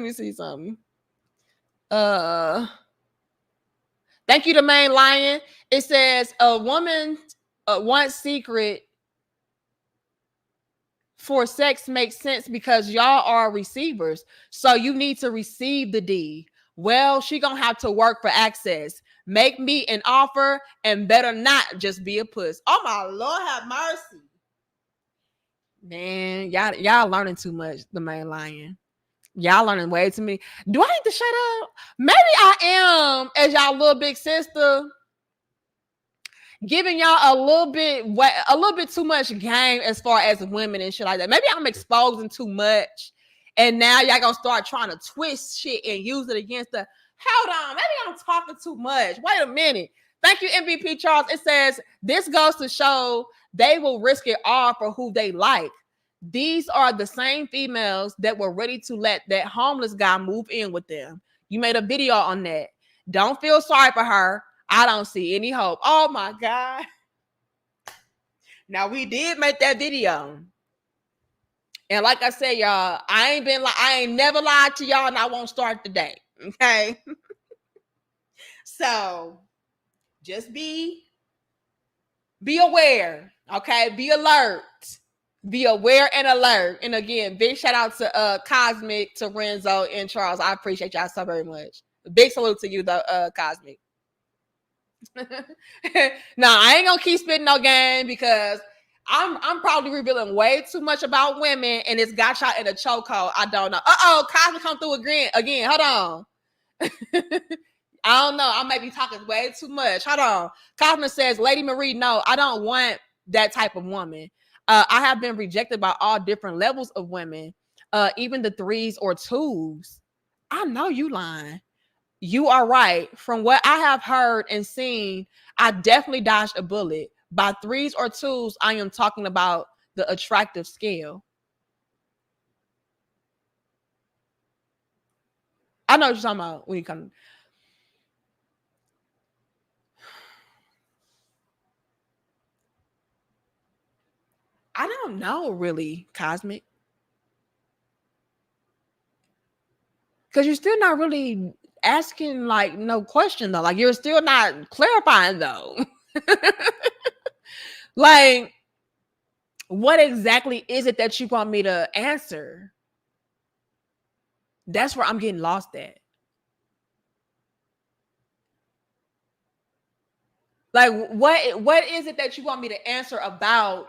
me see something. Thank you to Main Lion. It says a woman one secret for sex makes sense because y'all are receivers. So you need to receive the D. Well, she gonna have to work for access. Make me an offer and better not just be a puss. Oh my Lord, have mercy. Man, y'all learning too much, the Main Lion. Y'all learning way too many. Do I need to shut up? Maybe I am, as y'all little big sister, giving y'all a little bit too much game as far as women and shit like that. Maybe I'm exposing too much, and now y'all gonna start trying to twist shit and use it against the. Hold on, maybe I'm talking too much. Wait a minute. Thank you, MVP Charles. It says this goes to show they will risk it all for who they like. These are the same females that were ready to let that homeless guy move in with them. You made a video on that. Don't feel sorry for her. I don't see any hope. Oh my God. Now we did make that video. And like I said, y'all, I ain't never lied to y'all, and I won't start today. Okay. So just be aware. Okay. Be alert. Be aware and alert. And again, big shout out to Cosmic, to Renzo, and Charles. I appreciate y'all so very much. Big salute to you, though, Cosmic. No, I ain't gonna keep spitting no game because I'm probably revealing way too much about women, and it's got y'all in a chokehold. I don't know. Cosmic come through again. Hold on. I don't know. I might be talking way too much. Hold on. Cosmic says, Lady Marie, no, I don't want that type of woman. I have been rejected by all different levels of women, even the 3s or 2s. I know you lying. You are right. From what I have heard and seen, I definitely dodged a bullet. By 3s or 2s, I am talking about the attractive scale. I know what you're talking about when you come. I don't know, really, Cosmic. Because you're still not really asking, like, no question, though. Like, you're still not clarifying, though. Like, what exactly is it that you want me to answer? That's where I'm getting lost at. Like, what is it that you want me to answer about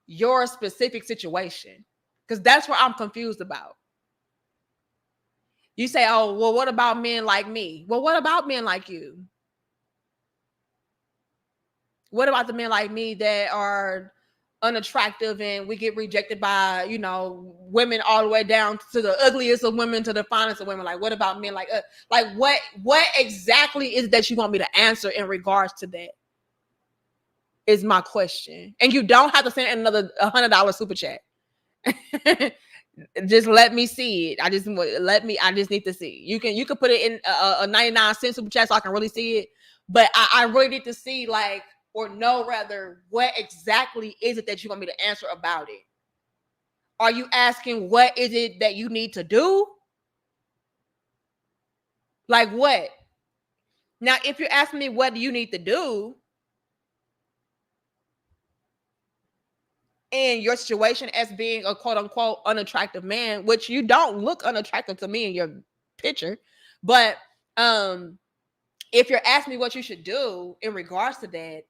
your specific situation? Because that's where I'm confused about. You say, oh, well, what about men like me? Well, what about men like you? What about the men like me that are unattractive and we get rejected by, women all the way down to the ugliest of women to the finest of women? Like, what about men like us? Like, what exactly is that you want me to answer in regards to that? Is my question. And you don't have to send another $100 super chat. Just let me see it. I just need to see. You can put it in a 99-cent super chat so I can really see it. But I really need to see, like, or know rather, what exactly is it that you want me to answer about it? Are you asking what is it that you need to do? Like what? Now, if you're asking me what do you need to do in your situation as being a quote unquote unattractive man, which you don't look unattractive to me in your picture, but if you're asking me what you should do in regards to that,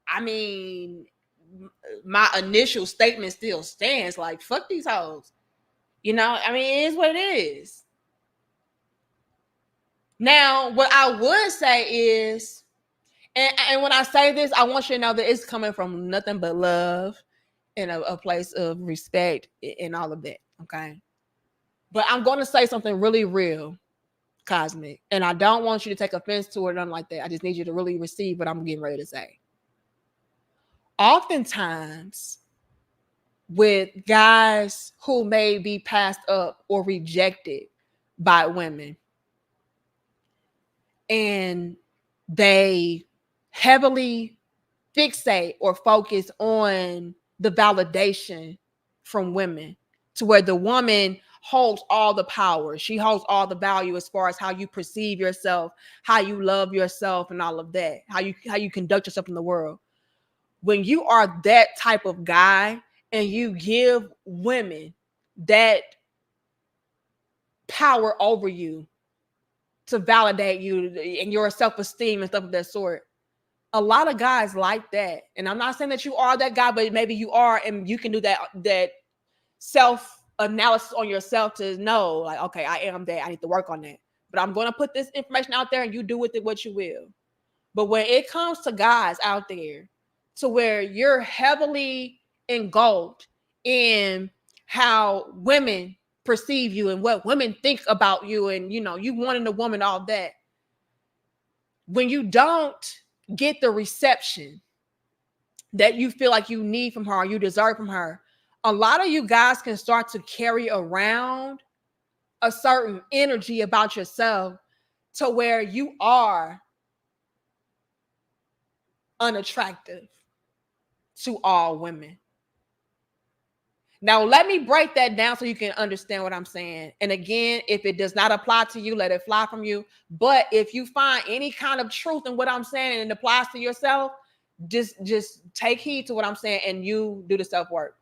I mean, my initial statement still stands. Like, fuck these hoes. I mean, it is what it is. Now, what I would say is, and when I say this, I want you to know that it's coming from nothing but love and a place of respect and all of that. Okay. But I'm going to say something really real, Cosmic. And I don't want you to take offense to it or nothing like that. I just need you to really receive what I'm getting ready to say. Oftentimes, with guys who may be passed up or rejected by women, and they heavily fixate or focus on the validation from women, to where the woman holds all the power. She holds all the value as far as how you perceive yourself, how you love yourself, and all of that, how you conduct yourself in the world. When you are that type of guy and you give women that power over you to validate you and your self-esteem and stuff of that sort, a lot of guys like that. And I'm not saying that you are that guy, but maybe you are, and you can do that self-analysis on yourself to know, like, okay, I am that. I need to work on that. But I'm going to put this information out there and you do with it what you will. But when it comes to guys out there, to where you're heavily engulfed in how women perceive you and what women think about you, and you wanting a woman, all that, when you don't get the reception that you feel like you need from her or you deserve from her, a lot of you guys can start to carry around a certain energy about yourself to where you are unattractive to all women. Now, let me break that down so you can understand what I'm saying. And again, if it does not apply to you, let it fly from you. But if you find any kind of truth in what I'm saying and it applies to yourself, just take heed to what I'm saying and you do the self-work.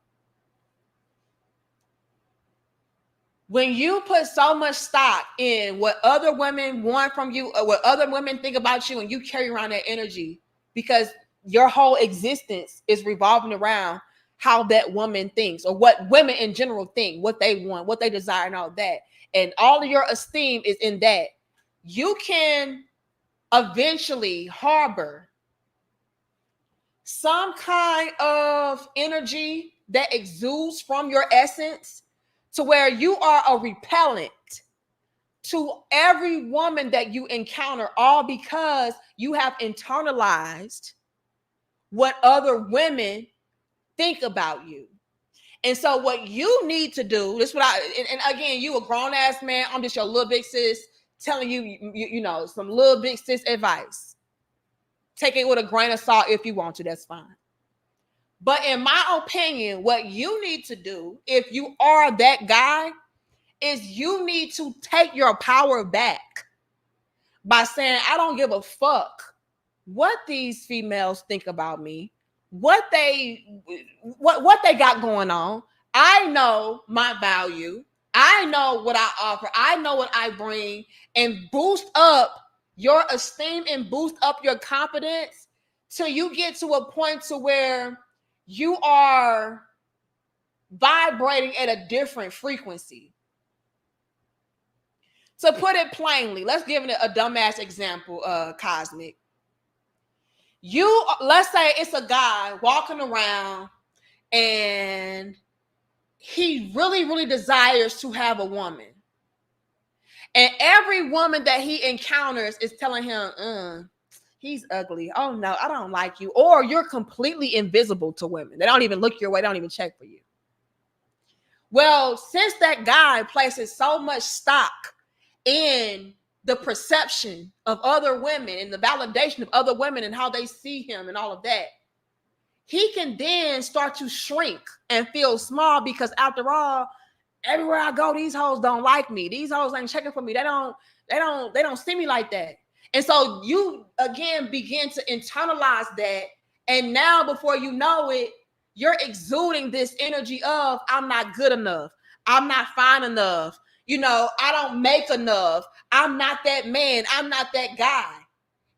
When you put so much stock in what other women want from you or what other women think about you and you carry around that energy because your whole existence is revolving around how that woman thinks or what women in general think, what they want, what they desire and all that. And all of your esteem is in that. You can eventually harbor some kind of energy that exudes from your essence to where you are a repellent to every woman that you encounter, all because you have internalized what other women think about you. And so what you need to do, this is what and again, you a grown ass man, I'm just your little big sis telling you know, some little big sis advice. Take it with a grain of salt if you want to, that's fine. But in my opinion, what you need to do, if you are that guy, is you need to take your power back by saying, I don't give a fuck what these females think about me, what they got going on. I know my value. I know what I offer. I know what I bring, and boost up your esteem and boost up your confidence till you get to a point to where you are vibrating at a different frequency. To put it plainly, let's give it a dumbass example, Cosmic. Let's say it's a guy walking around and he really, really desires to have a woman. And every woman that he encounters is telling him, he's ugly. Oh no, I don't like you. Or you're completely invisible to women. They don't even look your way. They don't even check for you. Well, since that guy places so much stock in the perception of other women and the validation of other women and how they see him and all of that, he can then start to shrink and feel small because after all, everywhere I go, these hoes don't like me. These hoes ain't checking for me. They don't see me like that. And so you again begin to internalize that. And now before you know it, you're exuding this energy of I'm not good enough. I'm not fine enough. You know, I don't make enough. I'm not that man. I'm not that guy.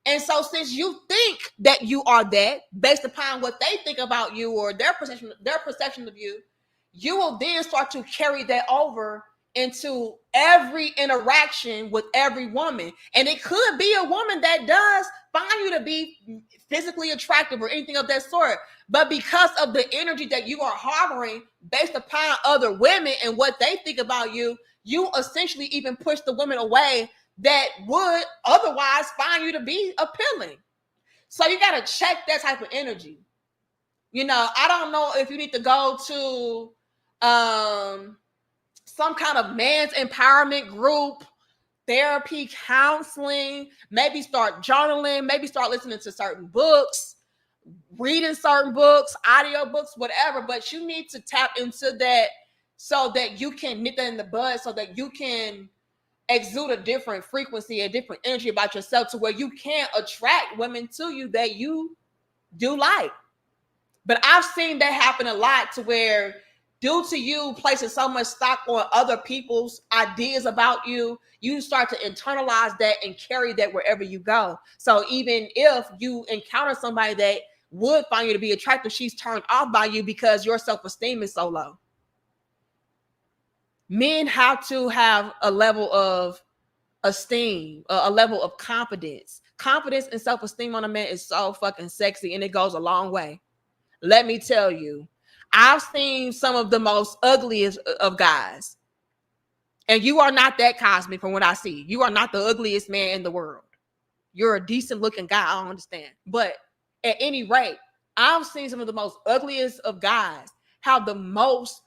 And so since you think that you are that based upon what they think about you or their perception of you, you will then start to carry that over into every interaction with every woman. And it could be a woman that does find you to be physically attractive or anything of that sort. But because of the energy that you are harboring based upon other women and what they think about you, you essentially even push the women away that would otherwise find you to be appealing. So you got to check that type of energy. You know, I don't know if you need to go to some kind of man's empowerment group, therapy, counseling, maybe start journaling, maybe start listening to certain books, reading certain books, audio books, whatever. But you need to tap into that so that you can nip that in the bud, so that you can exude a different frequency, a different energy about yourself to where you can attract women to you that you do like. But I've seen that happen a lot to where due to you placing so much stock on other people's ideas about you, you start to internalize that and carry that wherever you go. So even if you encounter somebody that would find you to be attractive, she's turned off by you because your self-esteem is so low. Men have to have a level of esteem, a level of confidence. Confidence and self-esteem on a man is so fucking sexy, and it goes a long way. Let me tell you, I've seen some of the most ugliest of guys. And you are not that, Cosmic, from what I see. You are not the ugliest man in the world. You're a decent looking guy. I don't understand. But at any rate, I've seen some of the most ugliest of guys how the most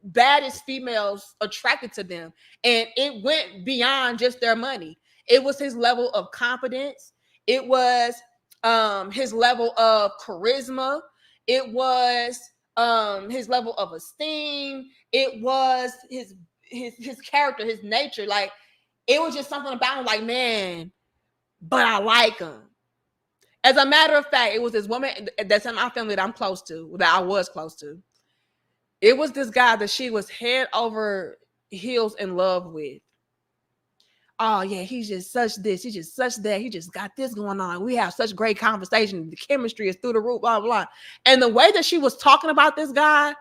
baddest females attracted to them, and it went beyond just their money. It was his level of confidence. It was his level of charisma. It was his level of esteem. It was his character, his nature. Like, it was just something about him, like, man, but I like him. As a matter of fact, it was this woman that's in my family that I'm close to, that I was close to. It was this guy that she was head over heels in love with. Oh yeah, he's just such this, he's just such that, he just got this going on. We have such great conversation. The chemistry is through the roof, blah, blah, blah. And the way that she was talking about this guy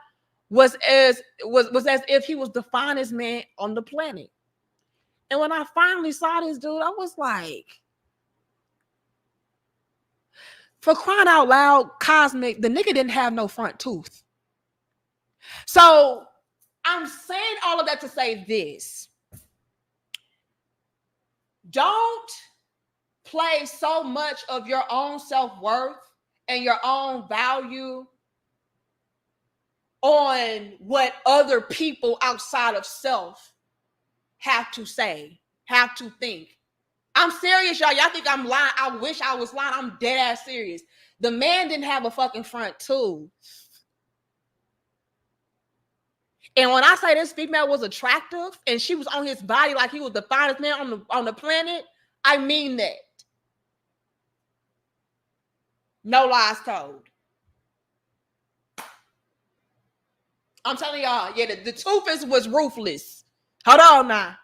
was as if he was the finest man on the planet. And when I finally saw this dude, I was like, for crying out loud, Cosmic, the nigga didn't have no front tooth. So I'm saying all of that to say this. Don't place so much of your own self-worth and your own value on what other people outside of self have to say, have to think. I'm serious, y'all. Y'all think I'm lying? I wish I was lying. I'm dead ass serious. The man didn't have a fucking front tooth. And when I say this female was attractive and she was on his body like he was the finest man on the planet, I mean that. No lies told. I'm telling y'all, yeah, the tooth was ruthless. Hold on now.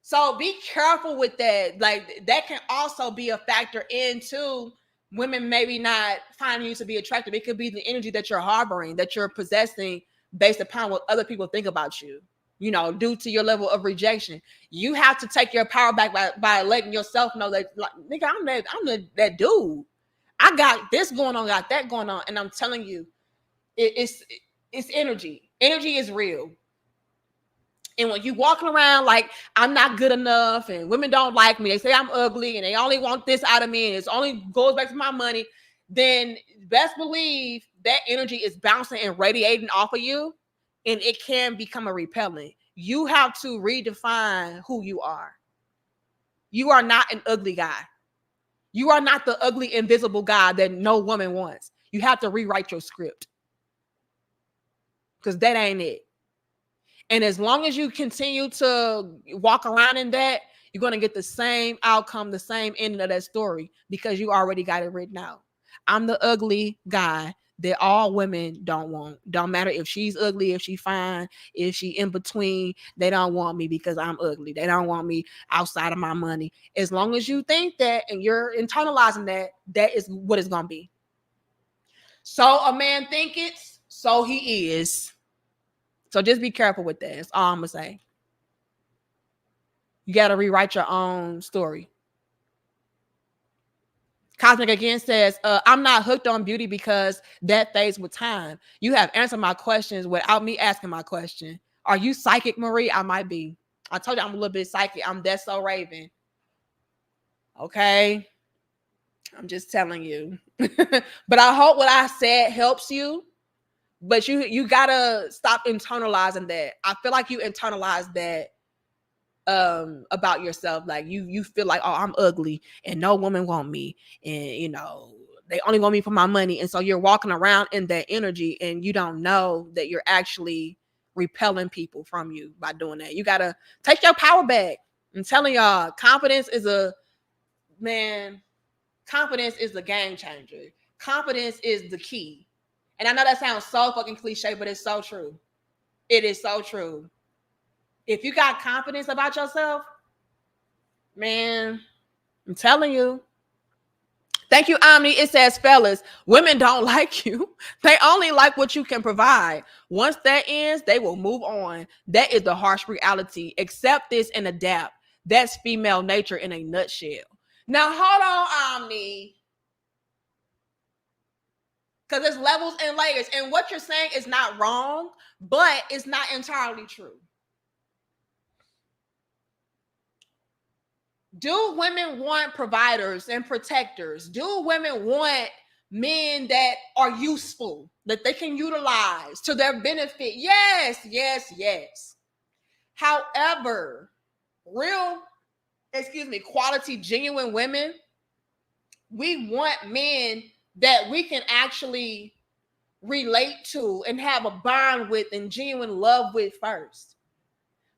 So be careful with that. Like, that can also be a factor into women maybe not finding you to be attractive. It could be the energy that you're harboring, that you're possessing based upon what other people think about you, you know, due to your level of rejection. You have to take your power back by letting yourself know that, like, nigga, I'm that dude. I got this going on, got that going on. And I'm telling you, it's energy. Energy is real. And when you walking around like I'm not good enough and women don't like me, they say I'm ugly and they only want this out of me and it only goes back to my money, then best believe that energy is bouncing and radiating off of you, and it can become a repellent. You have to redefine who you are. You are not an ugly guy. You are not the ugly, invisible guy that no woman wants. You have to rewrite your script, because that ain't it. And as long as you continue to walk around in that, you're going to get the same outcome, the same ending of that story, because you already got it written out. I'm the ugly guy that all women don't want. Don't matter if she's ugly, if she fine, if she in between, they don't want me because I'm ugly. They don't want me outside of my money. As long as you think that and you're internalizing that, that is what it's going to be. So a man think it, so he is. So just be careful with that. That's all I'm going to say. You got to rewrite your own story. Cosmic again says, I'm not hooked on beauty because that fades with time. You have answered my questions without me asking my question. Are you psychic, Marie? I might be. I told you I'm a little bit psychic. I'm That's So Raven. Okay. I'm just telling you. But I hope what I said helps you. But you gotta stop internalizing that. I feel like you internalize that about yourself. Like you feel like, oh, I'm ugly and no woman want me, and you know they only want me for my money, and so you're walking around in that energy and you don't know that you're actually repelling people from you by doing that. You gotta take your power back. I'm telling y'all, confidence is the game changer. Confidence is the key. And I know that sounds so fucking cliche, but it's so true. It is so true. If you got confidence about yourself, man, I'm telling you. Thank you, Omni. It says, fellas, women don't like you. They only like what you can provide. Once that ends, they will move on. That is the harsh reality. Accept this and adapt. That's female nature in a nutshell. Now, hold on, Omni. Because there's levels and layers. And what you're saying is not wrong, but it's not entirely true. Do women want providers and protectors? Do women want men that are useful, that they can utilize to their benefit. Yes, yes, yes. However, quality, genuine women, we want men that we can actually relate to and have a bond with and genuine love with first.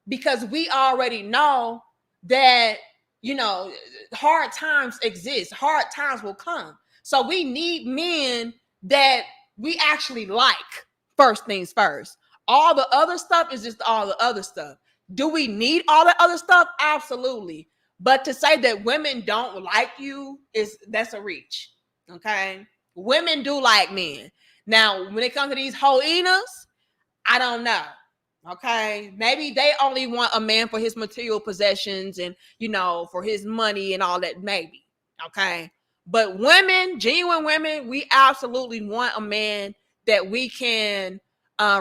Because we already know that, hard times exist, hard times will come. So we need men that we actually like, first things first. All the other stuff is just all the other stuff. Do we need all the other stuff? Absolutely. But to say that women don't like you that's a reach. Okay. Women do like men. Now, when it comes to these hyenas, I don't know. Okay. Maybe they only want a man for his material possessions and, for his money and all that, maybe. Okay. But women, genuine women, we absolutely want a man that we can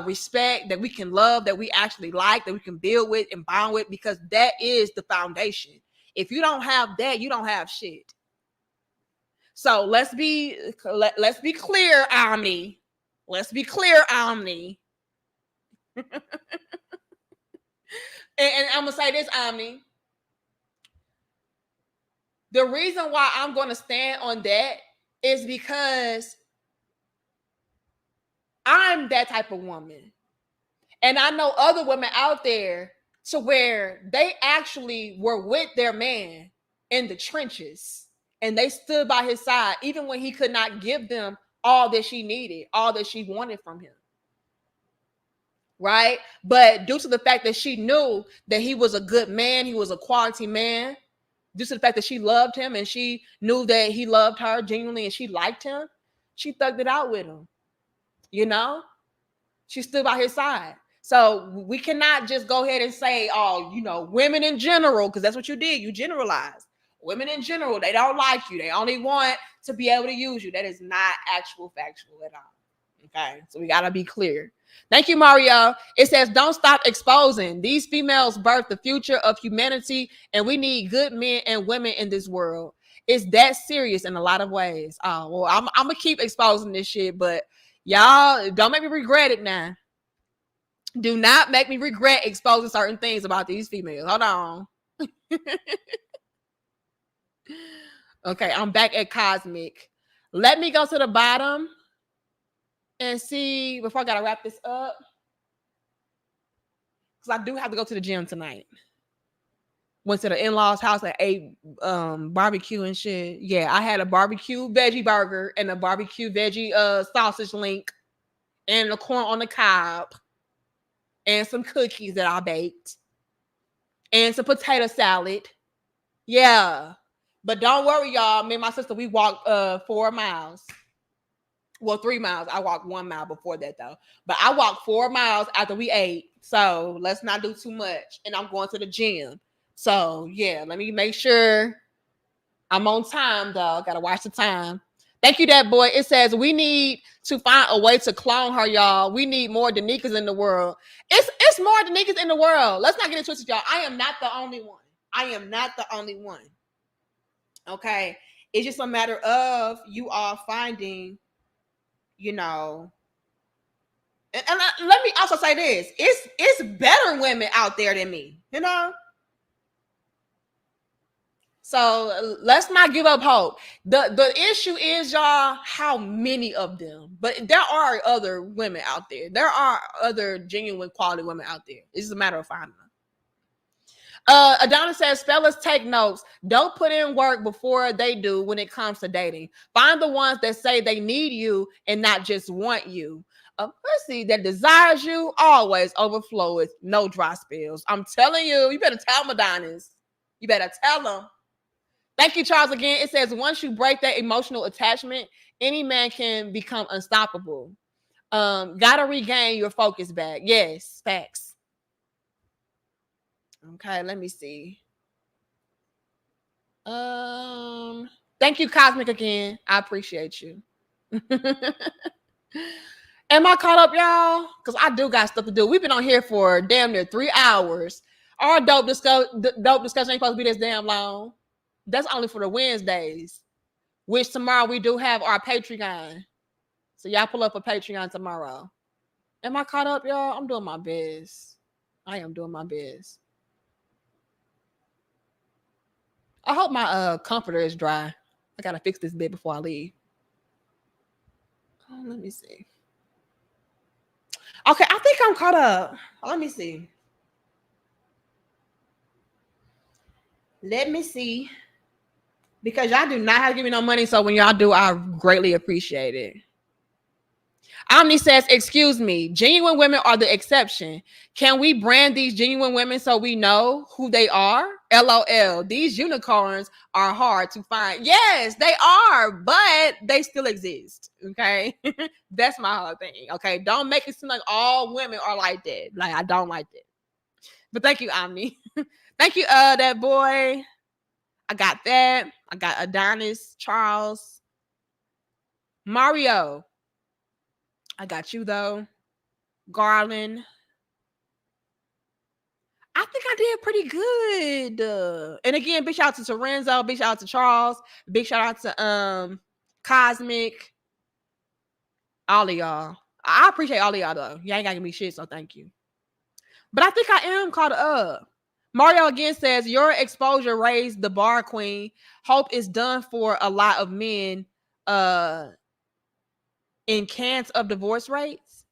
respect, that we can love, that we actually like, that we can build with and bond with, because that is the foundation. If you don't have that, you don't have shit. So let's be clear, Omni. Let's be clear, Omni. And I'm gonna say this, Omni. The reason why I'm gonna stand on that is because I'm that type of woman. And I know other women out there to where they actually were with their man in the trenches and they stood by his side, even when he could not give them all that she needed, all that she wanted from him. Right? But due to the fact that she knew that he was a good man, he was a quality man, due to the fact that she loved him and she knew that he loved her genuinely and she liked him, she thugged it out with him. She stood by his side. So we cannot just go ahead and say, women in general, because that's what you did. You generalized. Women in general, they don't like you. They only want to be able to use you. That is not factual at all. Okay, so we got to be clear. Thank you, Mario. It says, don't stop exposing. These females birth the future of humanity, and we need good men and women in this world. It's that serious in a lot of ways. Oh, well, I'm going to keep exposing this shit, but y'all, don't make me regret it now. Do not make me regret exposing certain things about these females. Hold on. Okay, I'm back at Cosmic. Let me go to the bottom and see, before I got to wrap this up, because I do have to go to the gym tonight. Went to the in-laws' house and ate barbecue and shit. Yeah, I had a barbecue veggie burger and a barbecue veggie sausage link and the corn on the cob and some cookies that I baked and some potato salad. Yeah. But don't worry, y'all. Me and my sister, we walked 4 miles. Well, 3 miles. I walked 1 mile before that, though. But I walked 4 miles after we ate. So let's not do too much. And I'm going to the gym. So, yeah, let me make sure I'm on time, though. Got to watch the time. Thank you, that boy. It says we need to find a way to clone her, y'all. We need more Danikas in the world. It's more Danikas in the world. Let's not get it twisted, y'all. I am not the only one. I am not the only one. Okay? It's just a matter of you all finding, and let me also say this. It's better women out there than me, So let's not give up hope. The issue is, y'all, how many of them. But there are other women out there. There are other genuine quality women out there. It's just a matter of finding them. Adonis says, fellas, take notes. Don't put in work before they do when it comes to dating. Find the ones that say they need you and not just want you. A pussy that desires you always overflow with no dry spills. I'm telling you, you better tell them, Adonis. You better tell them. Thank you, Charles, again. It says, once you break that emotional attachment, any man can become unstoppable. Gotta regain your focus back. Yes, facts. Okay, let me see. Thank you, Cosmic, again. I appreciate you. Am I caught up, y'all? Because I do got stuff to do. We've been on here for damn near 3 hours. Our dope discussion ain't supposed to be this damn long. That's only for the Wednesdays. which tomorrow we do have our Patreon. So y'all pull up a Patreon tomorrow. Am I caught up, y'all? I'm doing my best. I am doing my best. I hope my comforter is dry. I gotta fix this bit before I leave. Oh, let me see. Okay, I think I'm caught up. Let me see. Let me see. Because y'all do not have to give me no money, so when y'all do, I greatly appreciate it. Omni says, excuse me, genuine women are the exception. Can we brand these genuine women so we know who they are? LOL. These unicorns are hard to find. Yes, they are, but they still exist. Okay. That's my whole thing. Okay. Don't make it seem like all women are like that. Like, I don't like that. But thank you, Omni. Thank you, that boy. I got that. I got Adonis, Charles, Mario. I got you though. Garland. I think I did pretty good. And again, big shout out to Lorenzo, big shout out to Charles, big shout out to Cosmic, all of y'all. I appreciate all of y'all though. Y'all ain't gotta give me shit, so thank you. But I think I am caught up. Mario again says, your exposure raised the bar, queen. Hope is done for a lot of men in cans of divorce rates.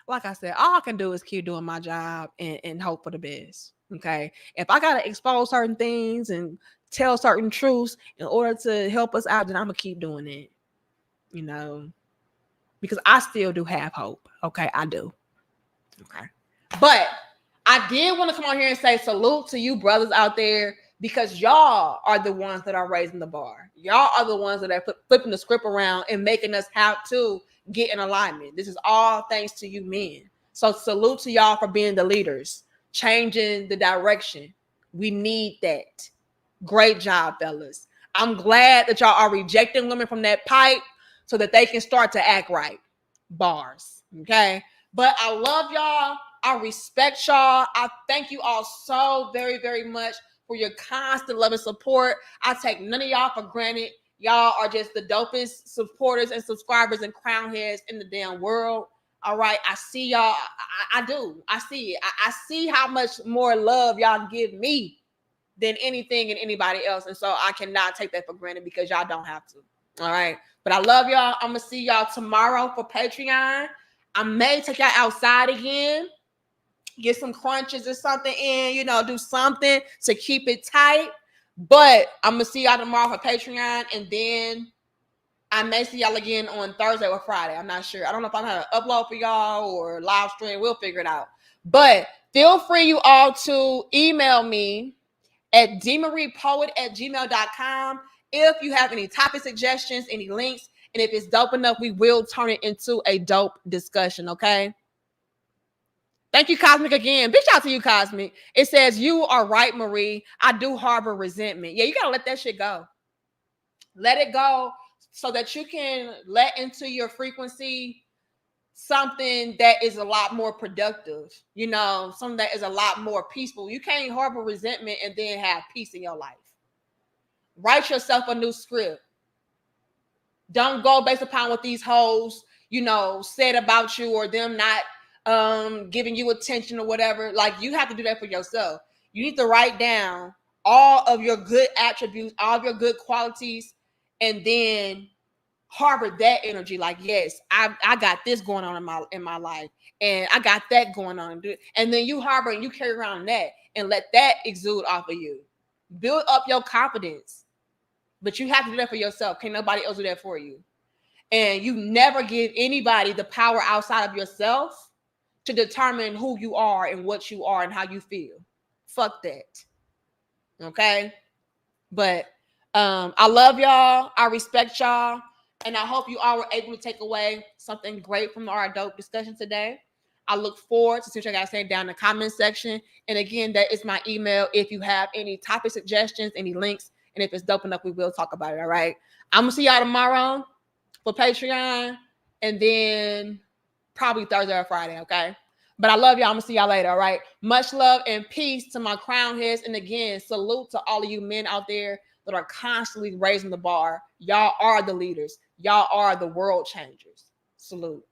Like I said, all I can do is keep doing my job and hope for the best. Okay. If I gotta expose certain things and tell certain truths in order to help us out, then I'm gonna keep doing it. You know, because I still do have hope. Okay, I do. Okay. But I did want to come on here and say salute to you brothers out there, because y'all are the ones that are raising the bar. Y'all are the ones that are flipping the script around and making us have to get in alignment. This is all thanks to you men. So salute to y'all for being the leaders, changing the direction. We need that. Great job, fellas. I'm glad that y'all are rejecting women from that pipe so that they can start to act right. Bars. Okay. But I love y'all. I respect y'all. I thank you all so very, very much for your constant love and support. I take none of y'all for granted. Y'all are just the dopest supporters and subscribers and crown heads in the damn world. All right. I see y'all. I do. I see it. I see how much more love y'all give me than anything and anybody else. And so I cannot take that for granted, because y'all don't have to. All right. But I love y'all. I'm going to see y'all tomorrow for Patreon. I may take y'all outside again, get some crunches or something in, do something to keep it tight. But I'm going to see y'all tomorrow for Patreon. And then I may see y'all again on Thursday or Friday. I'm not sure. I don't know if I'm going to upload for y'all or live stream. We'll figure it out. But feel free, you all, to email me at dmariepoet@gmail.com if you have any topic suggestions, any links. And if it's dope enough, we will turn it into a dope discussion, okay? Thank you, Cosmic, again. Big shout out to you, Cosmic. It says, you are right, Marie. I do harbor resentment. Yeah, you got to let that shit go. Let it go so that you can let into your frequency something that is a lot more productive, something that is a lot more peaceful. You can't harbor resentment and then have peace in your life. Write yourself a new script. Don't go based upon what these hoes, said about you, or them not giving you attention or whatever. Like, you have to do that for yourself. You need to write down all of your good attributes, all of your good qualities, and then harbor that energy. Like, yes, I got this going on in my life, and I got that going on. And then you harbor and you carry around that and let that exude off of you. Build up your confidence. But you have to do that for yourself. Can't nobody else do that for you. And you never give anybody the power outside of yourself to determine who you are and what you are and how you feel. Fuck that. Okay? But I love y'all. I respect y'all. And I hope you all were able to take away something great from our dope discussion today. I look forward to seeing what you guys say down in the comment section. And again, that is my email. If you have any topic suggestions, any links, and if it's dope enough, we will talk about it. All right. I'm going to see y'all tomorrow for Patreon, and then probably Thursday or Friday. Okay. But I love y'all. I'm gonna see y'all later. All right. Much love and peace to my crown heads. And again, salute to all of you men out there that are constantly raising the bar. Y'all are the leaders. Y'all are the world changers. Salute.